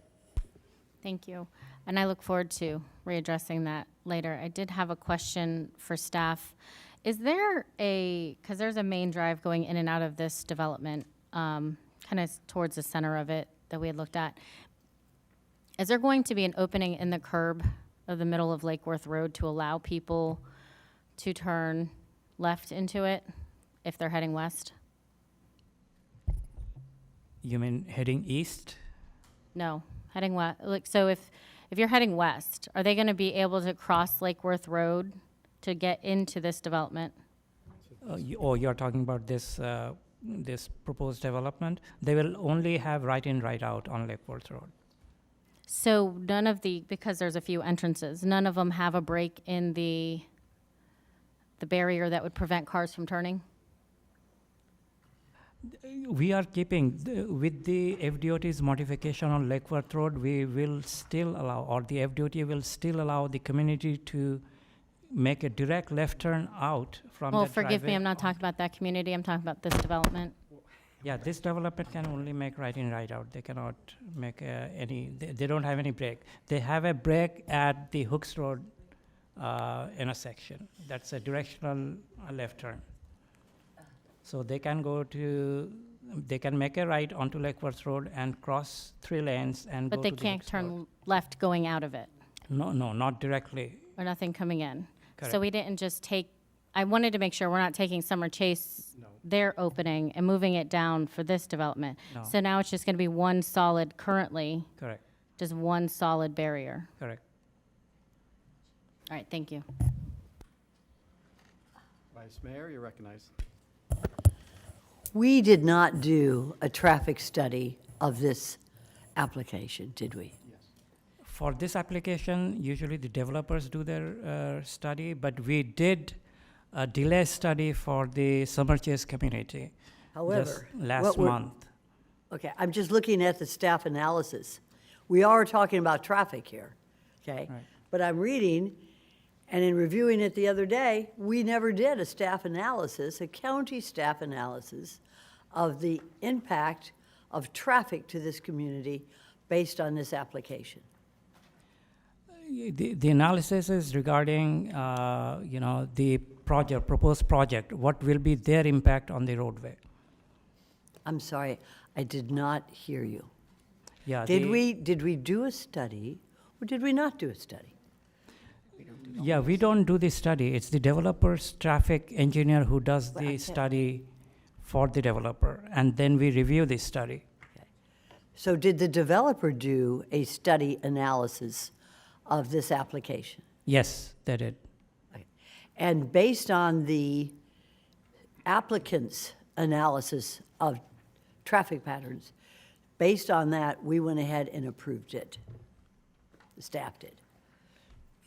Thank you. And I look forward to readdressing that later. I did have a question for staff. Is there because there's a main drive going in and out of this development, kind of towards the center of it that we had looked at. Is there going to be an opening in the curb of the middle of Lake Worth Road to allow people to turn left into it if they're heading west? You mean heading east? No, heading west. So if you're heading west, are they going to be able to cross Lake Worth Road to get into this development? You're talking about this this proposed development? They will only have right in, right out on Lake Worth Road. So none of because there's a few entrances, none of them have a break in the barrier that would prevent cars from turning? We are keeping, with the FDOT's modification on Lake Worth Road, we will still allow, or the FDOT will still allow the community to make a direct left turn out from Well, the forgive me, driveway. I'm not talking about that community, I'm talking about this development. Yeah, this development can only make right in, right out. They cannot make they don't have any break. They have a break at the Hooks Road intersection. That's a directional left turn. So they can make a right onto Lake Worth Road and cross 3 lanes and go But to they the can't Hooks Road. turn left going out of it, No, not directly. or nothing coming in. Correct. So we didn't just I wanted to make sure we're not taking Summer Chase, their opening, and moving it down for this development. No. So now it's just going to be one solid, currently, Correct, just one solid barrier. correct. All right, thank you. Vice Mayor, you're recognized. We did not do a traffic study of this application, did we? For this application, usually the developers do their study, but we did a delay study for the Summer Chase community. However, just last month. Okay, I'm just looking at the staff analysis. We are talking about traffic here, okay? Right. But I'm reading, and in reviewing it the other day, we never did a staff analysis, a county staff analysis of the impact of traffic to this community based on this application. The analysis is regarding, the proposed project, what will be their impact on the roadway. I'm sorry, I did not hear you. Yeah. Did we do a study, or did we not do a study? Yeah, we don't do the study. It's the developer's traffic engineer who does the study for the developer, and then we review the study. So did the developer do a study analysis of this application? Yes, they did. And based on the applicant's analysis of traffic patterns, based on that, we went ahead and approved it. The staff did.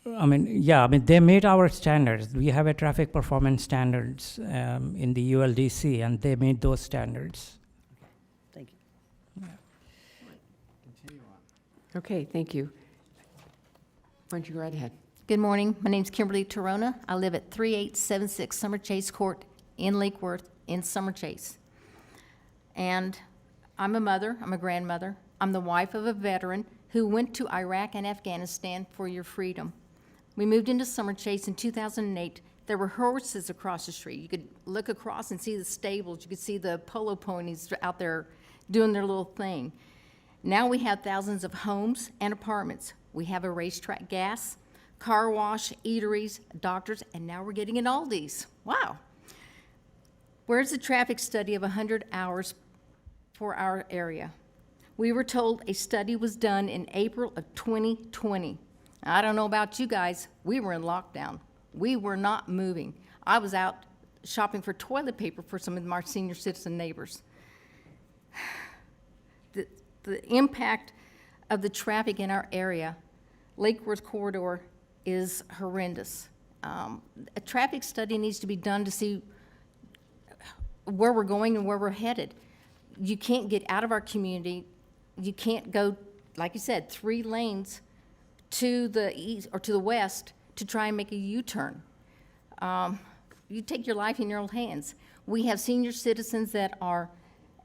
I mean, yeah, I mean, they meet our standards. We have a traffic performance standards in the ULDC, and they meet those standards. Thank you. Okay, thank you. Why don't you go right ahead? Good morning. My name's Kimberly Torona. I live at 3876 Summer Chase Court in Lake Worth in Summer Chase. And I'm a mother, I'm a grandmother. I'm the wife of a veteran who went to Iraq and Afghanistan for your freedom. We moved into Summer Chase in 2008. There were horses across the street. You could look across and see the stables. You could see the polo ponies out there doing their little thing. Now we have thousands of homes and apartments. We have a racetrack, gas, car wash, eateries, doctors, and now we're getting an Aldi's. Wow. Where's the traffic study of 100 hours for our area? We were told a study was done in April of 2020. I don't know about you guys, we were in lockdown. We were not moving. I was out shopping for toilet paper for some of my senior citizen neighbors. The impact of the traffic in our area, Lake Worth corridor, is horrendous. A traffic study needs to be done to see where we're going and where we're headed. You can't get out of our community. You can't go, like you said, 3 lanes to the east or to the west to try and make a U-turn. You take your life in your own hands. We have senior citizens that are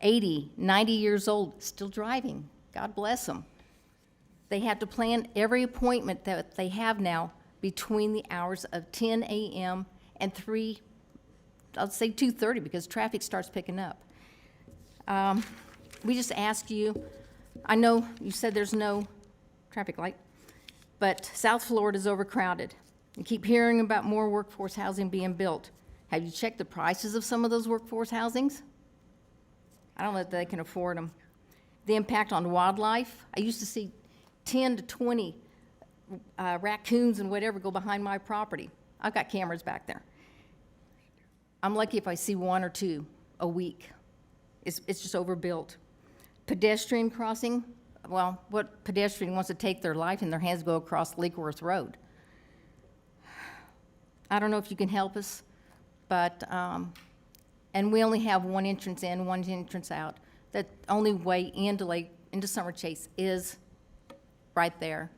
80, 90 years old, still driving. God bless them. They have to plan every appointment that they have now between the hours of 10 a.m. and 3, I'll say 2:30 because traffic starts picking up. We just ask you, I know you said there's no traffic light, but South Florida is overcrowded. You keep hearing about more workforce housing being built. Have you checked the prices of some of those workforce housings? I don't know if they can afford them. The impact on wildlife. I used to see 10 to 20 raccoons and whatever go behind my property. I've got cameras back there. I'm lucky if I see 1 or 2 a week. It's just overbuilt. Pedestrian crossing. Well, what pedestrian wants to take their life in their hands to go across Lake Worth Road? I don't know if you can help us, but and we only have 1 entrance in, 1 entrance out. The only way into Summer Chase is right there.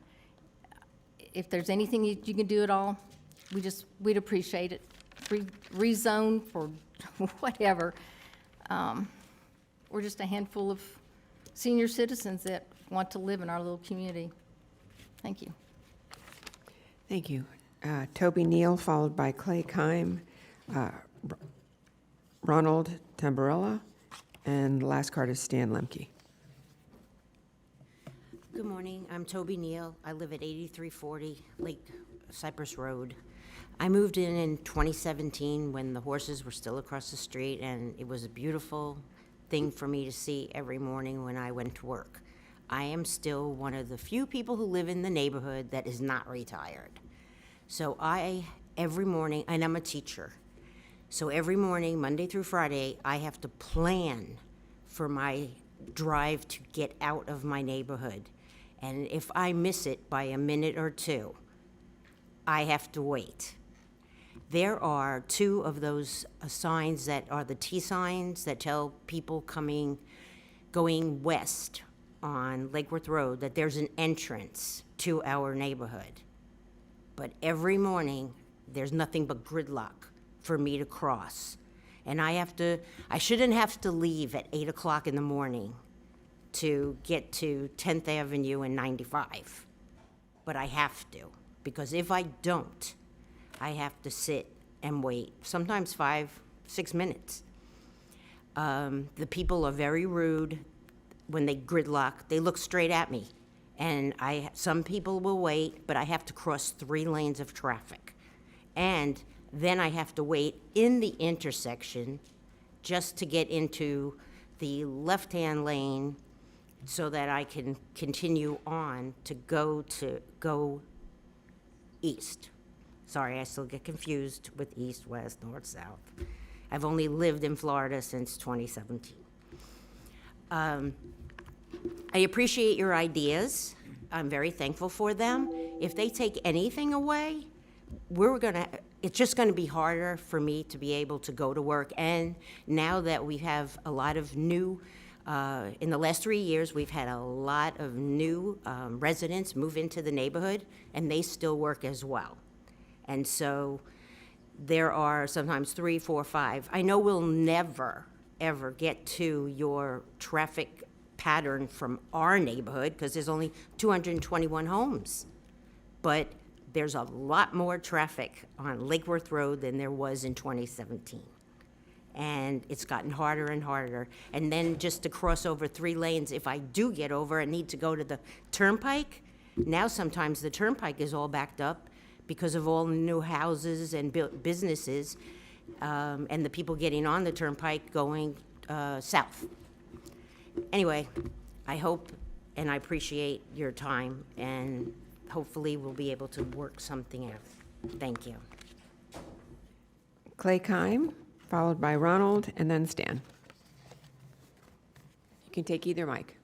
If there's anything you can do at all, we'd appreciate it. Rezone for whatever. We're just a handful of senior citizens that want to live in our little community. Thank you. Thank you. Toby Neal, followed by Clay Kime, Ronald Tamburella, and the last card is Stan Lemke. Good morning. I'm Toby Neal. I live at 8340 Lake Cypress Road. I moved in 2017 when the horses were still across the street, and it was a beautiful thing for me to see every morning when I went to work. I am still one of the few people who live in the neighborhood that is not retired. So every morning, and I'm a teacher, so every morning, Monday through Friday, I have to plan for my drive to get out of my neighborhood. And if I miss it by a minute or 2, I have to wait. There are 2 of those signs that are the T signs that tell people going west on Lake Worth Road that there's an entrance to our neighborhood. But every morning, there's nothing but gridlock for me to cross. And I shouldn't have to leave at 8 o'clock in the morning to get to 10th Avenue and 95. But I have to, because if I don't, I have to sit and wait, sometimes 5-6 minutes. The people are very rude. When they gridlock, they look straight at me, And some people will wait, but I have to cross 3 lanes of traffic. And then I have to wait in the intersection just to get into the left-hand lane so that I can continue on to go east. Sorry, I still get confused with east, west, north, south. I've only lived in Florida since 2017. I appreciate your ideas. I'm very thankful for them. If they take anything away, it's just gonna be harder for me to be able to go to work. And now that we have a lot of new, in the last 3 years, we've had a lot of new residents move into the neighborhood, and they still work as well. And so there are sometimes 3, 4, 5. I know we'll never, ever get to your traffic pattern from our neighborhood because there's only 221 homes. But there's a lot more traffic on Lake Worth Road than there was in 2017. And it's gotten harder and harder. And then just to cross over 3 lanes, if I do get over and need to go to the turnpike, now sometimes the turnpike is all backed up because of all the new houses and businesses, and the people getting on the turnpike going south. Anyway, I hope and I appreciate your time, and hopefully we'll be able to work something out. Thank you. Clay Kime, followed by Ronald, and then Stan. You can take either mic.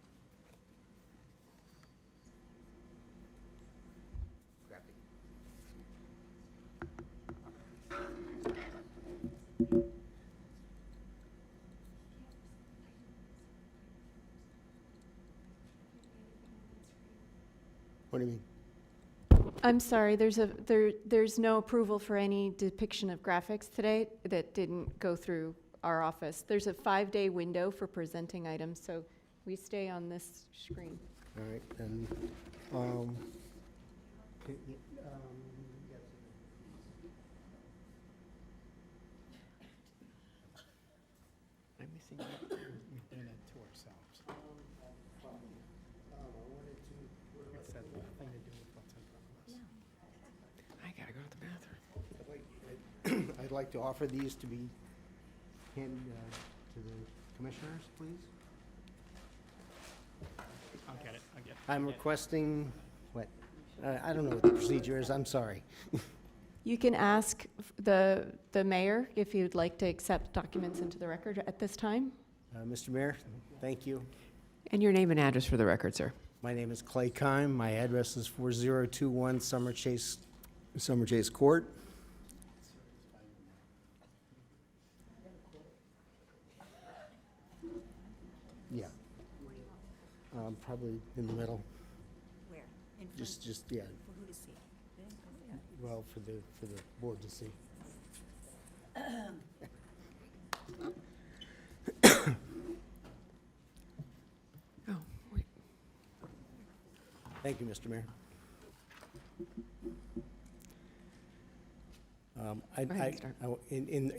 What do you mean? I'm sorry, there's no approval for any depiction of graphics today that didn't go through our office. There's a 5-day window for presenting items, so we stay on this screen. All right, then, I'm missing it. We've done it to ourselves. It said nothing to do with what's in front of us. I gotta go to the bathroom. I'd like to offer these to be handed to the commissioners, please. I'll get it. I'm requesting, what? I don't know what the procedure is, I'm sorry. You can ask the mayor if you'd like to accept documents into the record at this time. Mr. Mayor, thank you. And your name and address for the record, sir. My name is Clay Kime. My address is 4021 Summer Chase Court. Yeah. Probably in the middle. Where? Just, yeah. For who to see? Well, for the board to see. Oh, wait. Thank you, Mr. Mayor.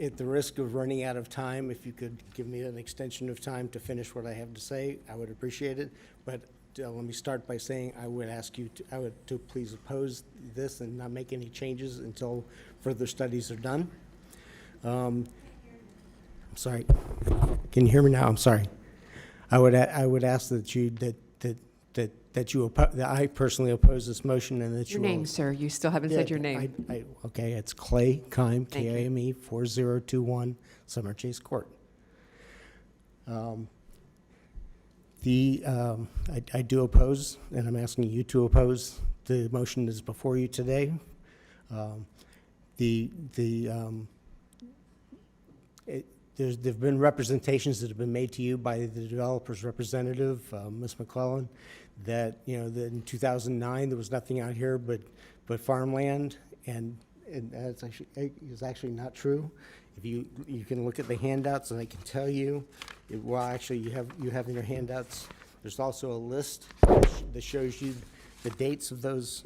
At the risk of running out of time, if you could give me an extension of time to finish what I have to say, I would appreciate it. But let me start by saying I would ask you to please oppose this and not make any changes until further studies are done. I'm sorry. Can you hear me now? I'm sorry. I would ask that I personally oppose this motion and that Your you name, sir. You still haven't said your name. Okay, it's Clay Kime, Thank you. K-I-M-E, 4021 Summer Chase Court. I do oppose, and I'm asking you to oppose the motion that is before you today. There've been representations that have been made to you by the developer's representative, Ms. McClellan, that that in 2009 there was nothing out here but farmland, and that's actually not true. If you can look at the handouts, and I can tell you, actually you have in your handouts. There's also a list that shows you the dates of those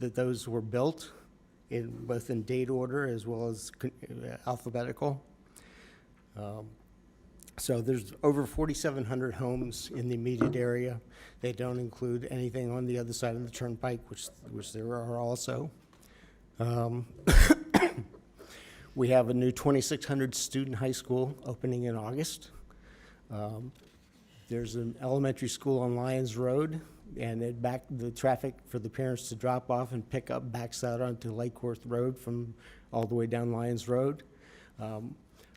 that those were built, both in date order as well as alphabetical. So there's over 4,700 homes in the immediate area. They don't include anything on the other side of the turnpike, which there are also. We have a new 2,600 student high school opening in August. There's an elementary school on Lyons Road, and the traffic for the parents to drop off and pick up backs out onto Lakeworth Road from all the way down Lyons Road.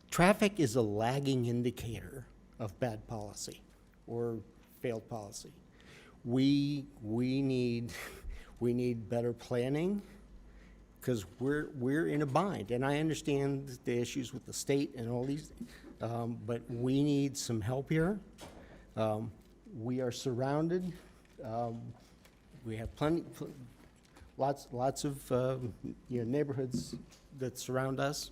Traffic is a lagging indicator of bad policy or failed policy. We need better planning, because we're in a bind, and I understand the issues with the state and all these, but we need some help here. We are surrounded. We have lots of neighborhoods that surround us.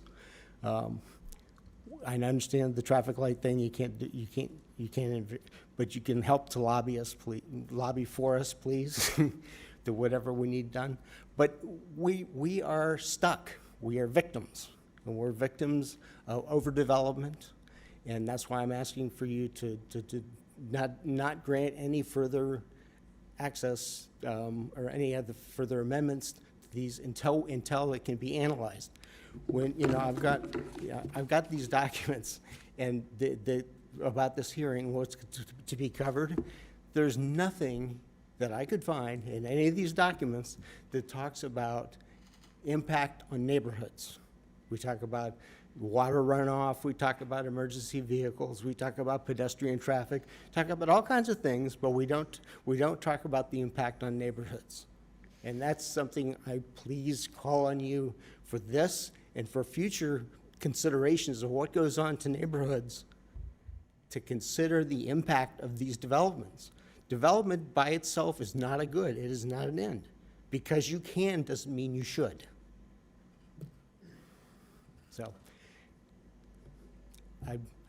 I understand the traffic light thing. You can't, but you can help to lobby for us, please, to whatever we need done. But we are stuck. We are victims, and we're victims of overdevelopment, and that's why I'm asking for you to not grant any further access or any other further amendments to these until it can be analyzed. When I've got these documents and about this hearing, what's to be covered. There's nothing that I could find in any of these documents that talks about impact on neighborhoods. We talk about water runoff, we talk about emergency vehicles, we talk about pedestrian traffic, talk about all kinds of things, but we don't talk about the impact on neighborhoods. And that's something I please call on you for this and for future considerations of what goes on to neighborhoods, to consider the impact of these developments. Development by itself is not a good, it is not an end. Because you can doesn't mean you should. So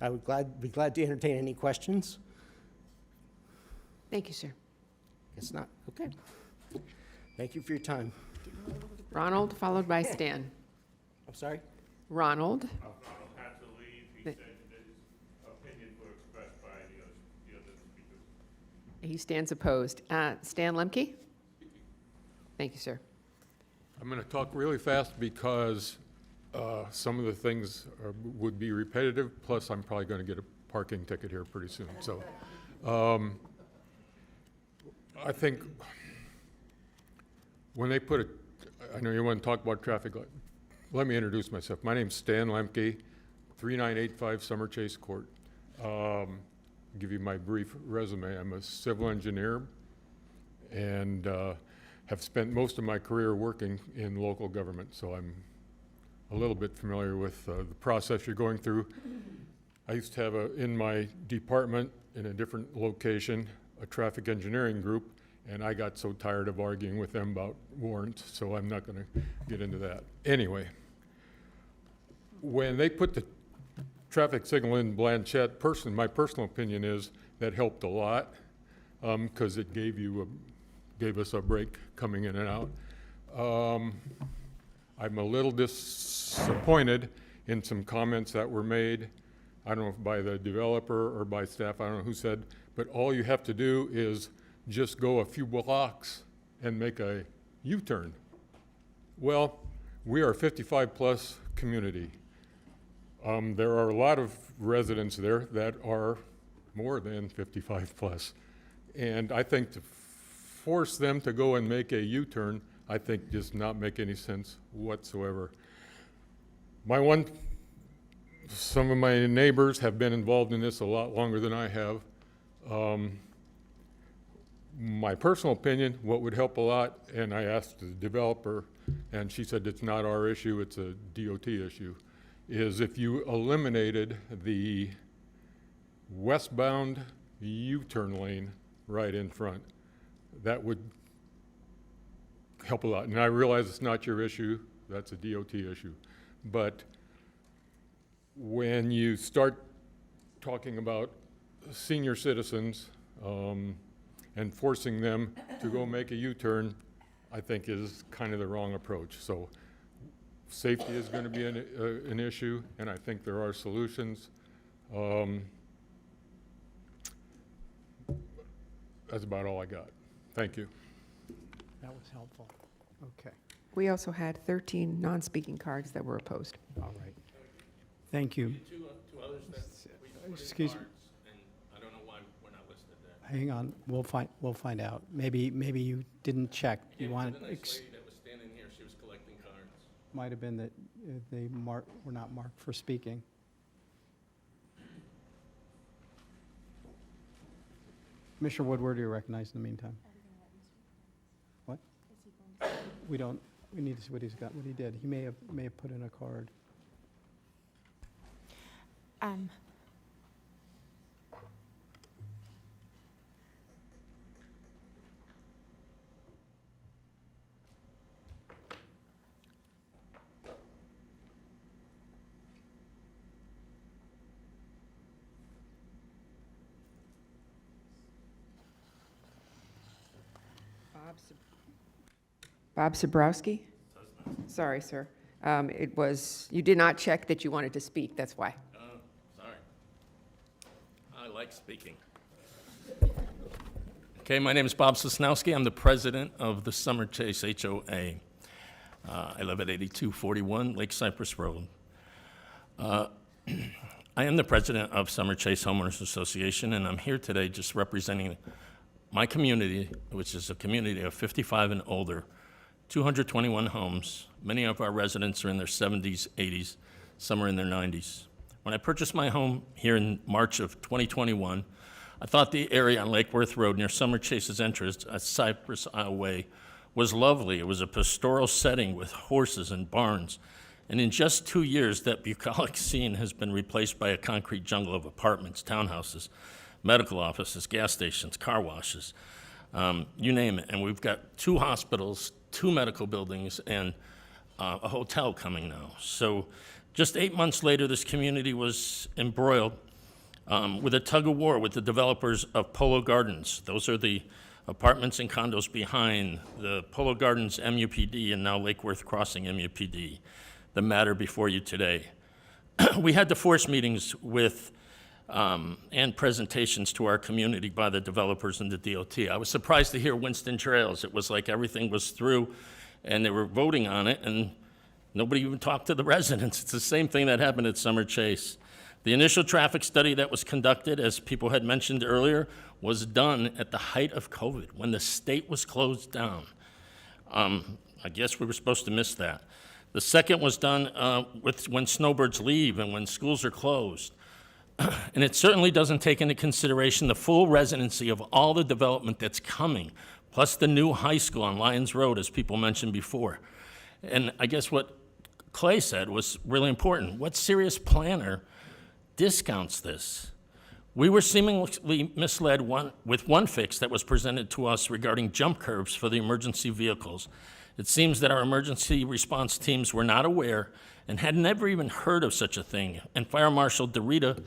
I would be glad to entertain any questions. Thank you, sir. Guess not. Okay. Thank you for your time. Ronald, followed by Stan. I'm sorry? Ronald. Ronald had to leave. He said that his opinion was expressed by the other speakers. He stands opposed. Stan Lemke? Thank you, sir. I'm going to talk really fast because some of the things would be repetitive, plus I'm probably going to get a parking ticket here pretty soon. So I think when they put I know you want to talk about traffic light. Let me introduce myself. My name's Stan Lemke, 3985 Summer Chase Court. Give you my brief resume. I'm a civil engineer and have spent most of my career working in local government, so I'm a little bit familiar with the process you're going through. I used to have in my department, in a different location, a traffic engineering group, and I got so tired of arguing with them about warrants, so I'm not going to get into that. Anyway, when they put the traffic signal in Blanchette, my personal opinion is that helped a lot because it gave us a break coming in and out. I'm a little disappointed in some comments that were made. I don't know if by the developer or by staff, I don't know who said, but all you have to do is just go a few blocks and make a U-turn. Well, we are a 55-plus community. There are a lot of residents there that are more than 55-plus. And I think to force them to go and make a U-turn, I think does not make any sense whatsoever. Some of my neighbors have been involved in this a lot longer than I have. My personal opinion, what would help a lot, and I asked the developer, and she said it's not our issue, it's a DOT issue, is if you eliminated the westbound U-turn lane right in front, that would help a lot. And I realize it's not your issue, that's a DOT issue. But when you start talking about senior citizens and forcing them to go make a U-turn, I think is kind of the wrong approach. So safety is going to be an issue, and I think there are solutions. That's about all I got. Thank you. That was helpful. Okay, We also had 13 non-speaking cards that were opposed. all right. Thank you. Two others that we put in Excuse me. cards, and I don't know why we're not listed there. Hang on, we'll find out. Maybe you didn't check. You wanted, The nice lady that was standing here, she was collecting cards. might have been that they were not marked for speaking. Commissioner Woodward, you're recognized in the meantime. What? We need to see what he's got, what he did. He may have put in a card. Bob Sabrowski? Sorry, sir. It was, you did not check that you wanted to speak, that's why. Oh, sorry. I like speaking. Okay, my name is Bob Sosnowski. I'm the president of the Summer Chase HOA. I live at 8241 Lake Cypress Road. I am the president of Summer Chase Homeowners Association, and I'm here today just representing my community, which is a community of 55 and older, 221 homes. Many of our residents are in their 70s, 80s, some are in their 90s. When I purchased my home here in March of 2021, I thought the area on Lake Worth Road near Summer Chase's entrance at Cypress Isle Way was lovely. It was a pastoral setting with horses and barns. And in just 2 years, that bucolic scene has been replaced by a concrete jungle of apartments, townhouses, medical offices, gas stations, car washes, you name it. And we've got 2 hospitals, 2 medical buildings, and a hotel coming now. So just 8 months later, this community was embroiled with a tug of war with the developers of Polo Gardens. Those are the apartments and condos behind the Polo Gardens MUPD and now Lake Worth Crossing MUPD, the matter before you today. We had to force meetings with and presentations to our community by the developers and the DOT. I was surprised to hear Winston Trails. It was like everything was through and they were voting on it and nobody even talked to the residents. It's the same thing that happened at Summer Chase. The initial traffic study that was conducted, as people had mentioned earlier, was done at the height of COVID, when the state was closed down. I guess we were supposed to miss that. The second was done when snowbirds leave and when schools are closed. And it certainly doesn't take into consideration the full residency of all the development that's coming, plus the new high school on Lyons Road, as people mentioned before. And I guess what Clay said was really important. What serious planner discounts this? We were seemingly misled with one fix that was presented to us regarding jump curves for the emergency vehicles. It seems that our emergency response teams were not aware and had never even heard of such a thing. And Fire Marshal DeRita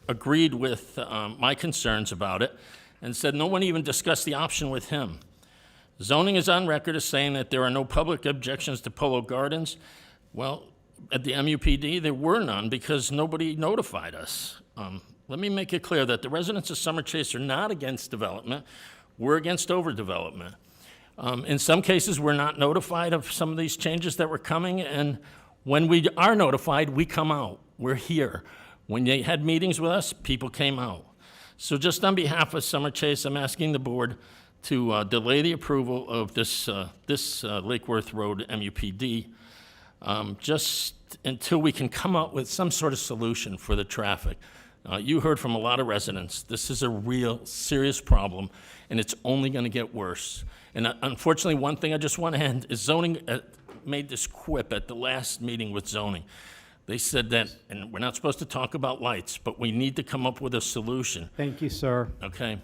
agreed with my concerns about it and said no one even discussed the option with him. Zoning is on record as saying that there are no public objections to Polo Gardens. Well, at the MUPD, there were none because nobody notified us. Let me make it clear that the residents of Summer Chase are not against development. We're against overdevelopment. In some cases, we're not notified of some of these changes that were coming, and when we are notified, we come out. We're here. When they had meetings with us, people came out. So just on behalf of Summer Chase, I'm asking the board to delay the approval of this Lake Worth Road MUPD just until we can come up with some sort of solution for the traffic. You heard from a lot of residents. This is a real serious problem, and it's only going to get worse. And unfortunately, one thing I just want to end is zoning made this quip at the last meeting with zoning. They said that, and we're not supposed to talk about lights, but we need to come up with a solution. Thank you, sir. Okay,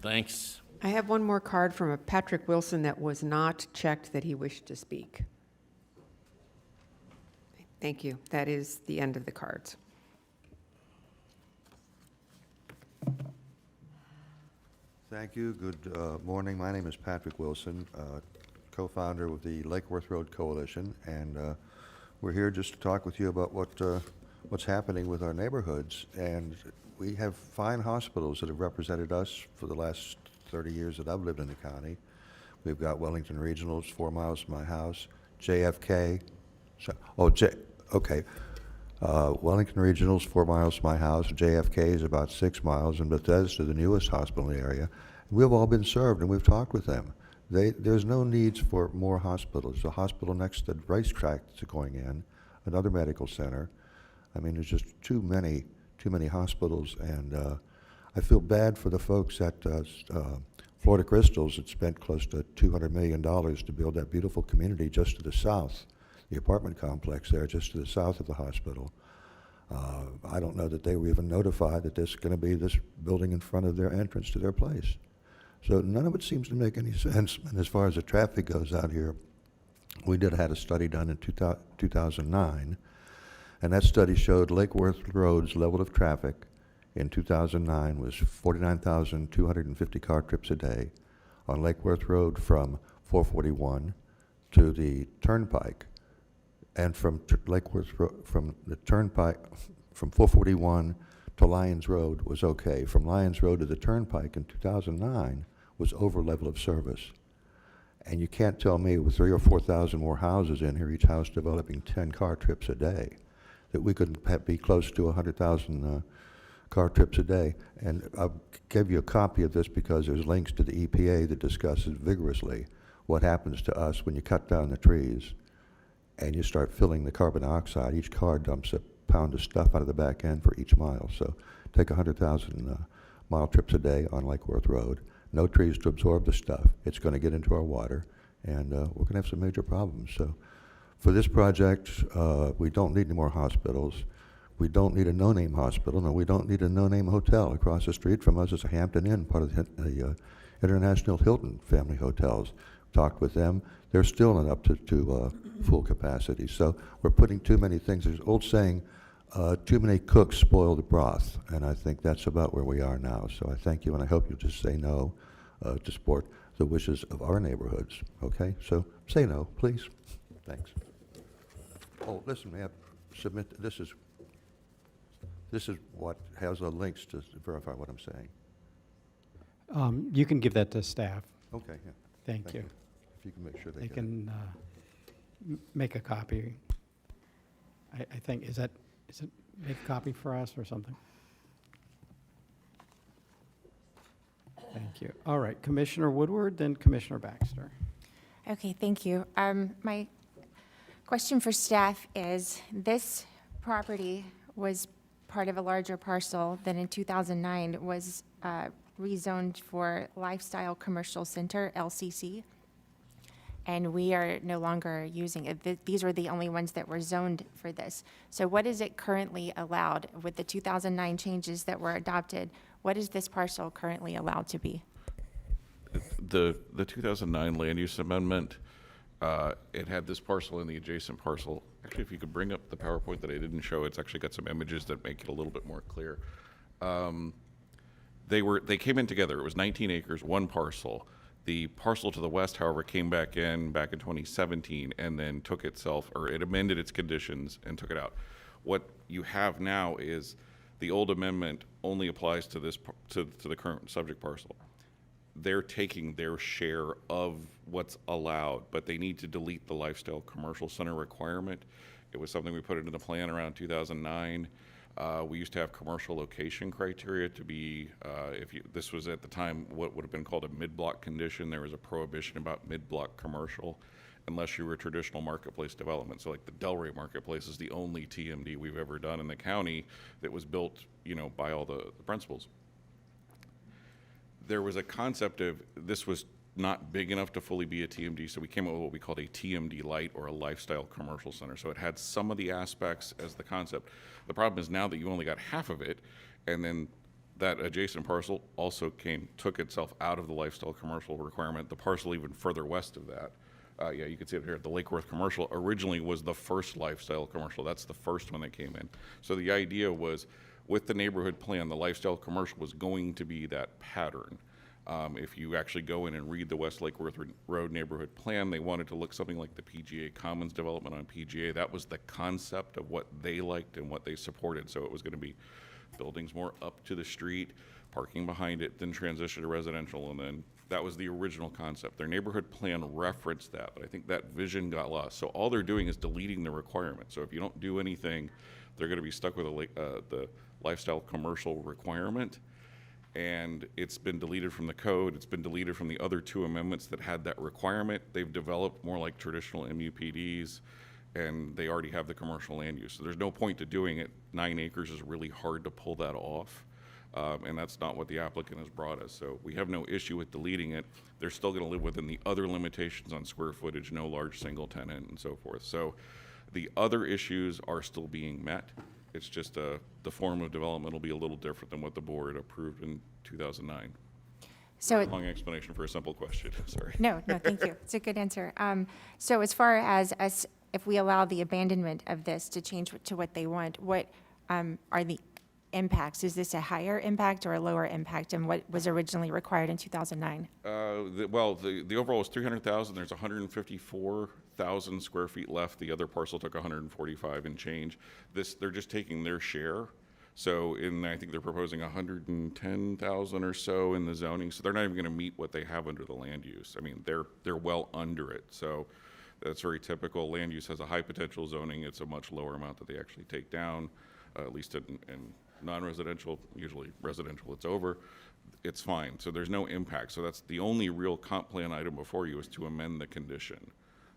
thanks. I have one more card from a Patrick Wilson that was not checked that he wished to speak. Thank you. That is the end of the cards. Thank you. Good morning. My name is Patrick Wilson, co-founder with the Lake Worth Road Coalition, and we're here just to talk with you about what's happening with our neighborhoods. And we have fine hospitals that have represented us for the last 30 years that I've lived in the county. We've got Wellington Regionals, 4 miles from my house. JFK, Wellington Regionals, 4 miles from my house. JFK is about 6 miles, and Bethesda, the newest hospital in the area. We've all been served, and we've talked with them. There's no needs for more hospitals. The hospital next to the racetrack that's going in, another medical center. I mean, there's just too many hospitals, and I feel bad for the folks at Florida Crystals that spent close to $200 million to build that beautiful community just to the south, the apartment complex there just to the south of the hospital. I don't know that they were even notified that there's going to be this building in front of their entrance to their place. So none of it seems to make any sense. And as far as the traffic goes out here, we had a study done in 2009, and that study showed Lake Worth Road's level of traffic in 2009 was 49,250 car trips a day on Lake Worth Road from 441 to the Turnpike, and from Lake Worth from the Turnpike from 441 to Lyons Road was okay. From Lyons Road to the Turnpike in 2009 was over level of service. And you can't tell me with 3,000 or 4,000 more houses in here, each house developing 10 car trips a day, that we could be close to 100,000 car trips a day. And I'll give you a copy of this because there's links to the EPA that discusses vigorously what happens to us when you cut down the trees and you start filling the carbon dioxide. Each car dumps a pound of stuff out of the back end for each mile. So take 100,000 mile trips a day on Lake Worth Road. No trees to absorb the stuff. It's going to get into our water, and we're going to have some major problems. So for this project, we don't need any more hospitals. We don't need a no-name hospital. No, we don't need a no-name hotel. Across the street from us is a Hampton Inn, part of the International Hilton family hotels. Talked with them. They're still not up to full capacity. So we're putting too many things. There's an old saying, too many cooks spoil the broth, and I think that's about where we are now. So I thank you, and I hope you'll just say no to support the wishes of our neighborhoods, okay? So say no, please. Thanks. Oh, listen, may I submit, this is what has the links to verify what I'm saying. You can give that to staff. Okay, yeah. Thank you. If you can make sure They they get it. can make a copy. I think, is it make a copy for us or something? Thank you. All right, Commissioner Woodward, then Commissioner Baxter. Okay, thank you. My question for staff is, this property was part of a larger parcel that in 2009 was rezoned for Lifestyle Commercial Center, LCC, and we are no longer using it. These were the only ones that were zoned for this. So what is it currently allowed with the 2009 changes that were adopted? What is this parcel currently allowed to be? The 2009 land use amendment, it had this parcel and the adjacent parcel. Actually, if you could bring up the PowerPoint that I didn't show, it's actually got some images that make it a little bit more clear. They came in together. It was 19 acres, one parcel. The parcel to the west, however, came back in 2017 and then took itself, or it amended its conditions and took it out. What you have now is the old amendment only applies to this to the current subject parcel. They're taking their share of what's allowed, but they need to delete the Lifestyle Commercial Center requirement. It was something we put into the plan around 2009. We used to have commercial location criteria to be, this was at the time what would have been called a mid-block condition. There was a prohibition about mid-block commercial unless you were a traditional marketplace development. So like the Delray Marketplace is the only TMD we've ever done in the county that was built, by all the principals. There was a concept of this was not big enough to fully be a TMD, so we came up with what we called a TMD light, or a lifestyle commercial center. So it had some of the aspects as the concept. The problem is now that you only got half of it, and then that adjacent parcel also took itself out of the lifestyle commercial requirement. The parcel even further west of that, yeah, you can see it here, the Lake Worth Commercial originally was the first lifestyle commercial. That's the first one that came in. So the idea was, with the neighborhood plan, the lifestyle commercial was going to be that pattern. If you actually go in and read the West Lake Worth Road neighborhood plan, they wanted to look something like the PGA Commons development on PGA. That was the concept of what they liked and what they supported. So it was going to be buildings more up to the street, parking behind it, then transition to residential, and then that was the original concept. Their neighborhood plan referenced that, but I think that vision got lost. So all they're doing is deleting the requirement. So if you don't do anything, they're going to be stuck with the lifestyle commercial requirement. And it's been deleted from the code. It's been deleted from the other two amendments that had that requirement. They've developed more like traditional MUPDs, and they already have the commercial land use. So there's no point to doing it. 9 acres is really hard to pull that off. And that's not what the applicant has brought us. So we have no issue with deleting it. They're still going to live within the other limitations on square footage, no large single tenant and so forth. So the other issues are still being met. It's just the form of development will be a little different than what the board approved in 2009. So Long explanation for a simple question, sorry. No, thank you. It's a good answer. So as far as us, if we allow the abandonment of this to change to what they want, what are the impacts? Is this a higher impact or a lower impact than what was originally required in 2009? The overall was 300,000. There's 154,000 square feet left. The other parcel took 145 and change. They're just taking their share. So I think they're proposing 110,000 or so in the zoning. So they're not even going to meet what they have under the land use. I mean, they're well under it. So that's very typical. Land use has a high potential zoning. It's a much lower amount that they actually take down, at least in non-residential. Usually residential, it's over. It's fine. So there's no impact. So that's the only real comp plan item before you is to amend the condition.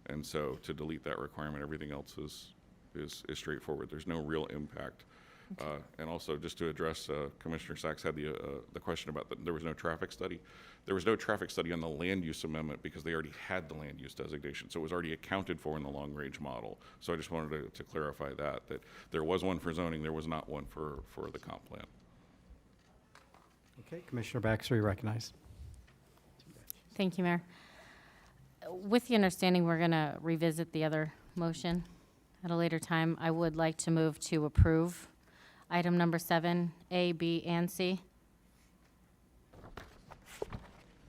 And so to delete that requirement, everything else is straightforward. There's no real impact. And also, just to address, Commissioner Sachs had the question about there was no traffic study. There was no traffic study on the land use amendment because they already had the land use designation, so it was already accounted for in the long-range model. So I just wanted to clarify that there was one for zoning, there was not one for the comp plan. Okay, Commissioner Baxter, you recognized. Thank you, Mayor. With the understanding we're going to revisit the other motion at a later time, I would like to move to approve item number 7, A, B, and C.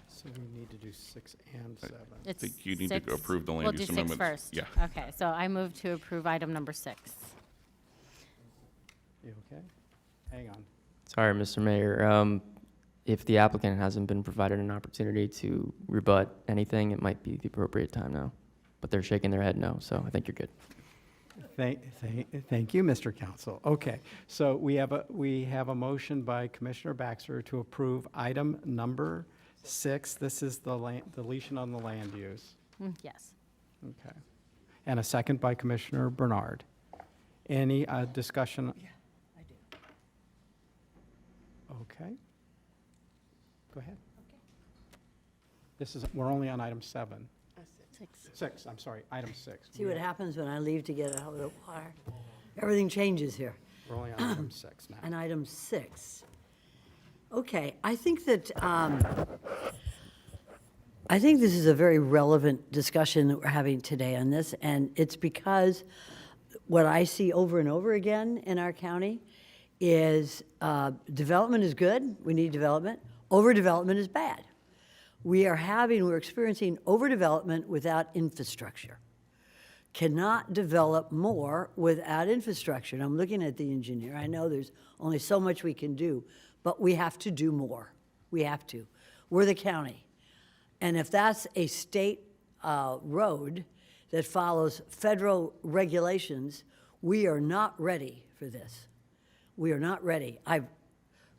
So we need to do 6 and 7. I think you need to approve the land We'll use do 6 amendments. first. Yeah. Okay, so I move to approve item number 6. You okay? Hang on. Sorry, Mr. Mayor. If the applicant hasn't been provided an opportunity to rebut anything, it might be the appropriate time now. But they're shaking their head no, so I think you're good. Thank you, Mr. Counsel. Okay, so we have a motion by Commissioner Baxter to approve item number 6. This is the deletion on the land use. Yes. Okay. And a second by Commissioner Bernard. Any discussion? Yeah, I do. Okay. Go ahead. Okay. We're only on item 7. 6, I'm sorry, item 6. See what happens when I leave to get out of the water? Everything changes here. We're only on item 6 now. On item 6. Okay, I think that, I think this is a very relevant discussion that we're having today on this, and it's because what I see over and over again in our county is development is good, we need development, overdevelopment is bad. We're experiencing overdevelopment without infrastructure. Cannot develop more without infrastructure. And I'm looking at the engineer. I know there's only so much we can do, but we have to do more. We have to. We're the county. And if that's a state road that follows federal regulations, we are not ready for this. We are not ready. I've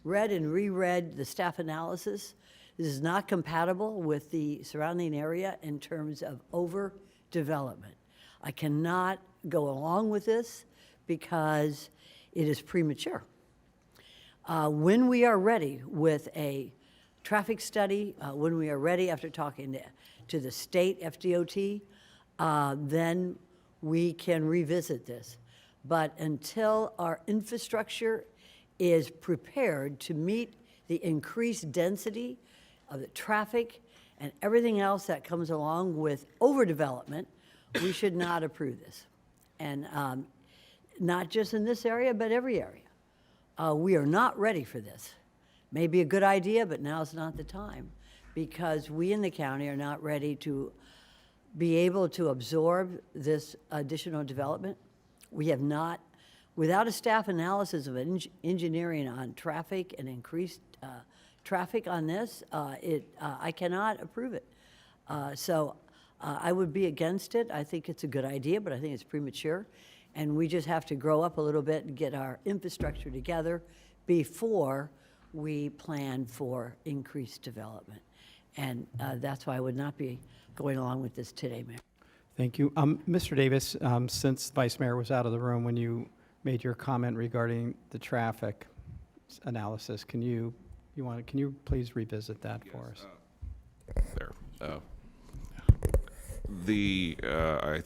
read and reread the staff analysis. This is not compatible with the surrounding area in terms of overdevelopment. I cannot go along with this because it is premature. When we are ready with a traffic study, when we are ready after talking to the state FDOT, then we can revisit this. But until our infrastructure is prepared to meet the increased density of the traffic and everything else that comes along with overdevelopment, we should not approve this. And not just in this area, but every area. We are not ready for this. Maybe a good idea, but now's not the time because we in the county are not ready to be able to absorb this additional development. We have not, without a staff analysis of engineering on traffic and increased traffic on this, I cannot approve it. So I would be against it. I think it's a good idea, but I think it's premature. And we just have to grow up a little bit and get our infrastructure together before we plan for increased development. And that's why I would not be going along with this today, Mayor. Thank you. Mr. Davis, since Vice Mayor was out of the room when you made your comment regarding the traffic analysis, can you please revisit that for us? There.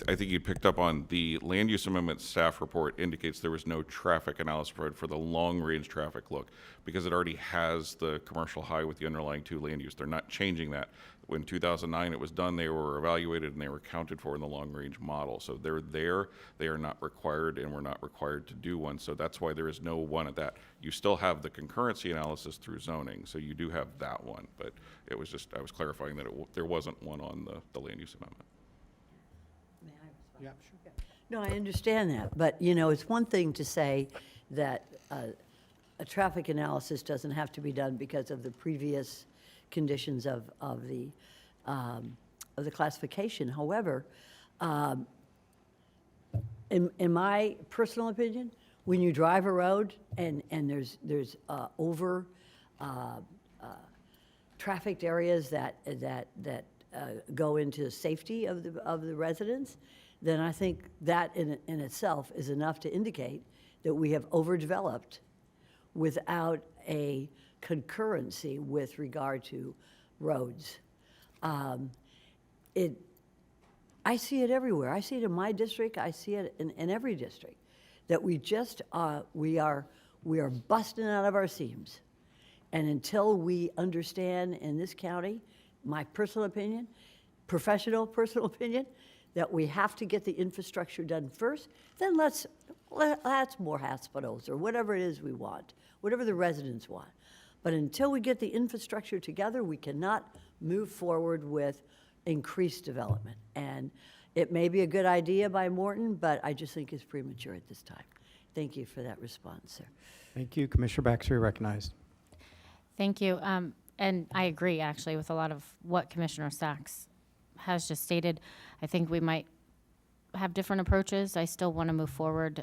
I think you picked up on the land use amendment staff report indicates there was no traffic analysis provided for the long-range traffic look because it already has the commercial high with the underlying 2 land use. They're not changing that. When 2009 it was done, they were evaluated and they were accounted for in the long-range model. So they're there. They are not required, and we're not required to do one. So that's why there is no one at that. You still have the concurrency analysis through zoning, so you do have that one. But it was just, I was clarifying that there wasn't one on the land use amendment. Yeah, sure. No, I understand that, but, you know, it's one thing to say that a traffic analysis doesn't have to be done because of the previous conditions of the classification. However, in my personal opinion, when you drive a road and there's over trafficked areas that go into safety of the residents, then I think that in itself is enough to indicate that we have overdeveloped without a concurrency with regard to roads. I see it everywhere. I see it in my district. I see it in every district, that we just we are busting out of our seams. And until we understand in this county, my personal opinion, professional personal opinion, that we have to get the infrastructure done first, then let's more hospitals or whatever it is we want, whatever the residents want. But until we get the infrastructure together, we cannot move forward with increased development. And it may be a good idea by Morton, but I just think it's premature at this time. Thank you for that response, sir. Thank you. Commissioner Baxter, you're recognized. Thank you. And I agree, actually, with a lot of what Commissioner Sachs has just stated. I think we might have different approaches. I still want to move forward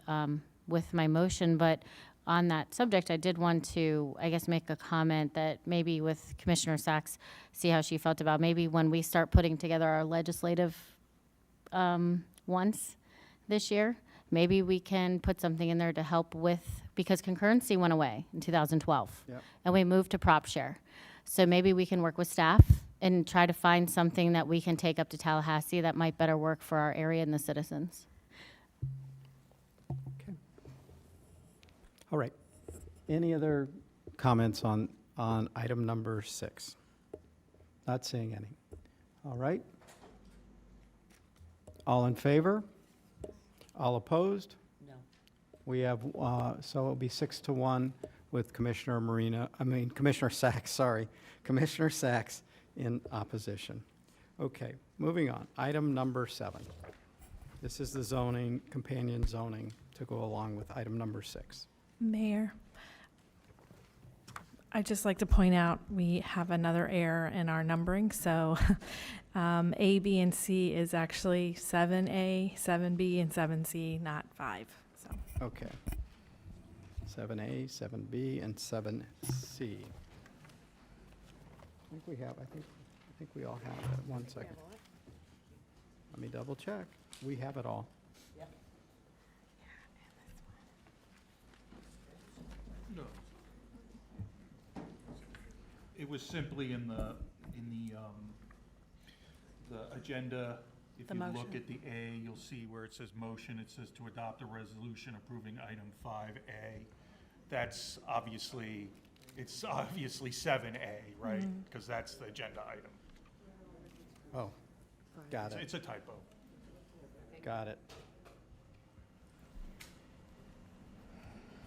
with my motion, but on that subject, I did want to, I guess, make a comment that maybe with Commissioner Sachs, see how she felt about maybe when we start putting together our legislative ones this year, maybe we can put something in there to help with, because concurrency went away in 2012, Yep. and we moved to prop share. So maybe we can work with staff and try to find something that we can take up to Tallahassee that might better work for our area and the citizens. Okay. All right. Any other comments on item number 6? Not seeing any. All right. All in favor? All opposed? No. We have, so it'll be 6-1 with Commissioner Sachs, sorry. Commissioner Sachs in opposition. Okay, moving on. Item number 7. This is the zoning, companion zoning, to go along with item number 6. Mayor, I'd just like to point out we have another error in our numbering. So A, B, and C is actually 7A, 7B, and 7C, not 5. So. Okay. 7A, 7B, and 7C. I think we all have it. 1 second. Let me double check. We have it all. No. It was simply in the agenda. If The you motion. look at the A, you'll see where it says motion, it says to adopt a resolution approving item 5A. That's obviously, it's obviously 7A, right? Because that's the agenda item. Oh, got it. It's a typo. Got it.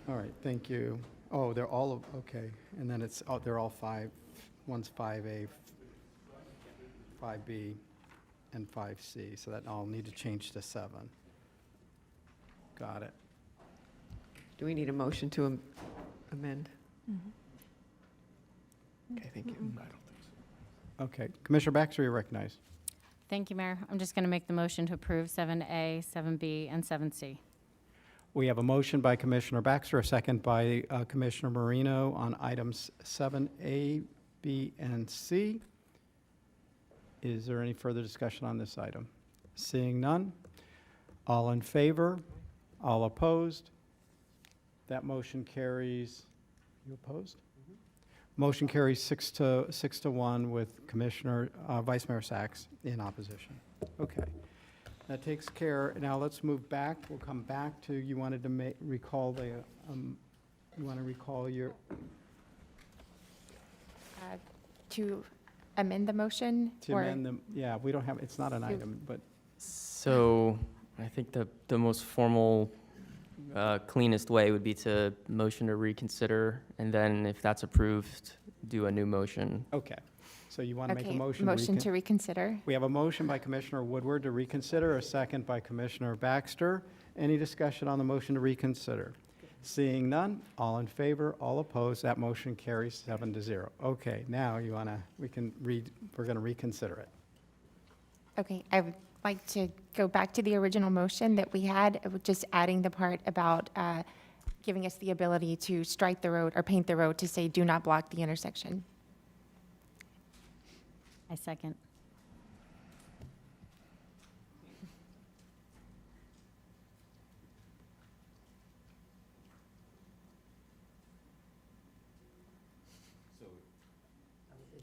All right, thank you. Oh, they're all, okay. And then it's, oh, they're all 5. One's 5A, 5B, and 5C. So that I'll need to change to 7. Got it. Do we need a motion to amend? Okay, thank you. Okay, Commissioner Baxter, you're recognized. Thank you, Mayor. I'm just going to make the motion to approve 7A, 7B, and 7C. We have a motion by Commissioner Baxter, a second by Commissioner Marino on items 7A, B, and C. Is there any further discussion on this item? Seeing none, all in favor, all opposed? That motion carries, you opposed? Motion carries 6-1 with Commissioner, Vice Mayor Sachs in opposition. Okay. That takes care, now let's move back, we'll come back to, you wanted to recall the, you want to recall your, To amend the motion? to or- amend them, yeah, we don't have, it's not an item, but, So I think the most formal, cleanest way would be to motion to reconsider, and then if that's approved, do a new motion. okay. So you want to make a Okay, motion? motion to reconsider. We have a motion by Commissioner Woodward to reconsider, a second by Commissioner Baxter. Any discussion on the motion to reconsider? Seeing none, all in favor, all opposed, that motion carries 7-0. Okay, now you want to, we're going to reconsider it. Okay, I would like to go back to the original motion that we had, just adding the part about giving us the ability to strike the road or paint the road to say, do not block the intersection. I second.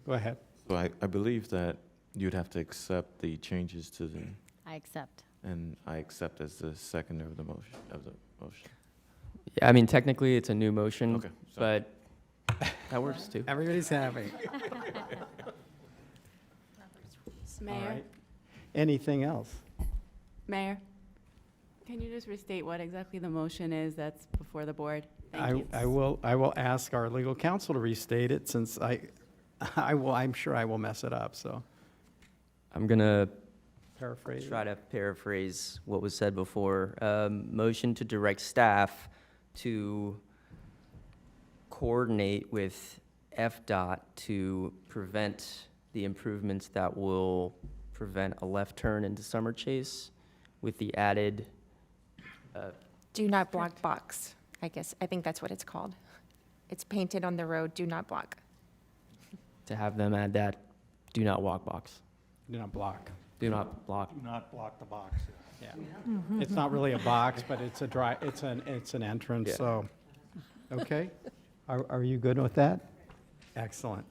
Go ahead. So I believe that you'd have to accept the changes to the, I accept. and I accept as the seconder of the motion, Yeah, I mean, technically, it's a new motion, Okay, but that works too. Everybody's happy. All Mayor, right. Anything else? Mayor, can you just restate what exactly the motion is that's before the board? Thank you. I will ask our legal counsel to restate it, since I'm sure I will mess it up, so I'm gonna paraphrase. try to paraphrase what was said before. Motion to direct staff to coordinate with FDOT to prevent the improvements that will prevent a left turn into Summer Chase with the added, Do not block box, I guess. I think that's what it's called. It's painted on the road, do not block. to have them add that do not walk box. Do not block. Do not block. Do not block the box. Yeah. It's not really a box, but it's it's an entrance, Yeah. so, okay? Are you good with that? Excellent.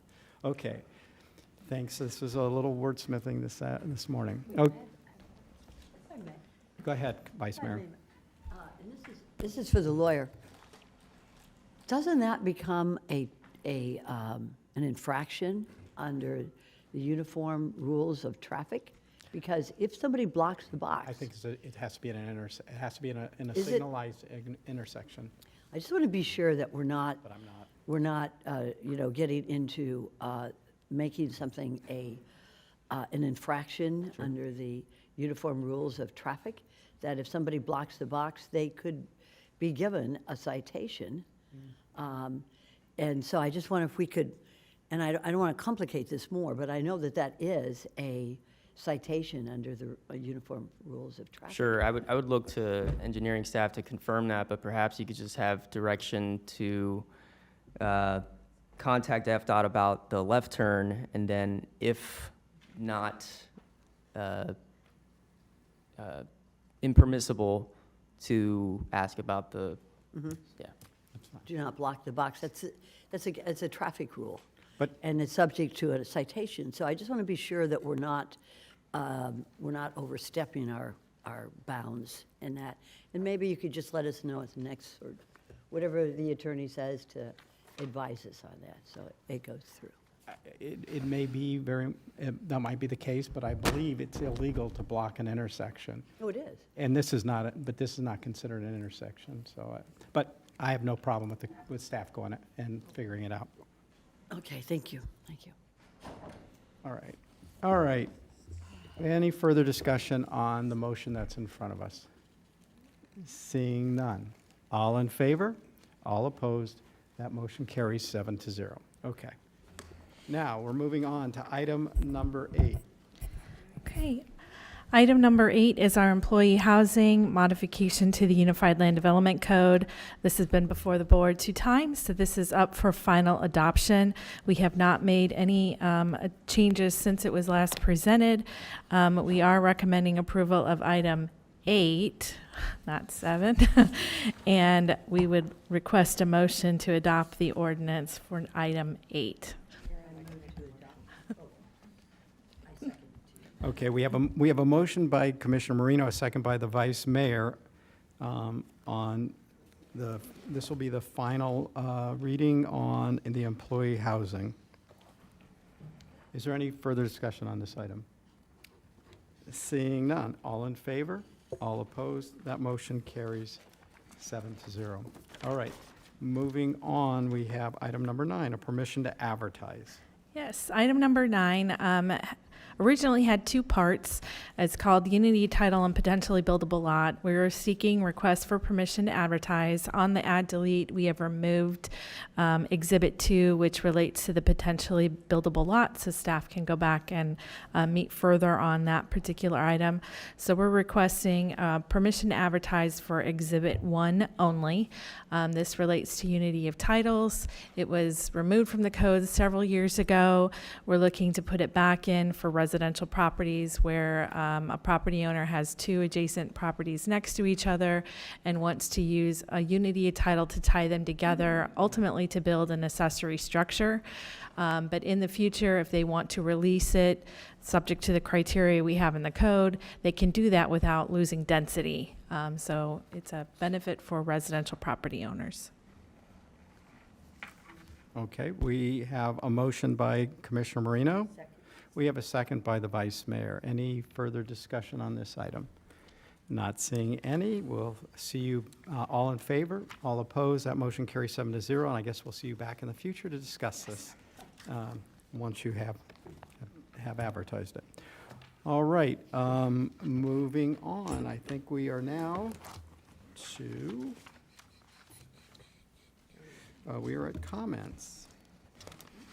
Okay. Thanks. This was a little wordsmithing this morning. Oh, go ahead, Vice Mayor. This is for the lawyer. Doesn't that become an infraction under the uniform rules of traffic? Because if somebody blocks the box. I think it has to be in a Is it- signalized intersection, I just want to be sure that we're not, but I'm not. getting into making something an infraction under the uniform rules of traffic, that if somebody blocks the box, they could be given a citation. And so I just wonder if we could, and I don't want to complicate this more, but I know that that is a citation under the uniform rules of traffic. Sure, I would look to engineering staff to confirm that, but perhaps you could just have direction to contact FDOT about the left turn, and then if not impermissible, to ask about the, yeah. Do not block the box. That's a traffic rule. But- And it's subject to a citation. So I just want to be sure that we're not overstepping our bounds in that. And maybe you could just let us know at the next, or whatever the attorney says, to advise us on that, so it goes through. It may be that might be the case, but I believe it's illegal to block an intersection. Oh, it is? And this is not considered an intersection, so, but I have no problem with staff going and figuring it out. Okay, thank you, thank you. All right. Any further discussion on the motion that's in front of us? Seeing none. All in favor? All opposed? That motion carries 7-0. Okay. Now, we're moving on to item number 8. Okay. Item number 8 is our employee housing modification to the Unified Land Development Code. This has been before the board 2 times, so this is up for final adoption. We have not made any changes since it was last presented. We are recommending approval of item 8, not 7, and we would request a motion to adopt the ordinance for item 8. Okay, we have a motion by Commissioner Marino, a second by the Vice Mayor on this will be the final reading on the employee housing. Is there any further discussion on this item? Seeing none. All in favor? All opposed? That motion carries 7-0. All right, moving on, we have item number 9, a permission to advertise. Yes, item number 9 originally had 2 parts. It's called Unity Title and Potentially Buildable Lot. We're seeking requests for permission to advertise. On the add delete, we have removed Exhibit 2, which relates to the potentially buildable lot, so staff can go back and meet further on that particular item. So we're requesting permission to advertise for Exhibit 1 only. This relates to unity of titles. It was removed from the code several years ago. We're looking to put it back in for residential properties where a property owner has 2 adjacent properties next to each other and wants to use a unity of title to tie them together, ultimately to build an accessory structure. But in the future, if they want to release it, subject to the criteria we have in the code, they can do that without losing density. So it's a benefit for residential property owners. Okay, we have a motion by Commissioner Marino. We have a second by the Vice Mayor. Any further discussion on this item? Not seeing any. We'll see you all in favor, all opposed. That motion carries 7-0, and I guess we'll see you back in the future to discuss this once you have advertised it. All right, moving on. I think we are now to, we are at comments.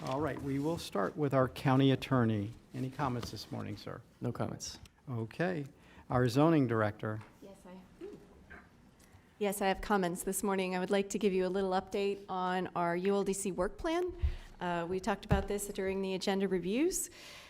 All right, we will start with our county attorney. Any comments this morning, sir? No comments. Okay. Our zoning director. Yes, I have comments this morning. I would like to give you a little update on our ULDC work plan. We talked about this during the agenda reviews.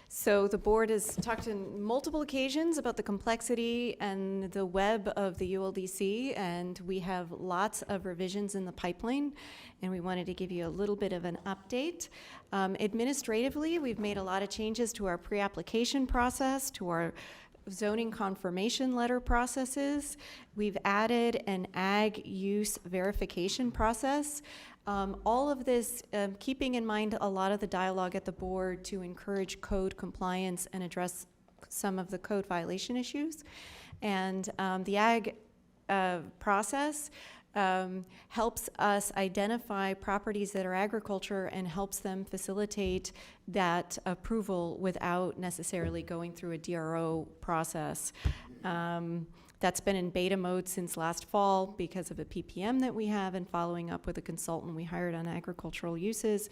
So the board has talked on multiple occasions about the complexity and the web of the ULDC, and we have lots of revisions in the pipeline, and we wanted to give you a little bit of an update. Administratively, we've made a lot of changes to our pre-application process, to our zoning confirmation letter processes. We've added an ag use verification process. All of this, keeping in mind a lot of the dialogue at the board to encourage code compliance and address some of the code violation issues. And the ag process helps us identify properties that are agriculture and helps them facilitate that approval without necessarily going through a DRO process. That's been in beta mode since last fall because of a PPM that we have and following up with a consultant we hired on agricultural uses.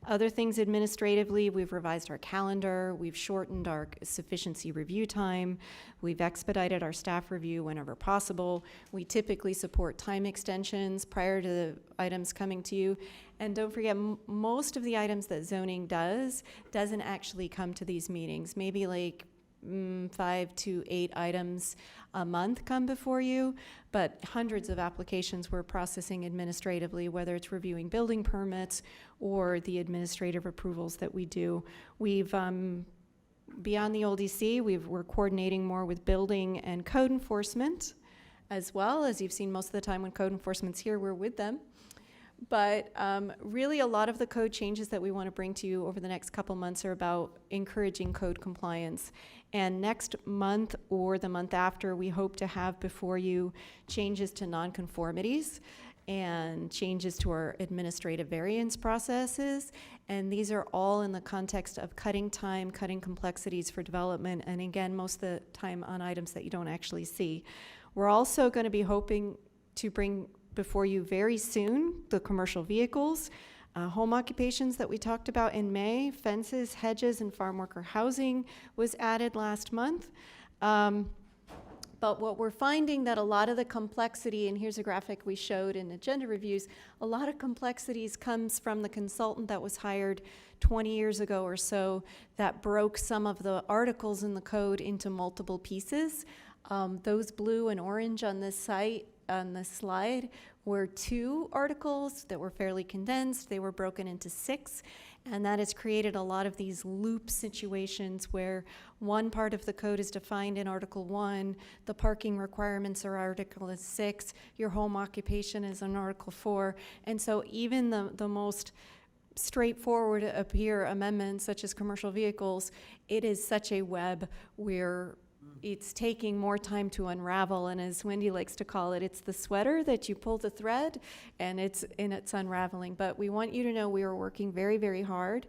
Other things administratively, we've revised our calendar, we've shortened our sufficiency review time, we've expedited our staff review whenever possible. We typically support time extensions prior to the items coming to you. And don't forget, most of the items that zoning doesn't actually come to these meetings. Maybe like 5 to 8 items a month come before you, but hundreds of applications we're processing administratively, whether it's reviewing building permits or the administrative approvals that we do. We've, beyond the OLDC, we're coordinating more with building and code enforcement as well. As you've seen most of the time when code enforcement's here, we're with them. But really a lot of the code changes that we want to bring to you over the next couple months are about encouraging code compliance. And next month or the month after, we hope to have before you changes to nonconformities and changes to our administrative variance processes. And these are all in the context of cutting time, cutting complexities for development, and again, most of the time on items that you don't actually see. We're also going to be hoping to bring before you very soon, the commercial vehicles, home occupations that we talked about in May, fences, hedges, and farm worker housing was added last month. But what we're finding that a lot of the complexity, and here's a graphic we showed in agenda reviews, a lot of complexities comes from the consultant that was hired 20 years ago or so that broke some of the articles in the code into multiple pieces. Those blue and orange on this site, on this slide, were 2 articles that were fairly condensed. They were broken into 6. And that has created a lot of these loop situations where one part of the code is defined in Article 1, the parking requirements are Article 6, your home occupation is in Article 4. And so even the most straightforward appear amendments such as commercial vehicles, it is such a web where it's taking more time to unravel, and as Wendy likes to call it, it's the sweater that you pull the thread and it's unraveling. But we want you to know we are working very, very hard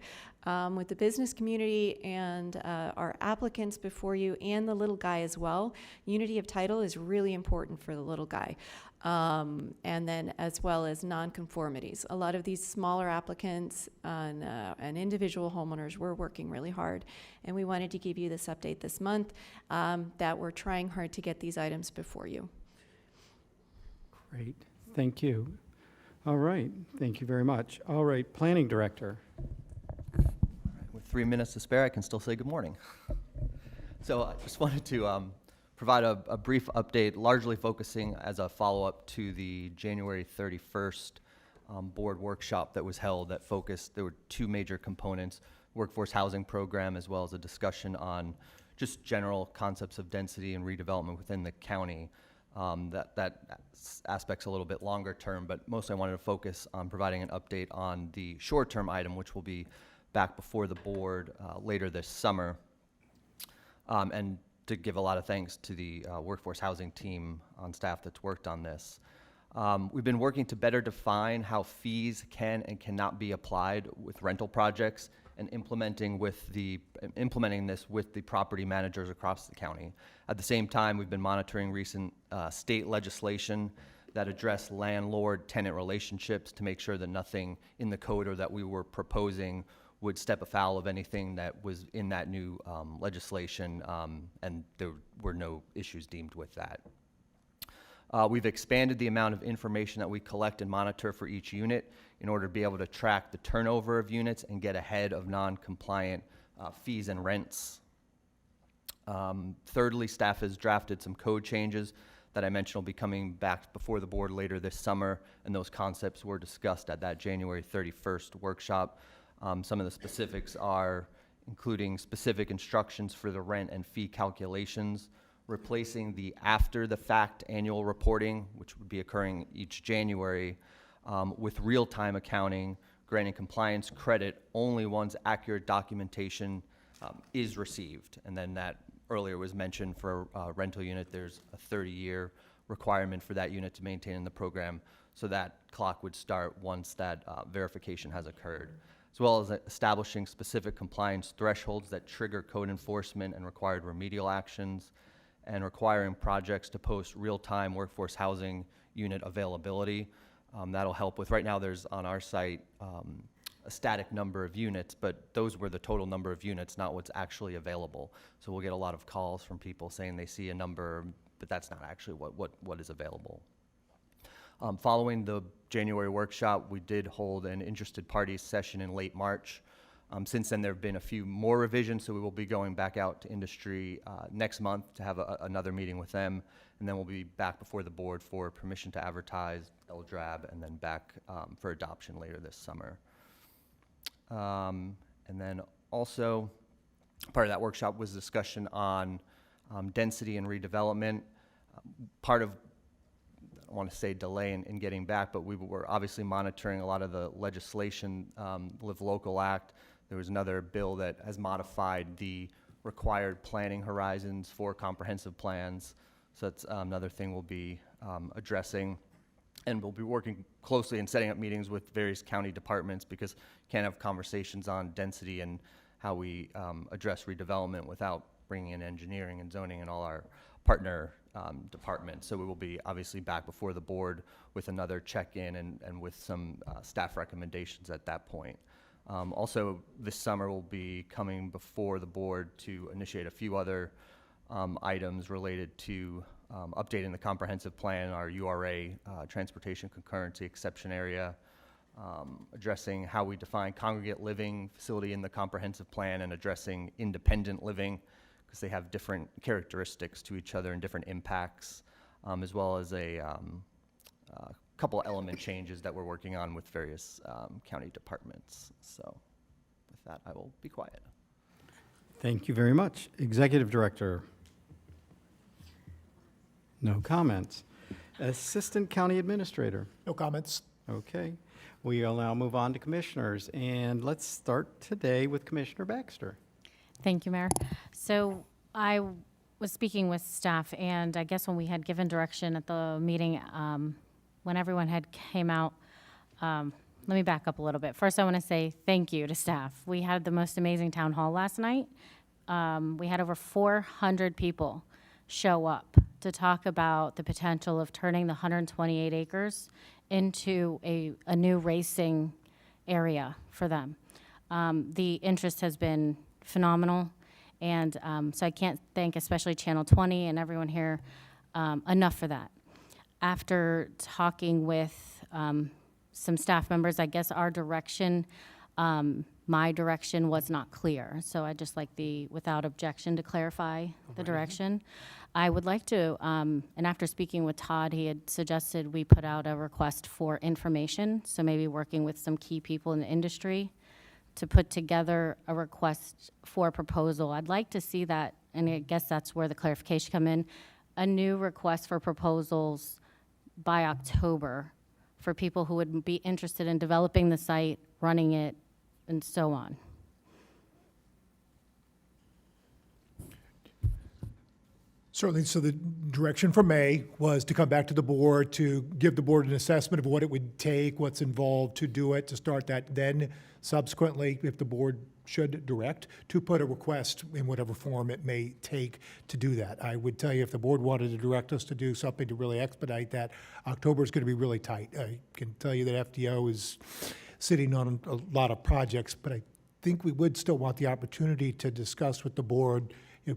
with the business community and our applicants before you, and the little guy as well. Unity of title is really important for the little guy. And then as well as nonconformities. A lot of these smaller applicants and individual homeowners, we're working really hard. And we wanted to give you this update this month that we're trying hard to get these items before you. Great, thank you. All right, thank you very much. All right, Planning Director. With 3 minutes to spare, I can still say good morning. So I just wanted to provide a brief update, largely focusing as a follow-up to the January 31st board workshop that was held that focused, there were 2 major components, workforce housing program, as well as a discussion on just general concepts of density and redevelopment within the county. That aspect's a little bit longer term, but mostly I wanted to focus on providing an update on the short-term item, which will be back before the board later this summer. And to give a lot of thanks to the workforce housing team on staff that's worked on this. We've been working to better define how fees can and cannot be applied with rental projects and implementing this with the property managers across the county. At the same time, we've been monitoring recent state legislation that address landlord-tenant relationships to make sure that nothing in the code or that we were proposing would step afoul of anything that was in that new legislation, and there were no issues deemed with that. We've expanded the amount of information that we collect and monitor for each unit in order to be able to track the turnover of units and get ahead of non-compliant fees and rents. Thirdly, staff has drafted some code changes that I mentioned will be coming back before the board later this summer, and those concepts were discussed at that January 31st workshop. Some of the specifics are including specific instructions for the rent and fee calculations, replacing the after-the-fact annual reporting, which would be occurring each January, with real-time accounting, granting compliance credit only once accurate documentation is received. And then that earlier was mentioned for a rental unit, there's a 30-year requirement for that unit to maintain in the program, so that clock would start once that verification has occurred, as well as establishing specific compliance thresholds that trigger code enforcement and required remedial actions, and requiring projects to post real-time workforce housing unit availability. That'll help with, right now there's on our site a static number of units, but those were the total number of units, not what's actually available. So we'll get a lot of calls from people saying they see a number, but that's not actually what is available. Following the January workshop, we did hold an interested parties session in late March. Since then, there have been a few more revisions, so we will be going back out to industry next month to have another meeting with them, and then we'll be back before the board for permission to advertise, LDRAB, and then back for adoption later this summer. And then also, part of that workshop was discussion on density and redevelopment. Part of, I don't want to say delay in getting back, but we were obviously monitoring a lot of the legislation, Live Local Act. There was another bill that has modified the required planning horizons for comprehensive plans. So that's another thing we'll be addressing. And we'll be working closely and setting up meetings with various county departments, because you can't have conversations on density and how we address redevelopment without bringing in engineering and zoning and all our partner department. So we will be obviously back before the board with another check-in and with some staff recommendations at that point. Also, this summer we'll be coming before the board to initiate a few other items related to updating the comprehensive plan, our URA, transportation concurrency exception area, addressing how we define congregate living facility in the comprehensive plan, and addressing independent living, because they have different characteristics to each other and different impacts, as well as a couple element changes that we're working on with various county departments. So with that, I will be quiet. Thank you very much. Executive Director. No comments. Assistant County Administrator. No comments. Okay. We will now move on to commissioners, and let's start today with Commissioner Baxter. Thank you, Mayor. So I was speaking with staff, and I guess when we had given direction at the meeting, when everyone had came out, let me back up a little bit. First, I want to say thank you to staff. We had the most amazing town hall last night. We had over 400 people show up to talk about the potential of turning the 128 acres into a new racing area for them. The interest has been phenomenal, and so I can't thank especially Channel 20 and everyone here enough for that. After talking with some staff members, I guess our direction, my direction was not clear. So I'd just like without objection, to clarify the direction. I would like to, and after speaking with Todd, he had suggested we put out a request for information. So maybe working with some key people in the industry to put together a request for proposal. I'd like to see that, and I guess that's where the clarification come in, a new request for proposals by October for people who would be interested in developing the site, running it, and so on. Certainly, so the direction from May was to come back to the board, to give the board an assessment of what it would take, what's involved to do it, to start that. Then subsequently, if the board should direct, to put a request in whatever form it may take to do that. I would tell you, if the board wanted to direct us to do something to really expedite that, October is going to be really tight. I can tell you that FDO is sitting on a lot of projects, but I think we would still want the opportunity to discuss with the board,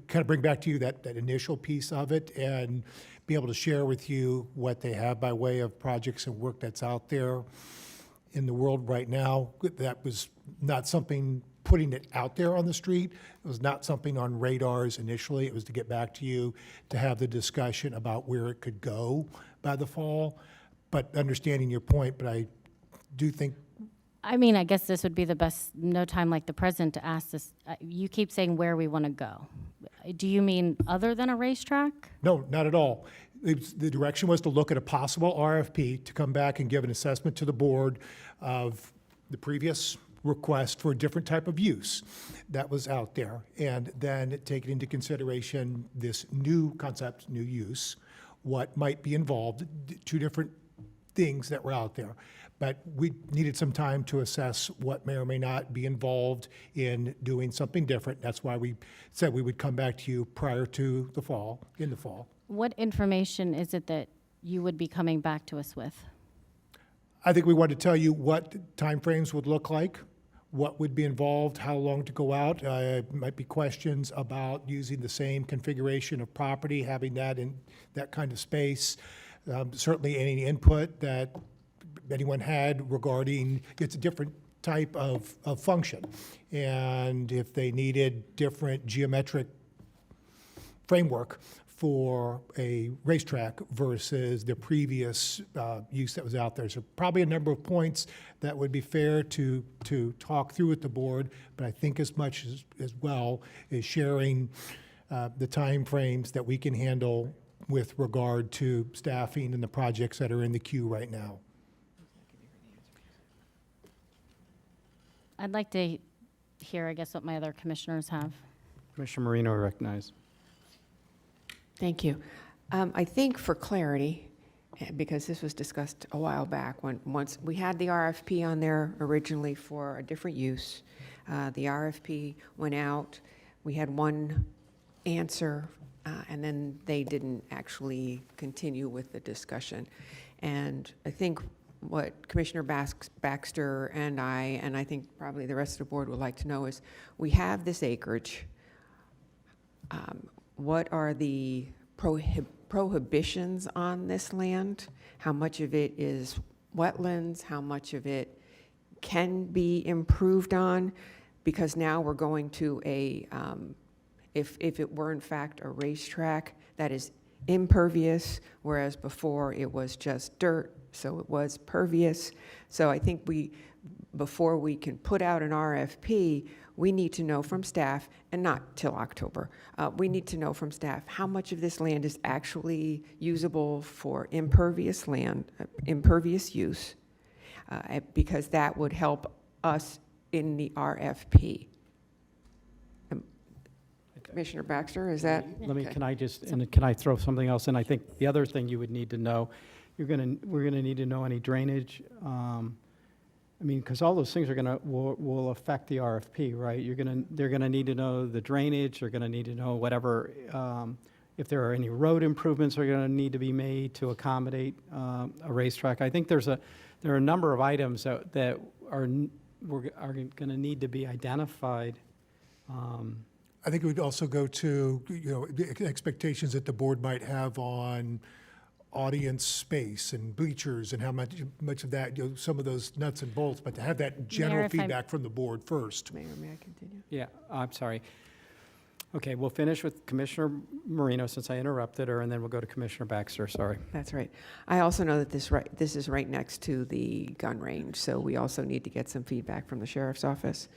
kind of bring back to you that initial piece of it and be able to share with you what they have by way of projects and work that's out there in the world right now. That was not something putting it out there on the street. It was not something on radars initially. It was to get back to you to have the discussion about where it could go by the fall. But understanding your point, but I do think I mean, I guess this would be the best, no time like the present to ask this. You keep saying where we want to go. Do you mean other than a racetrack? No, not at all. The direction was to look at a possible RFP, to come back and give an assessment to the board of the previous request for a different type of use that was out there, and then take into consideration this new concept, new use, what might be involved, two different things that were out there. But we needed some time to assess what may or may not be involved in doing something different. That's why we said we would come back to you prior to the fall, in the fall. What information is it that you would be coming back to us with? I think we want to tell you what timeframes would look like, what would be involved, how long to go out. Might be questions about using the same configuration of property, having that in that kind of space. Certainly any input that anyone had regarding, it's a different type of function. And if they needed different geometric framework for a racetrack versus the previous use that was out there. So probably a number of points that would be fair to talk through with the board, but I think as much as well is sharing the timeframes that we can handle with regard to staffing and the projects that are in the queue right now. I'd like to hear, I guess, what my other commissioners have. Commissioner Marino, I recognize. Thank you. I think for clarity, because this was discussed a while back, once we had the RFP on there originally for a different use, the RFP went out. We had one answer and then they didn't actually continue with the discussion. And I think what Commissioner Baxter and I think probably the rest of the board would like to know is, we have this acreage. What are the prohibitions on this land? How much of it is wetlands? How much of it can be improved on? Because now we're going to a, if it were in fact a racetrack that is impervious, whereas before it was just dirt, so it was pervious. So I think before we can put out an RFP, we need to know from staff, and not till October, we need to know from staff how much of this land is actually usable for impervious land, impervious use, because that would help us in the RFP. Commissioner Baxter, is that? Let me, okay. can I just, and can I throw something else in? I think the other thing you would need to know, we're gonna need to know any drainage. I mean, because all those things will affect the RFP, right? They're gonna need to know the drainage, they're gonna need to know whatever, if there are any road improvements are gonna need to be made to accommodate a racetrack. I think there are a number of items that are gonna need to be identified. I think it would also go to, the expectations that the board might have on audience space and bleachers and how much of that, some of those nuts and bolts, but to have that general Mayor, if I- feedback from the board first. Mayor, may I continue? Yeah, I'm sorry. Okay, we'll finish with Commissioner Marino since I interrupted her, and then we'll go to Commissioner Baxter, sorry. That's right. I also know that this is right next to the gun range, so we also need to get some feedback from the sheriff's office.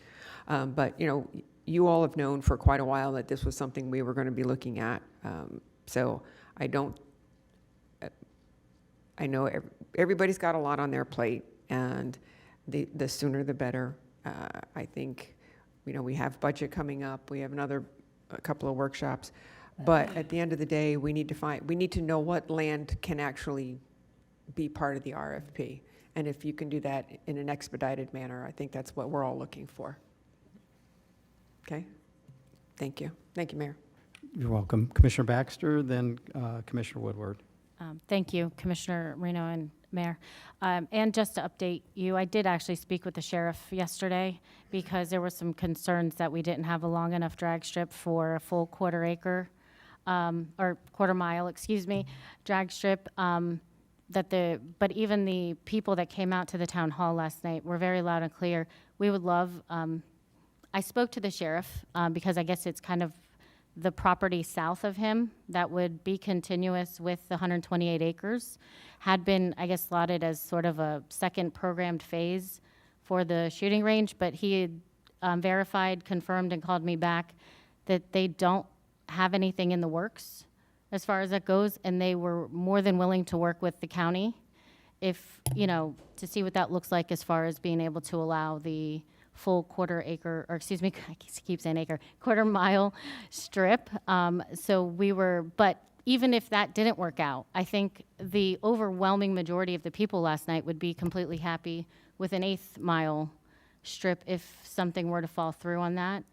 But, you all have known for quite a while that this was something we were going to be looking at. So I know everybody's got a lot on their plate, and the sooner the better. I think, we have budget coming up. We have a couple of workshops. But at the end of the day, we need to know what land can actually be part of the RFP. And if you can do that in an expedited manner, I think that's what we're all looking for. Okay? Thank you. Thank you, Mayor. You're welcome. Commissioner Baxter, then Commissioner Woodward. Thank you, Commissioner Marino and Mayor. And just to update you, I did actually speak with the sheriff yesterday because there were some concerns that we didn't have a long enough drag strip for a full quarter acre, or quarter mile, drag strip. But even the people that came out to the town hall last night were very loud and clear. We would love, I spoke to the sheriff because I guess it's kind of the property south of him that would be continuous with the 128 acres had been, I guess, slotted as sort of a second programmed phase for the shooting range, but he had verified, confirmed, and called me back that they don't have anything in the works as far as that goes, and they were more than willing to work with the county if, to see what that looks like as far as being able to allow the full quarter mile strip. But even if that didn't work out, I think the overwhelming majority of the people last night would be completely happy with an 1/8 mile strip if something were to fall through on that.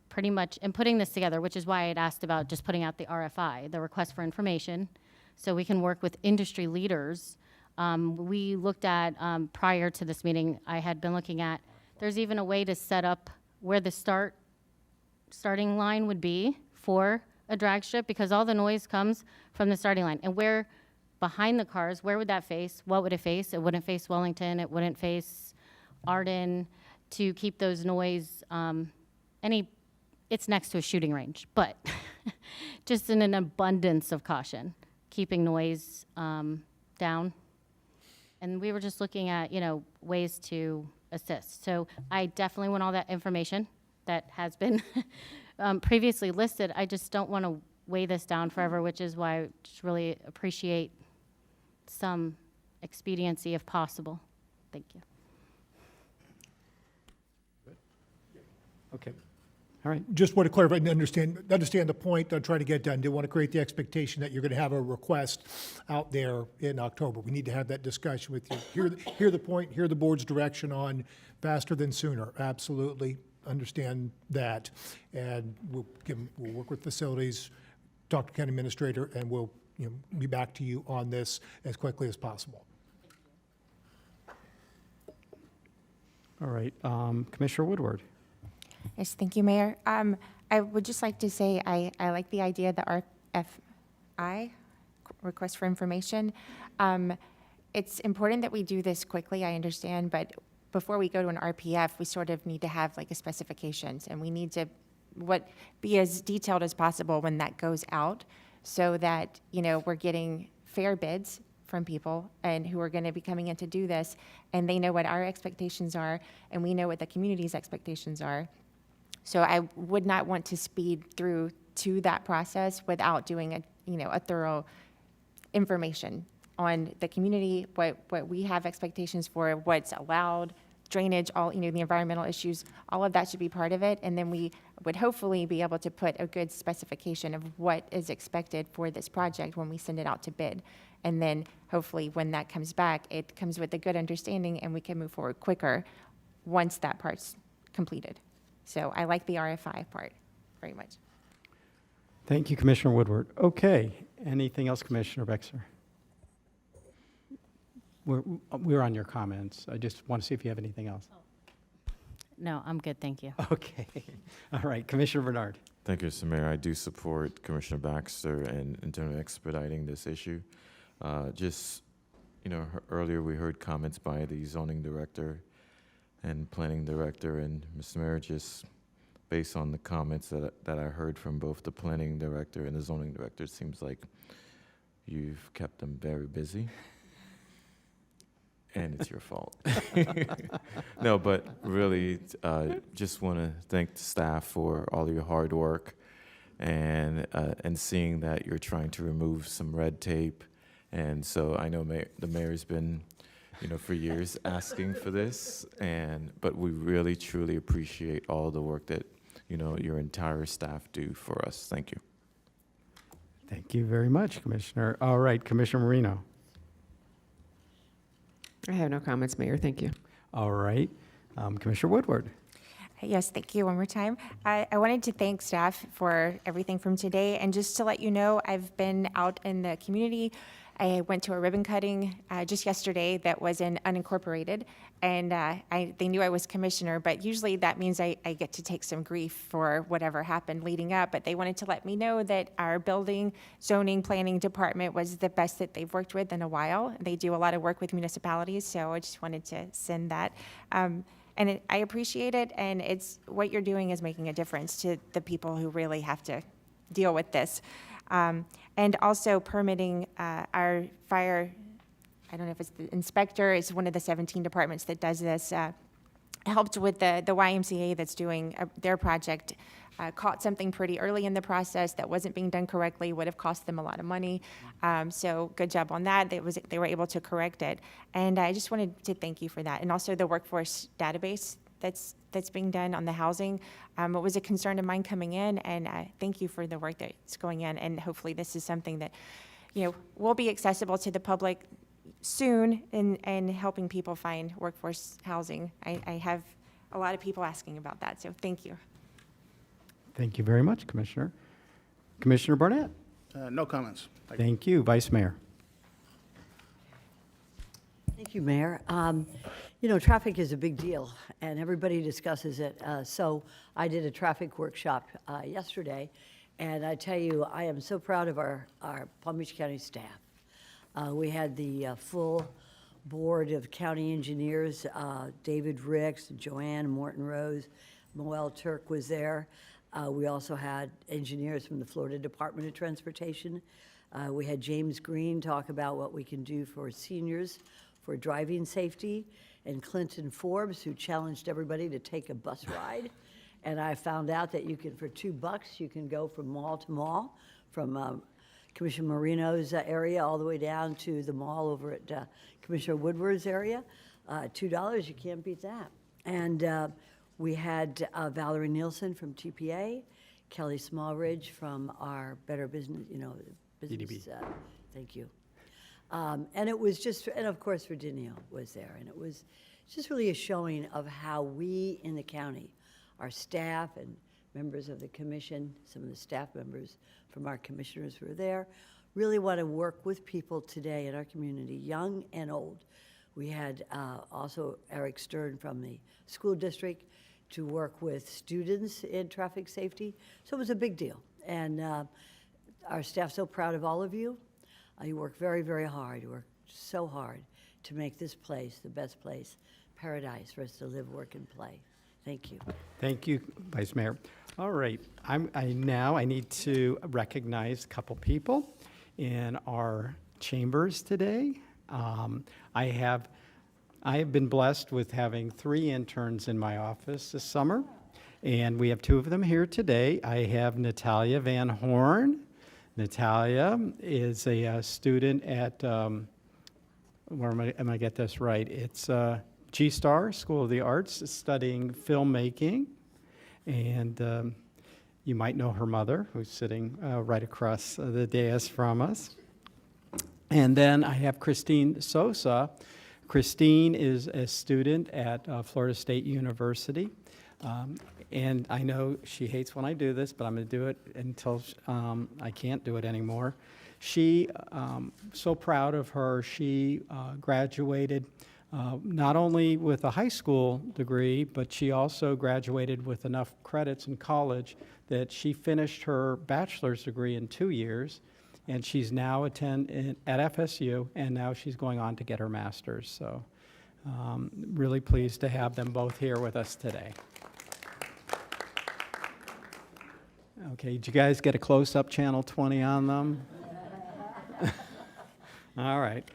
Pretty much, and putting this together, which is why I had asked about just putting out the RFI, the request for information, so we can work with industry leaders. We looked at, prior to this meeting, I had been looking at, there's even a way to set up where the starting line would be for a drag strip, because all the noise comes from the starting line. And where, behind the cars, where would that face? What would it face? It wouldn't face Wellington, it wouldn't face Arden, to keep those noise, it's next to a shooting range, but just in an abundance of caution, keeping noise down. And we were just looking at, ways to assist. So I definitely want all that information that has been previously listed. I just don't want to weigh this down forever, which is why I just really appreciate some expediency if possible. Thank you. Okay. All right. Just want to clarify and understand the point I'm trying to get done. Didn't want to create the expectation that you're going to have a request out there in October. We need to have that discussion with you. Hear the point, hear the board's direction on faster than sooner. Absolutely. understand that. And we'll work with facilities, talk to county administrator, and we'll, be back to you on this as quickly as possible. All right, Commissioner Woodward. Yes, thank you, Mayor. I would just like to say I like the idea of the RFI, request for information. It's important that we do this quickly, I understand, but before we go to an RPF, we sort of need to have like a specifications, and we need to be as detailed as possible when that goes out, so that we're getting fair bids from people and who are going to be coming in to do this, and they know what our expectations are, and we know what the community's expectations are. So I would not want to speed through to that process without doing a thorough information on the community, what we have expectations for, what's allowed, drainage, all the environmental issues, all of that should be part of it, and then we would hopefully be able to put a good specification of what is expected for this project when we send it out to bid. And then hopefully when that comes back, it comes with a good understanding and we can move forward quicker once that part's completed. So I like the RFI part very much. Thank you, Commissioner Woodward. Okay, anything else, Commissioner Bexer? We're on your comments. I just want to see if you have anything else. No, I'm good, thank you. Okay. All right, Commissioner Bernard. Thank you, Mr. Mayor. I do support Commissioner Baxter in terms of expediting this issue. Earlier we heard comments by the zoning director and planning director, and Mr. Mayor, just based on the comments that I heard from both the planning director and the zoning director, it seems like you've kept them very busy. And it's your fault. No, but really, just want to thank the staff for all of your hard work and seeing that you're trying to remove some red tape. And so I know the mayor's been, for years asking for this, but we really, truly appreciate all the work that, your entire staff do for us. Thank you. Thank you very much, Commissioner. All right, Commissioner Marino. I have no comments, Mayor. Thank you. All right, Commissioner Woodward. Yes, thank you one more time. I wanted to thank staff for everything from today, and just to let you know, I've been out in the community. I went to a ribbon cutting just yesterday that was in unincorporated, and they knew I was commissioner, but usually that means I get to take some grief for whatever happened leading up, but they wanted to let me know that our building, zoning, planning department was the best that they've worked with in a while. They do a lot of work with municipalities, so I just wanted to send that. And I appreciate it, and it's what you're doing is making a difference to the people who really have to deal with this. And also permitting our fire, I don't know if it's the inspector, it's one of the 17 departments that does this, helped with the YMCA that's doing their project, caught something pretty early in the process that wasn't being done correctly, would have cost them a lot of money. So good job on that. They were able to correct it. And I just wanted to thank you for that. And also the workforce database that's being done on the housing. It was a concern of mine coming in, and thank you for the work that's going in. And hopefully this is something that, will be accessible to the public soon in helping people find workforce housing. I have a lot of people asking about that, so thank you. Thank you very much, Commissioner. Commissioner Barnett. No comments. Thank you, Vice Mayor. Thank you, Mayor. Traffic is a big deal, and everybody discusses it. So I did a traffic workshop yesterday, and I tell you, I am so proud of our Palm Beach County staff. We had the full board of county engineers, David Ricks, Joanne Morton Rose, Moel Turk was there. We also had engineers from the Florida Department of Transportation. We had James Green talk about what we can do for seniors for driving safety, and Clinton Forbes, who challenged everybody to take a bus ride. And I found out that you can, for $2, you can go from mall to mall, from Commissioner Marino's area all the way down to the mall over at Commissioner Woodward's area. $2, you can't beat that. And we had Valerie Nielsen from TPA, Kelly Smallridge from our Better Business, business. Thank you. And it was just, and of course Virginia was there, and it was just really a showing of how we in the county our staff and members of the commission, some of the staff members from our commissioners who are there, really want to work with people today in our community, young and old. We had also Eric Stern from the school district to work with students in traffic safety. So it was a big deal. And our staff's so proud of all of you. You work very, very hard. You work so hard to make this place the best place, paradise for us to live, work, and play. Thank you. Thank you, Vice Mayor. All right, I need to recognize a couple people in our chambers today. I have been blessed with having 3 interns in my office this summer, and we have 2 of them here today. I have Natalia Van Horn. Natalia is a student at, where am I get this right? It's G-Star School of the Arts, studying filmmaking. And you might know her mother, who's sitting right across the dais from us. And then I have Christine Sosa. Christine is a student at Florida State University. And I know she hates when I do this, but I'm going to do it until I can't do it anymore. She, so proud of her, she graduated not only with a high school degree, but she also graduated with enough credits in college that she finished her bachelor's degree in 2 years, and she's now at FSU, and now she's going on to get her master's. So really pleased to have them both here with us today. Okay, did you guys get a close-up Channel 20 on them? All right.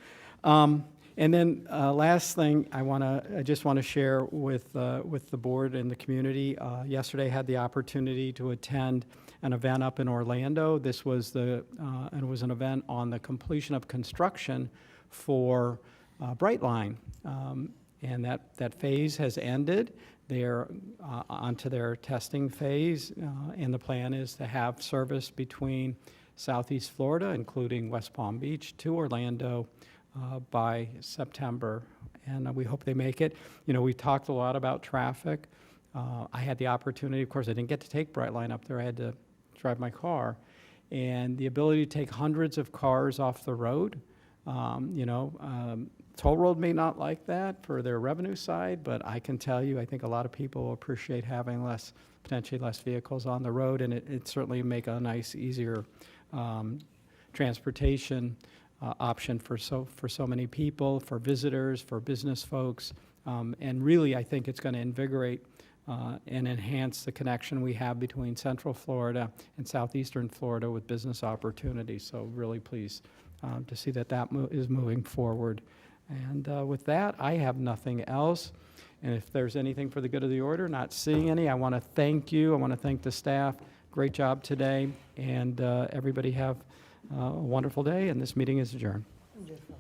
And then last thing I just want to share with the board and the community. Yesterday I had the opportunity to attend an event up in Orlando. This was it was an event on the completion of construction for Brightline. And that phase has ended. They're onto their testing phase, and the plan is to have service between Southeast Florida, including West Palm Beach, to Orlando by September, and we hope they make it. You know, we talked a lot about traffic. I had the opportunity, of course, I didn't get to take Brightline up there. I had to drive my car, and the ability to take hundreds of cars off the road. Toll Road may not like that for their revenue side, but I can tell you, I think a lot of people appreciate having potentially less vehicles on the road, and it certainly make a nice, easier transportation option for so many people, for visitors, for business folks, and really I think it's going to invigorate and enhance the connection we have between Central Florida and Southeastern Florida with business opportunities. So really pleased to see that is moving forward. And with that, I have nothing else. And if there's anything for the good of the order, not seeing any, I want to thank you. I want to thank the staff. Great job today. And everybody have a wonderful day, and this meeting is adjourned. Wonderful.